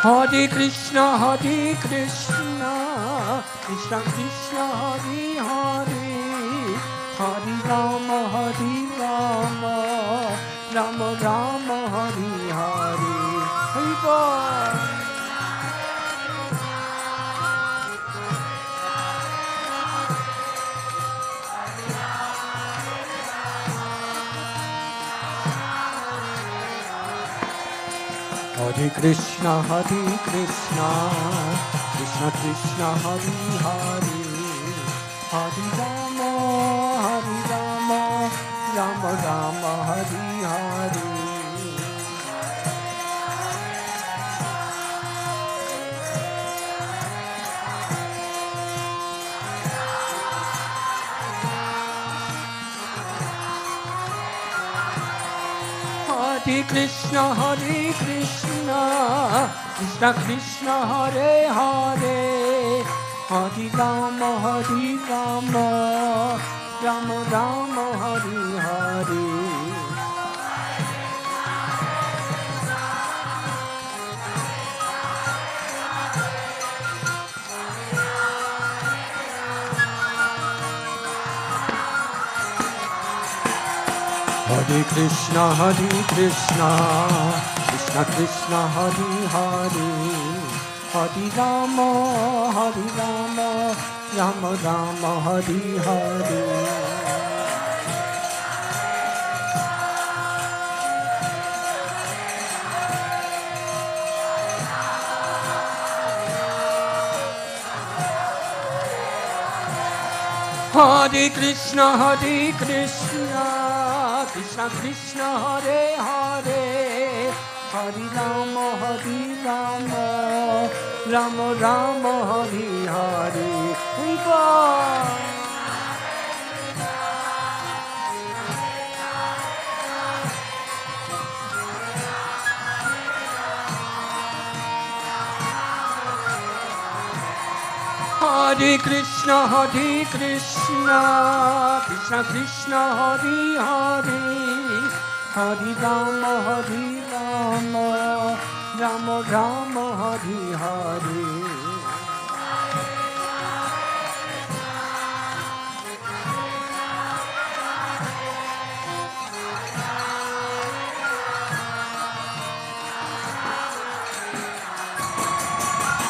Hare Krishna, Krishna Krishna, Hare Hare, Hare Rama, Rama Rama, Hare Hare. Hare Bol. Hare Krishna, Krishna Krishna, Hare Hare, Hare Rama, Rama Rama, Hare Hare. Hare Krishna, Krishna Krishna, Hare Hare, Hare Rama, Rama Rama, Hare Hare. Hare Krishna, Krishna Krishna, Hare Hare, Hare Rama, Rama Rama, Hare Hare. Hare Krishna, Krishna Krishna, Hare Hare, Hare Rama, Rama Rama, Hare Hare. Hare Krishna, Krishna Krishna, Hare Hare, Hare Rama, Rama Rama, Hare Hare.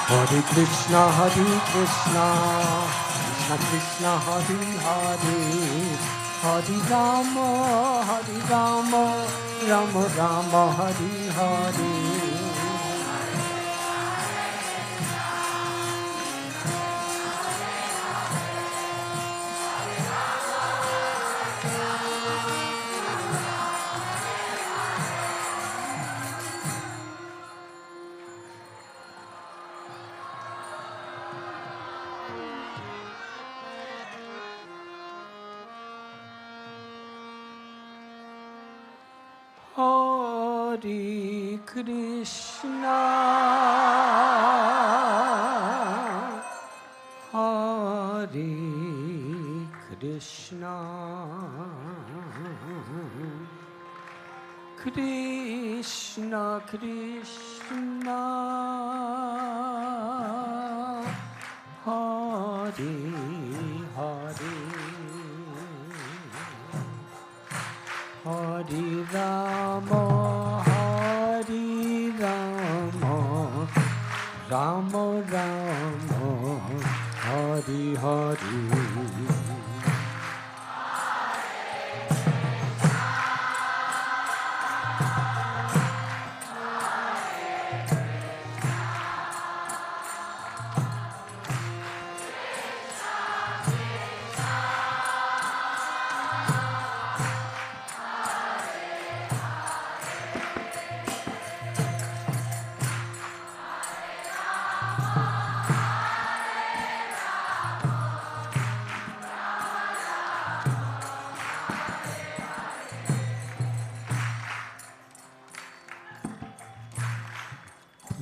Hare Krishna, Krishna Krishna, Hare Hare, Hare Rama, Rama Rama, Hare Hare. Hare Krishna, Hare Krishna, Krishna Krishna, Hare Hare, Hare Rama, Hare Rama, Rama Rama, Hare Hare.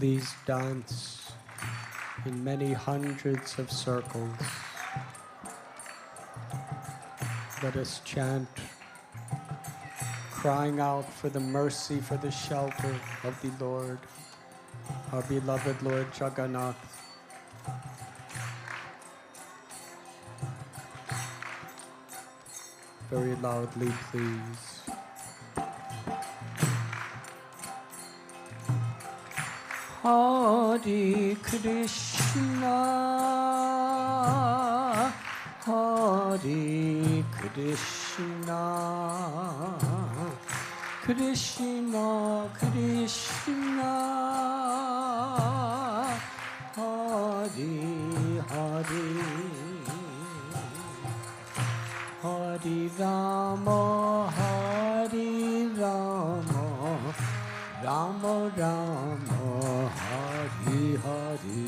please dance in many hundreds of circles. Let us chant, crying out for the mercy, for the shelter of the Lord, our beloved Lord Jagannath. Very loudly, please. Hare Krishna, Hare Krishna, Krishna Krishna, Hare Hare, Hare Rama, Hare Rama, Rama Rama, Hare Hare.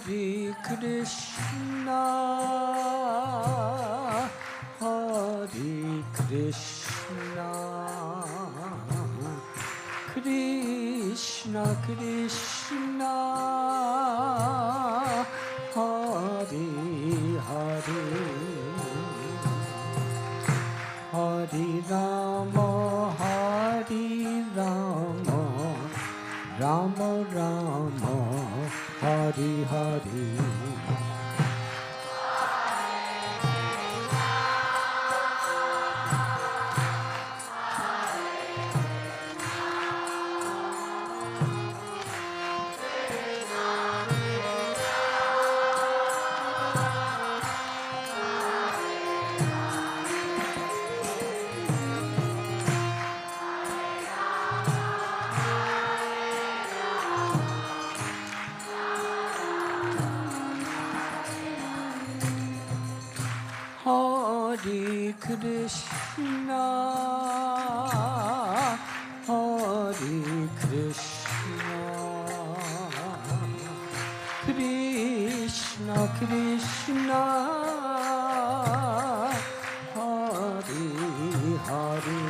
Hare Krishna, Hare Krishna, Krishna Krishna, Hare Hare, Hare Rama, Hare Rama, Rama Rama, Hare Hare. Hare Krishna, Hare Krishna, Krishna Krishna, Hare Hare,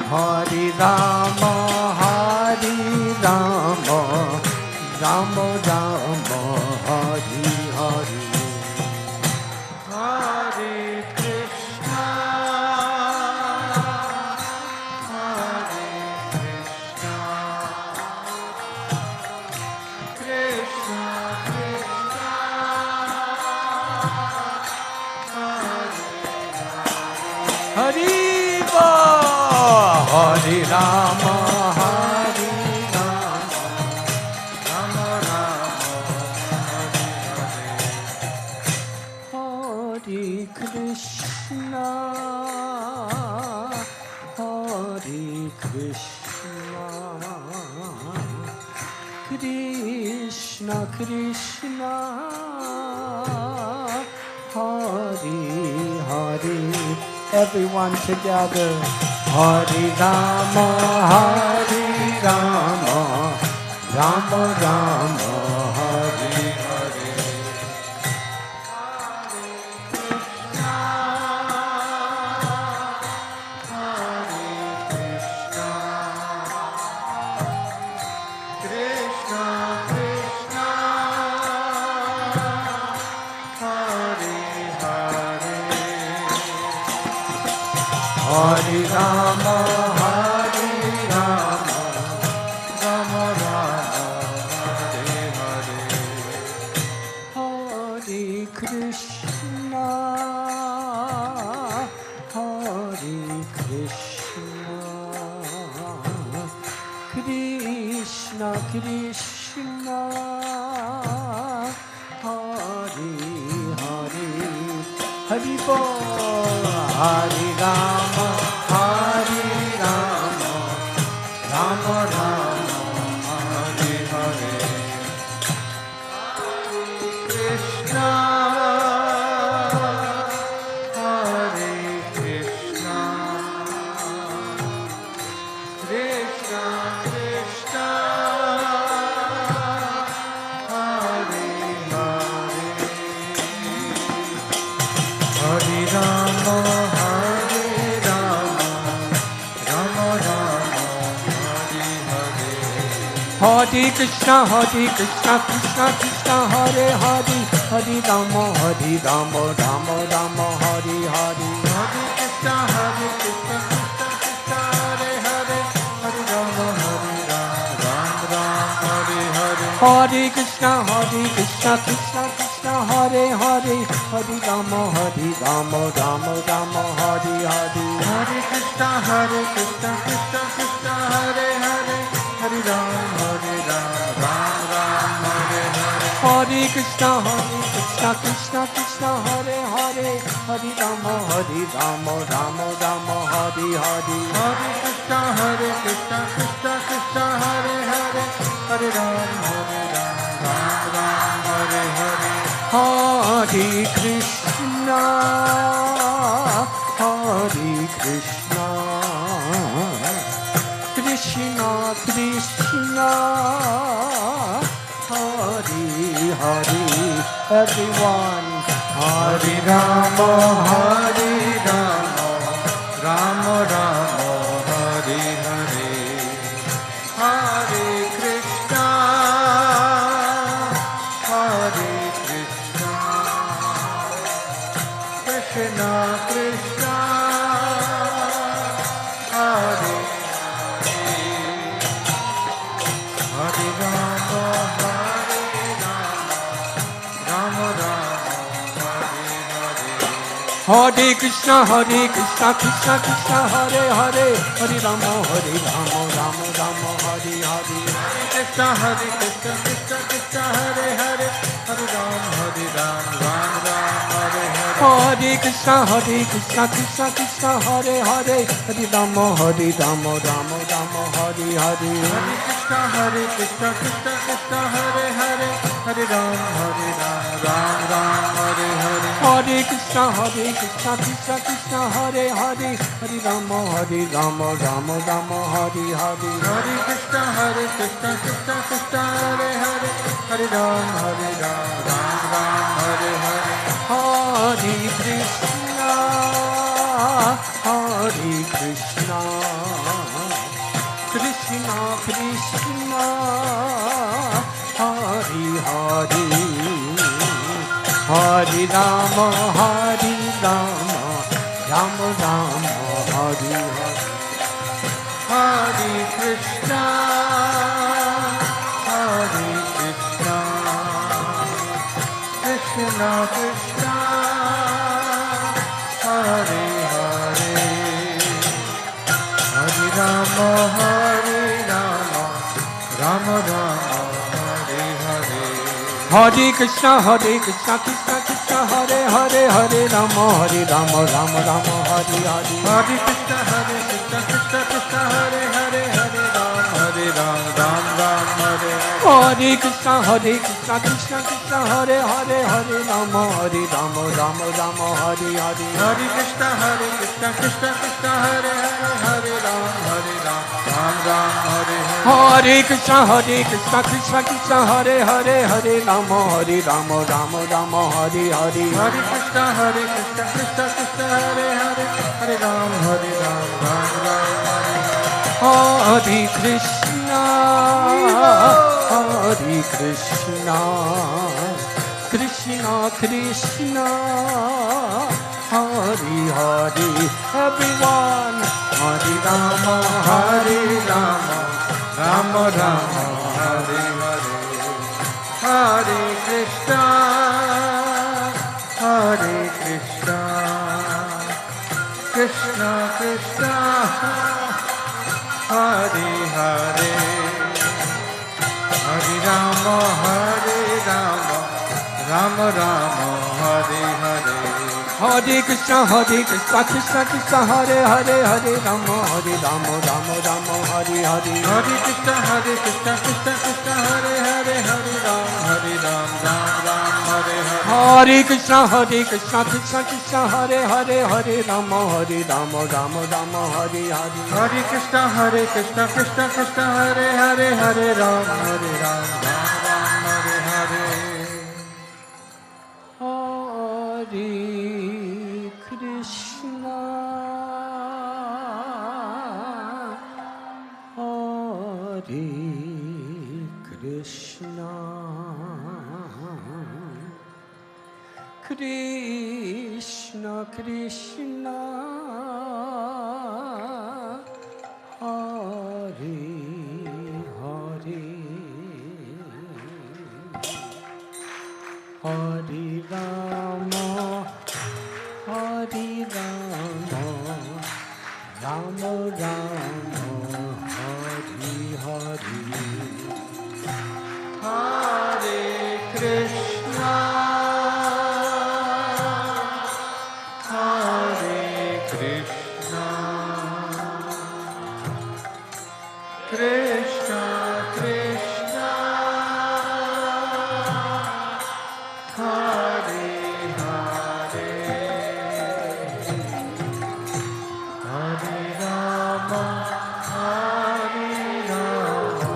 Hare Rama, Hare Rama, Rama Rama, Hare Hare. Hare Krishna, Hare Krishna, Krishna Krishna, Hare Hare, Hare Rama, Hare Rama, Rama Rama, Hare Krishna, Hare Krishna, Krishna Krishna, Hare Hare. Everyone together. Hare Rama, Hare Rama, Rama Rama, Hare Hare. Hare Rama, Hare Rama, Rama Rama, Hare Hare. Hare Krishna, Hare Krishna, Krishna Krishna, Hare Hare, Hari Bol. Hari Rama, Hari Rama, Rama Rama, Hare Hare. Krishna, Hare Krishna, Krishna Krishna, Hare Hare. Hare Rama, Hare Rama, Rama Rama, Hare Hare. Hare Krishna, Krishna Krishna, Hare Hare. Hare Rama, Rama Rama, Hare Hare. Hare Krishna, Krishna Krishna, Hare Hare. Hare Rama, Ram Ram, Hare Hare. Hare Krishna, Krishna Krishna, Hare Hare. Hare Rama, Rama Rama, Hare Hare. Hare Krishna, Krishna Krishna, Hare Hare. Hare Rama, Ram Ram, Hare Hare. Hare Krishna, Krishna Krishna, Hare Hare. Hare Rama, Rama Rama, Hare Hare. Hare Krishna, Krishna Krishna, Hare Hare. Hare Rama, Ram Ram, Hare Hare. Hare Krishna, Krishna Krishna, Hare Hare. Everyone, Hare Rama, Rama Rama, Hare Hare. Hare Krishna, Krishna Krishna, Hare Hare Rama, Rama Rama, Hare Hare. Hare Krishna, Krishna Krishna, Hare Hare. Hare Rama, Rama Rama, Hare Hare. Hare Krishna, Krishna Krishna, Hare Hare. Hare Ram, Ram Ram, Hare Hare. Hare Krishna, Krishna Krishna, Hare Hare. Hare Rama, Rama Rama, Hare Hare. Hare Krishna, Krishna Krishna, Hare Hare. Hare Ram, Ram Ram, Hare Hare. Hare Krishna, Krishna Krishna, Hare Hare. Hare Rama, Rama Rama, Hare Hare. Hare Krishna, Krishna Krishna, Hare Hare. Hare Ram, Ram Ram, Hare Hare. Hare Krishna, Krishna Krishna, Hare Hare. Hare Rama, Rama Rama, Hare Hare. Hare Krishna, Krishna Krishna, Hare Hare. Hare Rama, Rama Rama, Hare Hare. Hare Krishna, Krishna Krishna, Hare Hare. Hare Rama, Rama Rama, Hare Hare. Hare Krishna, Krishna Krishna, Hare Hare. Hare Ram, Ram Ram, Hare Hare. Hare Krishna, Krishna Krishna, Hare Hare. Hare Rama, Rama Rama, Hare Hare. Hare Krishna, Krishna Krishna, Hare Hare. Hare Ram, Ram Ram, Hare Hare. Hare Krishna, Krishna Krishna, Hare Hare. Hare Rama, Rama Rama, Hare Hare. Hare Krishna, Krishna Krishna, Hare Hare. Hare Ram, Ram Ram, Hare Hare. Hare Krishna, Krishna Krishna, Hare Hare. Everyone, Hare Rama, Rama Rama, Hare Hare. Hare Krishna, Krishna Krishna, Hare Hare. Hare Rama, Rama Rama, Hare Hare. Hare Krishna, Krishna Krishna, Hare Hare, Hare Rama, Rama Rama, Hare Hare. Hare Krishna, Krishna Krishna, Hare Hare, Hare Ram, Ram Ram, Hare Hare. Hare Krishna, Krishna Krishna, Hare Hare, Hare Rama, Rama Rama, Hare Hare. Hare Krishna, Krishna Krishna, Hare Hare, Hare Ram, Ram Ram, Hare Hare. Hare Krishna, Hare Krishna, Krishna Krishna, Hare Hare, Hare Rama, Hare Rama, Rama Rama, Hare Hare. Hare Krishna, Hare Krishna, Krishna Krishna, Hare Hare, Hare Rama, Hare Rama,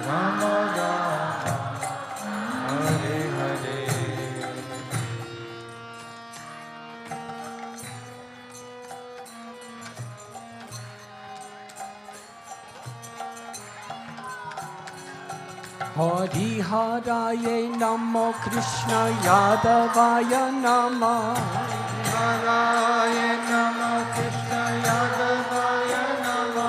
Rama Rama, Hare Hare. Hari Haraye Namo Krishna Yadavaya Nama. Haraye Namo Krishna Yadavaya Namo.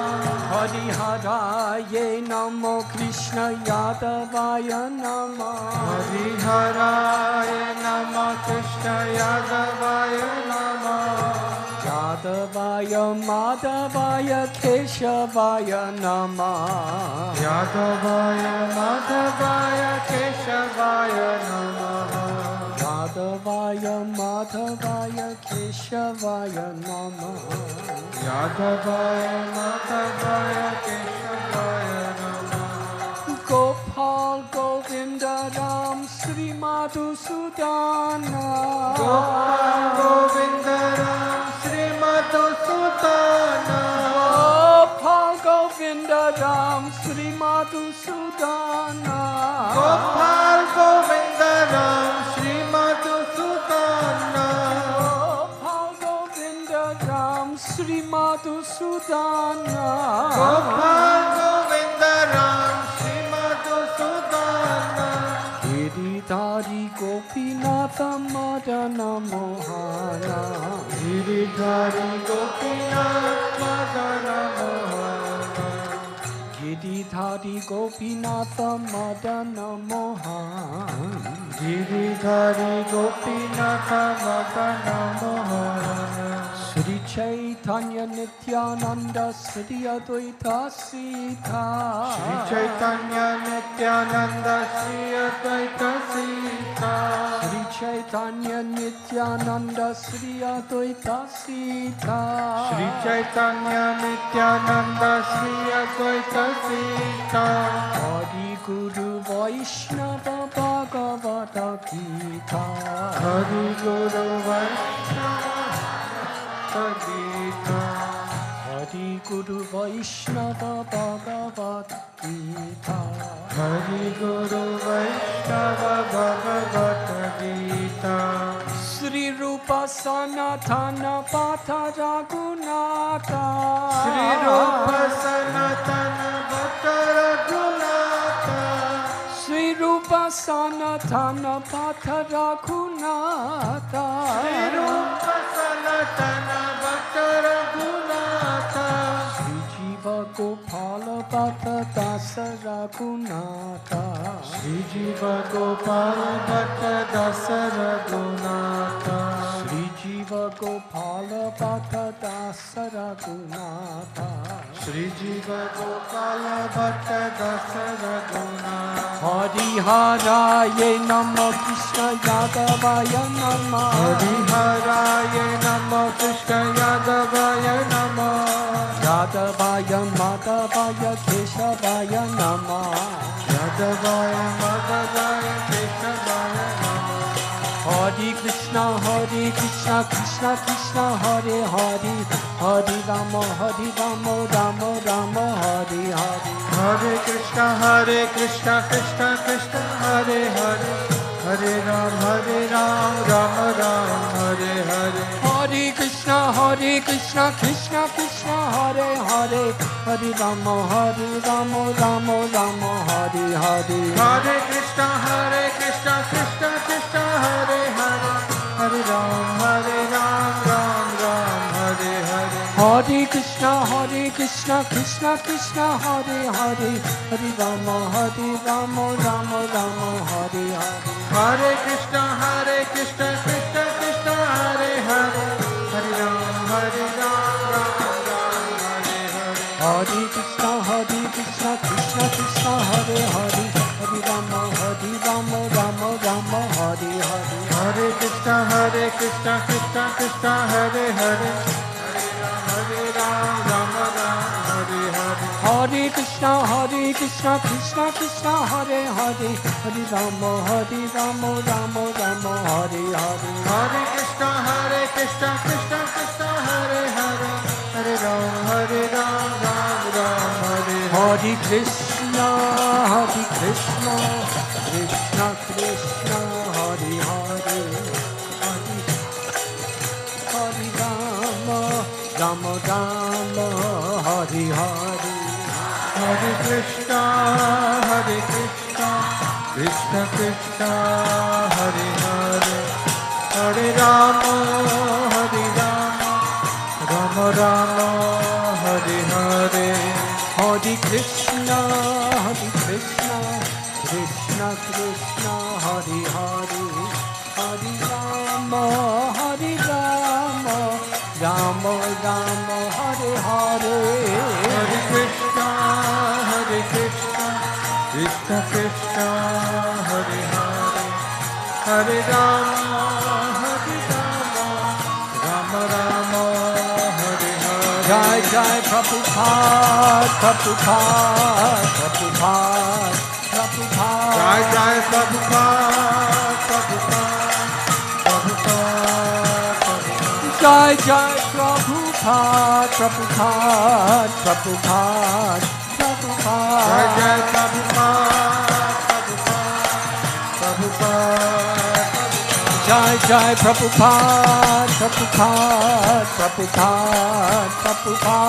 Hari Haraye Namo Krishna Yadavaya Nama. Hari Haraye Namo Krishna Yadavaya Namo. Yadavaya Madhavaya Keshavaya Nama. Yadavaya Madhavaya Keshavaya Namo. Yadavaya Madhavaya Keshavaya Nama. Yadavaya Madhavaya Keshavaya Namo. Gopal Govinda Ram Sri Madhusudana. Gopal Govinda Ram Sri Madhusudana. Gopal Govinda Ram Sri Madhusudana. Gopal Govinda Ram Sri Madhusudana. Gopal Govinda Ram Sri Madhusudana. Gopal Govinda Ram Sri Madhusudana. Giridhari Gopinatha Madana Mohana. Giridhari Gopinath Madana Mohana. Giridhari Gopinatha Madana Mohana. Giridhari Gopinath Madana Mohana. Sri Chaitanya Nityananda Sri Advaita Sita. Sri Chaitanya Nityananda Sri Advaita Sita. Sri Chaitanya Nityananda Sri Advaita Sita. Sri Chaitanya Nityananda Sri Advaita Sita. Hari Guru Vaishnava Bhagavata Gita. Hari Guru Vaishnava Gita. Hari Guru Vaishnava Bhagavata Gita. Hari Guru Vaishnava Bhagavata Gita. Sri Rupa Sanatana Patha Raghunatha. Sri Rupa Sanatana Bhatta Raghunatha. Sri Rupa Sanatana Patha Raghunatha. Sri Rupa Sanatana Bhatta Raghunatha. Sri Jiva Gopala Bhatta Dasa Raghunatha. Sri Jiva Gopala Bhatta Dasa Raghunatha. Sri Jiva Gopala Bhatta Dasa Raghunatha. Sri Jiva Gopala Bhatta Dasa Raghunatha. Hariharaya Namo Krishna Yadavaya Namo Hariharaya Namo Krishna Yadavaya Namo Yadavaya Madhavaya Keshavaya Namo Yadavaya Madhavaya Keshavaya Namo Hare Krishna Krishna Krishna Hare Hare Hare Rama Rama Rama Hare Hare Hare Krishna Krishna Krishna Hare Hare Hare Ram Rama Ram Hare Hare Hare Krishna Krishna Krishna Hare Hare Hare Rama Rama Rama Hare Hare Hare Krishna Krishna Krishna Hare Hare Hare Ram Ram Hare Hare Hare Krishna Krishna Krishna Hare Hare Hare Rama Rama Rama Hare Hare Hare Krishna Krishna Krishna Hare Hare Hare Ram Ram Hare Hare Hare Krishna Krishna Krishna Hare Hare Hare Rama Rama Hare Hare Hare Krishna Krishna Krishna Hare Hare Hare Ram Rama Hare Hare Hare Krishna Krishna Krishna Hare Hare Hare Rama Rama Hare Hare Hare Krishna Krishna Krishna Hare Hare Hare Ram Ram Hare Hare Krishna Krishna Krishna Hare Hare Hare Rama Rama Hare Hare Hare Krishna Krishna Krishna Hare Hare Hare Rama Rama Rama Hare Hare Hare Krishna Krishna Krishna Hare Hare Hare Rama Rama Hare Hare Hare Krishna Krishna Krishna Hare Hare Hare Rama Rama Rama Hare Hare Jai Jai Prabhupada Jai Jai Prabhupada Jai Jai Prabhupada Jai Jai Prabhupada Jai Jai Prabhupada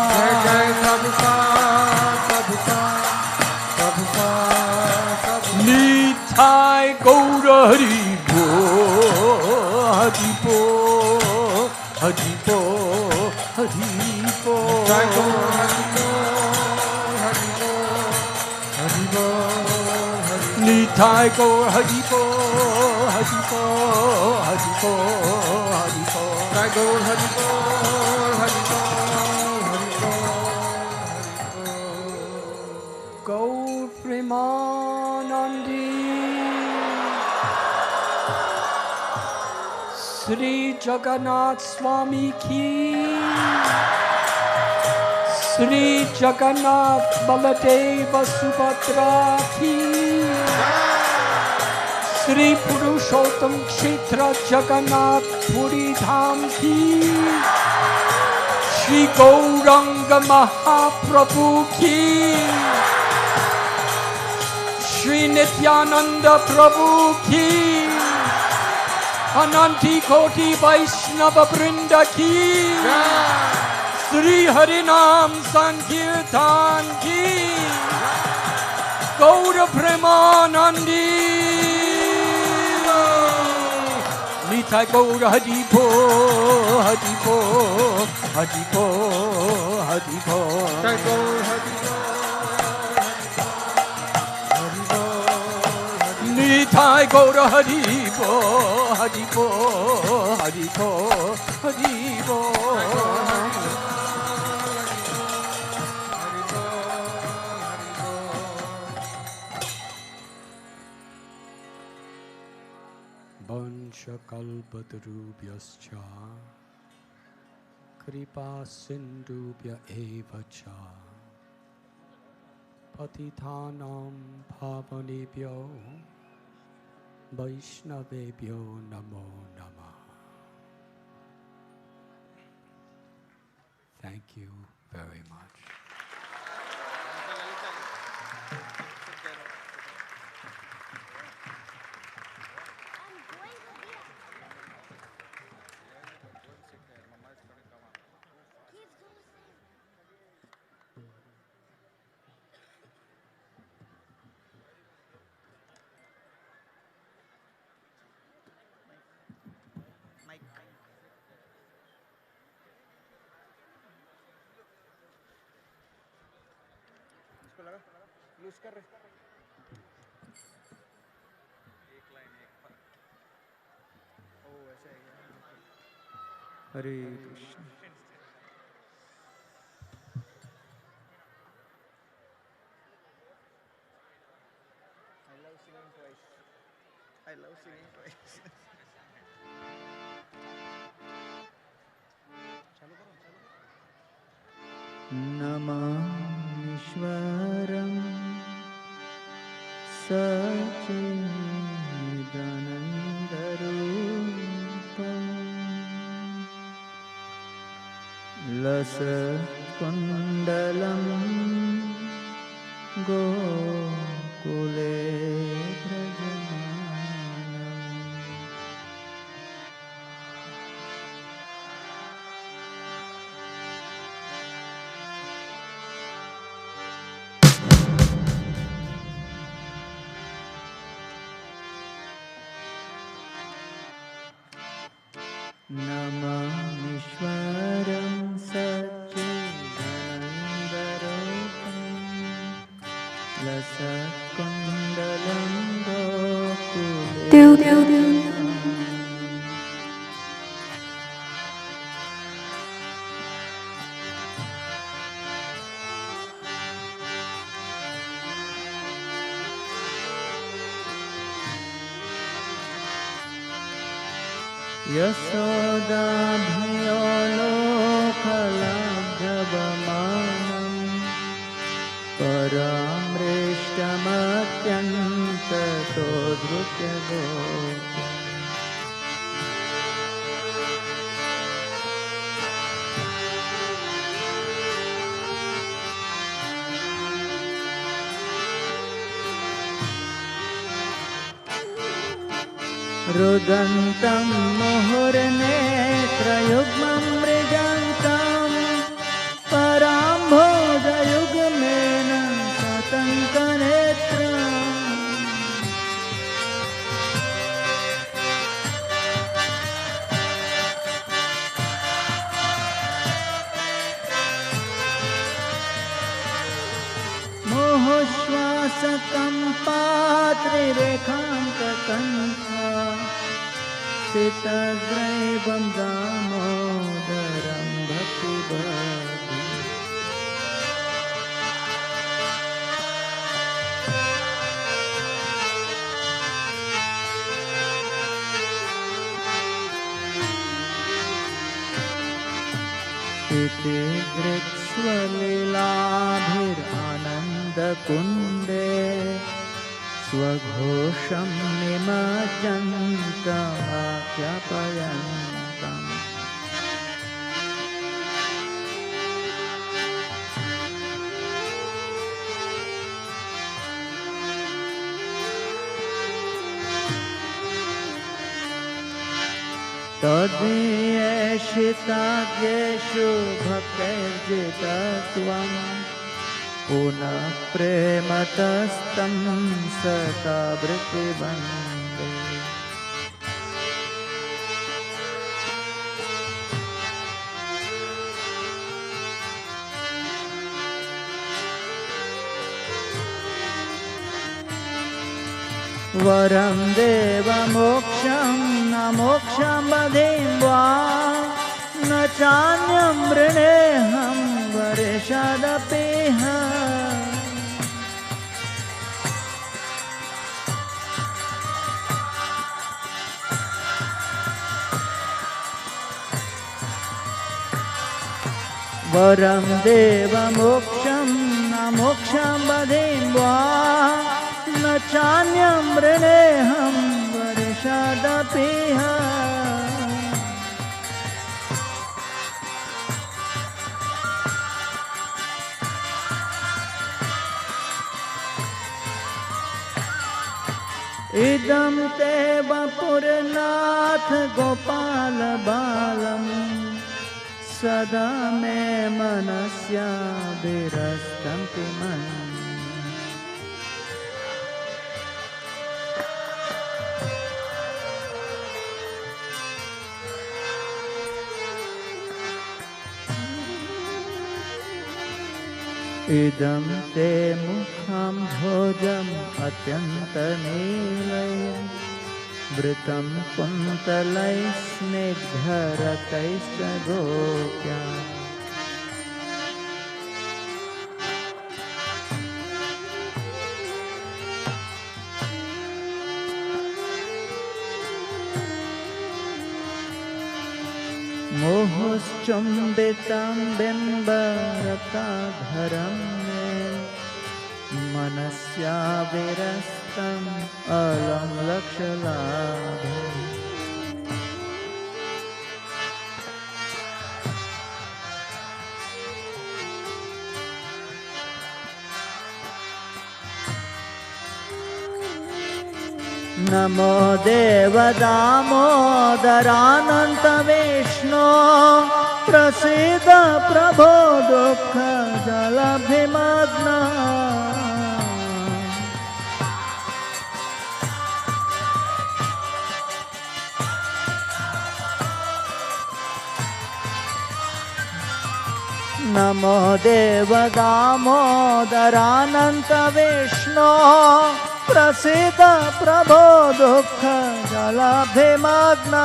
Jai Jai Prabhupada Nitai Gaura Haribo Haribo Jai Gaur Nitai Gaur Haribo Jai Gaur Gaur Premanandi Sri Jagannath Swami ki Sri Jagannath Baladeva Subhadra ki Sri Purushottam Kshetra Jagannath Puri Dham ki Shri Gauranga Mahaprabhu ki Shri Nityananda Prabhu ki Ananti Koti Vaishnava Brinda ki Sri Harinam Sankirtan ki Gaura Premanandi Nitai Gaura Haribo Jai Gaur Nitai Gaura Haribo Vansha kalpatarubhyascha kripa sindubhya eva cha patithanam pavanebhyo vaishnavebhyo namo namah. Thank you very much. Hare Krishna. I love singing twice. Namamishwaram Sachidanandarupam Lasakundalam Gokule Namamishwaram Sachidanandarupam Lasakundalam Gokule Yasodabhyo lokalabhyavamanam paramrishtamatyantato dhrutyagopam Rudantam muhurnetrayugmam mrijantam parambhojayugmena satankanetram Mohoshvasakam patrirekhankakantha Sitagraivam damodaram bhakti-bhakti Iti griksvalilabhiranandakunde Swaghosham nimajjantam akhyapayantam Tadiyeshitagyeshu bhaktirjitatvam Punah prematastam satabriti bande Varam deva moksham na moksham badhim va na chanyam vrineham vareshadapeha परं देवमोक्षं न मोक्षं वदें वा न चान्यं वृणेऽहं वर्षादपीह इदं ते वपुरनाथ गोपाल बालम् सदा मे मनस्या विरस्तन्ति मन् इदं ते मुखं भोजम् अत्यन्तनीलम् वृतं कुन्तलैः स्निग्धरतैश्च गोप्या मोहश्चुम्बितं बिम्बरताधरं मे मनस्या विरस्तम् अलं लक्ष्यलाभम् नमो देव दामोदरानन्त विष्णो प्रसीद प्रभो दुःख जलभिमग्ना नमो देव दामोदरानन्त विष्णो प्रसीद प्रभो दुःख जलाभिमग्ना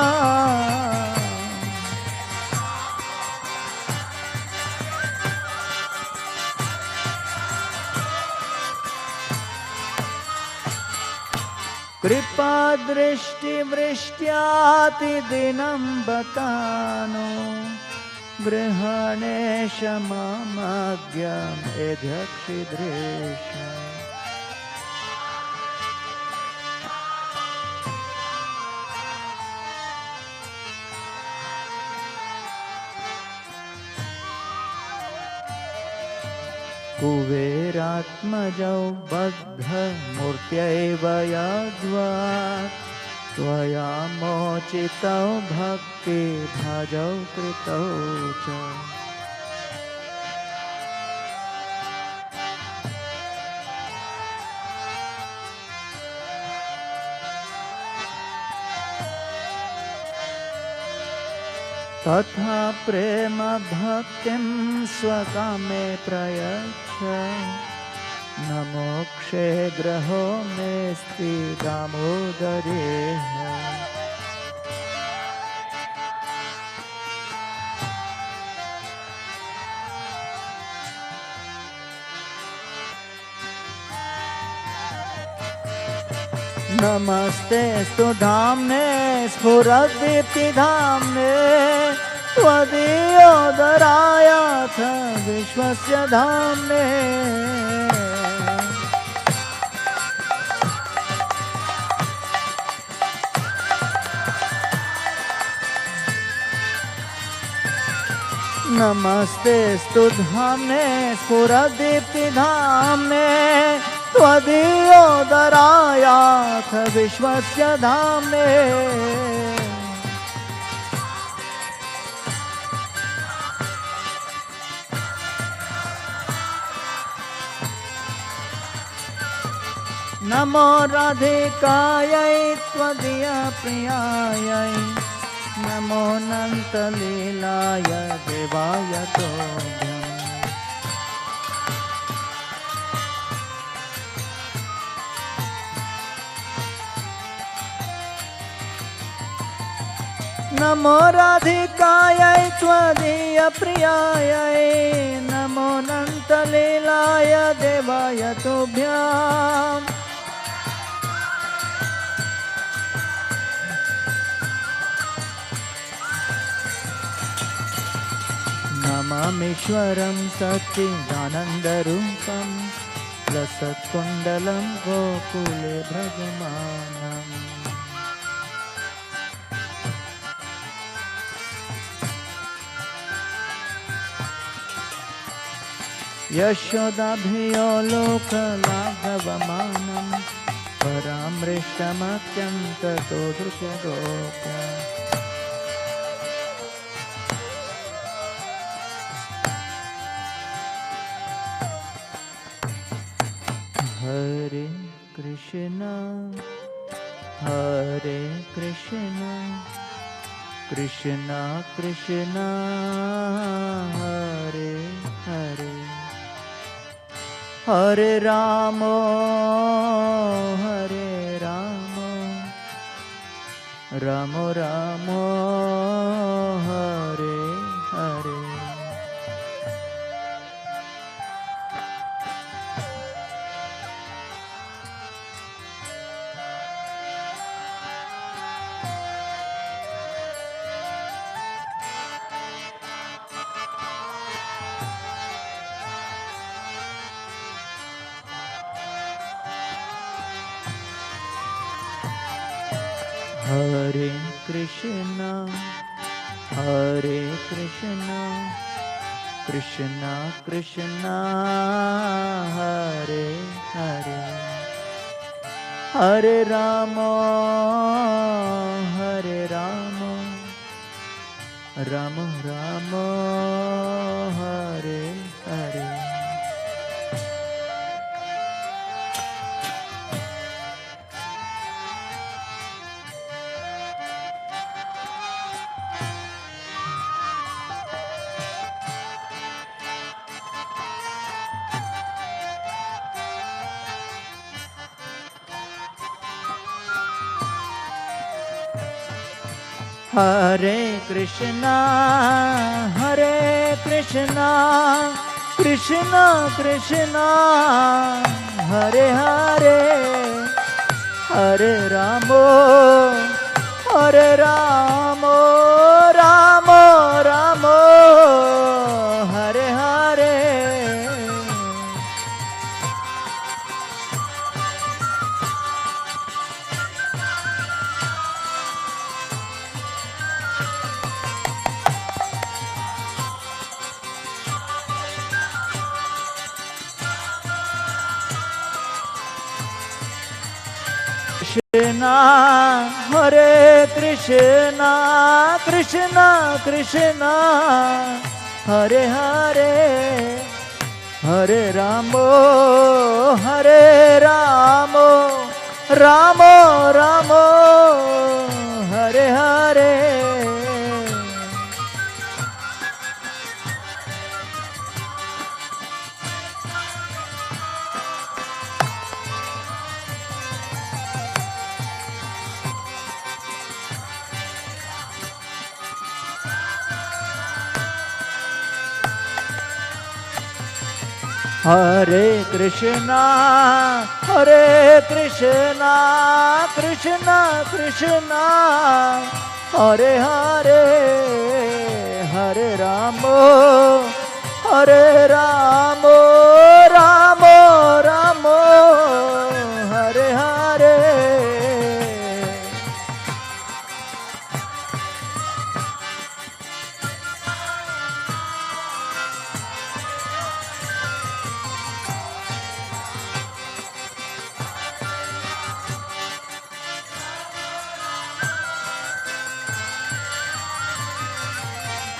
कृपा दृष्टिवृष्ट्यातिदिनं बतानो गृहाणेश मामज्ञमेध्यक्षिद्रेश कुबेरात्मजौ बद्धमूर्त्यैव यद्वा त्वया मोचितौ भक्तिभाजौ कृतौ च तथा प्रेम भक्तिं स्वकामे प्रयच्छ न मोक्षे ग्रहो मेऽस्ति दामोदरेह नमस्तेऽस्तु धाम्ने स्फुरद्दीप्तिधाम्ने त्वदीयोदरायाथ विश्वस्य धाम्ने नमस्तेऽस्तु धाम्ने स्फुरद्दीप्तिधाम्ने त्वदीयोदरायाथ विश्वस्य धाम्ने नमो राधिकायै त्वदीयप्रियायै नमो अनन्तलीलाय देवाय तोभ्यम् नमो राधिकायै त्वदीयप्रियायै नमो अनन्तलीलाय देवाय तोभ्यम् नम मामेश्वरं सच्चिदानन्दरूपं लसत्कुण्डलं गोकुले भ्रजमानम् यशोदाभियो लोकलाघवमानं परामृष्टमत्यन्ततो दृशगोप्य हरे कृष्णा कृष्णा कृष्णा हरे हरे हरे राम राम राम हरे हरे हरे कृष्णा कृष्णा कृष्णा हरे हरे हरे राम राम राम हरे हरे हरे कृष्णा कृष्णा कृष्णा हरे हरे हरे राम राम राम हरे हरे कृष्णा हरे Krishna Krishna Krishna Hare Hare Hare Ram Ram Ram Hare Hare Hare Krishna Krishna Krishna Hare Hare Hare Ram Ram Ram Hare Hare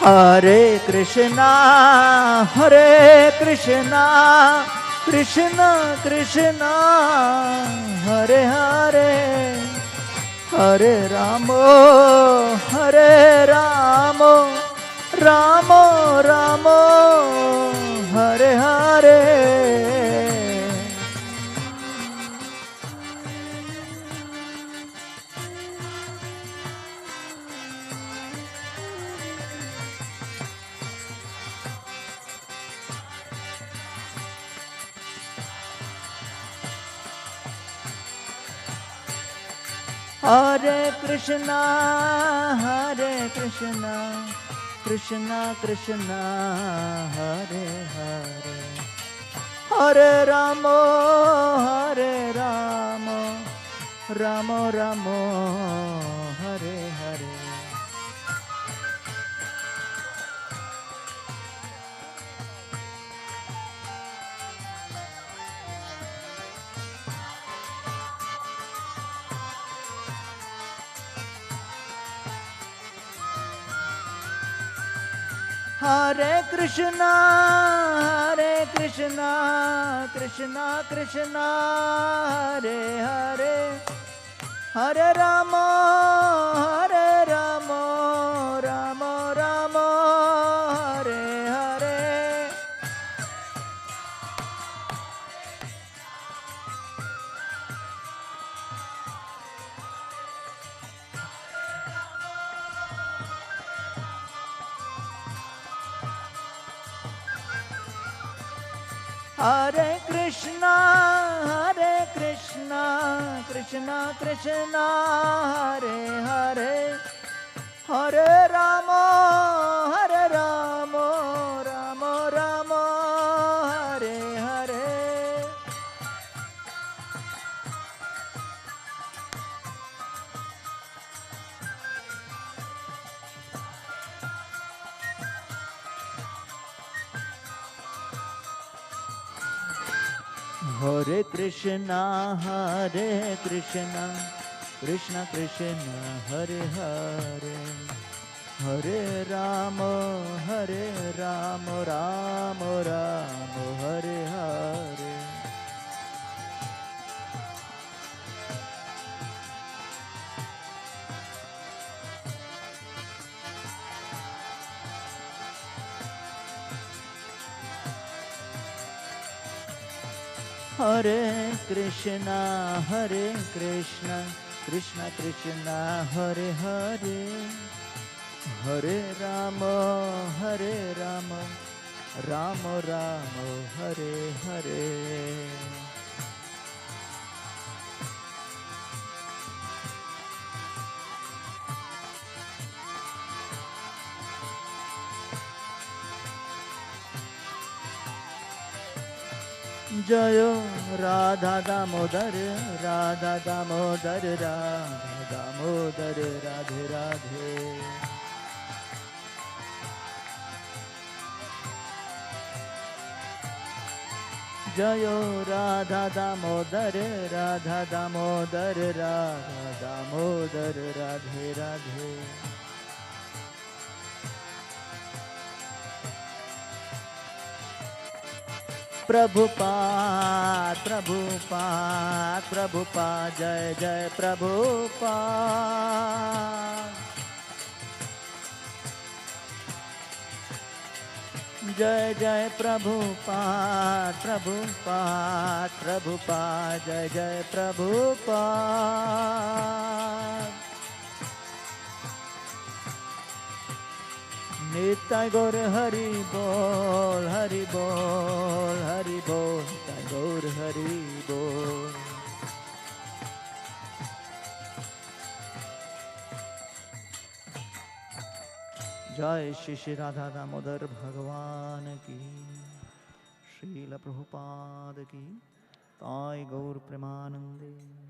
Hare Krishna Krishna Krishna Hare Hare Hare Ram Ram Ram Hare Hare Hare Krishna Krishna Krishna Hare Hare Hare Ramo Hare Ramo Ramo Ramo Hare Hare Hare Krishna, Krishna Krishna, Hare Hare, Hare Rama, Rama Rama, Hare Hare. Hare Krishna, Krishna Krishna, Hare Hare, Hare Rama, Rama Rama, Hare Hare. Hare Krishna, Krishna Krishna, Hare Hare, Hare Rama, Rama Rama, Hare Hare. Hare Krishna, Krishna Krishna, Hare Hare, Hare Rama, Rama Rama, Hare Hare. Jayo Radha Damodar, Radha Damodar, Radha Damodar, Radhe Radhe. Jayo Radha Damodar, Radha Damodar, Radha Damodar, Radhe Radhe. Prabhupada, Prabhupada, Prabhupada, Jai Jai Prabhupada. Jai Jai Prabhupada, Prabhupada, Prabhupada, Jai Jai Prabhupada. Nitai Gaur Hari Bol, Hari Bol, Hari Bol, Nitai Gaur Hari Bol. Jai Shri Radha Damodar Bhagavan ki, Srila Prabhupada ki, Tai Gaur Premanande.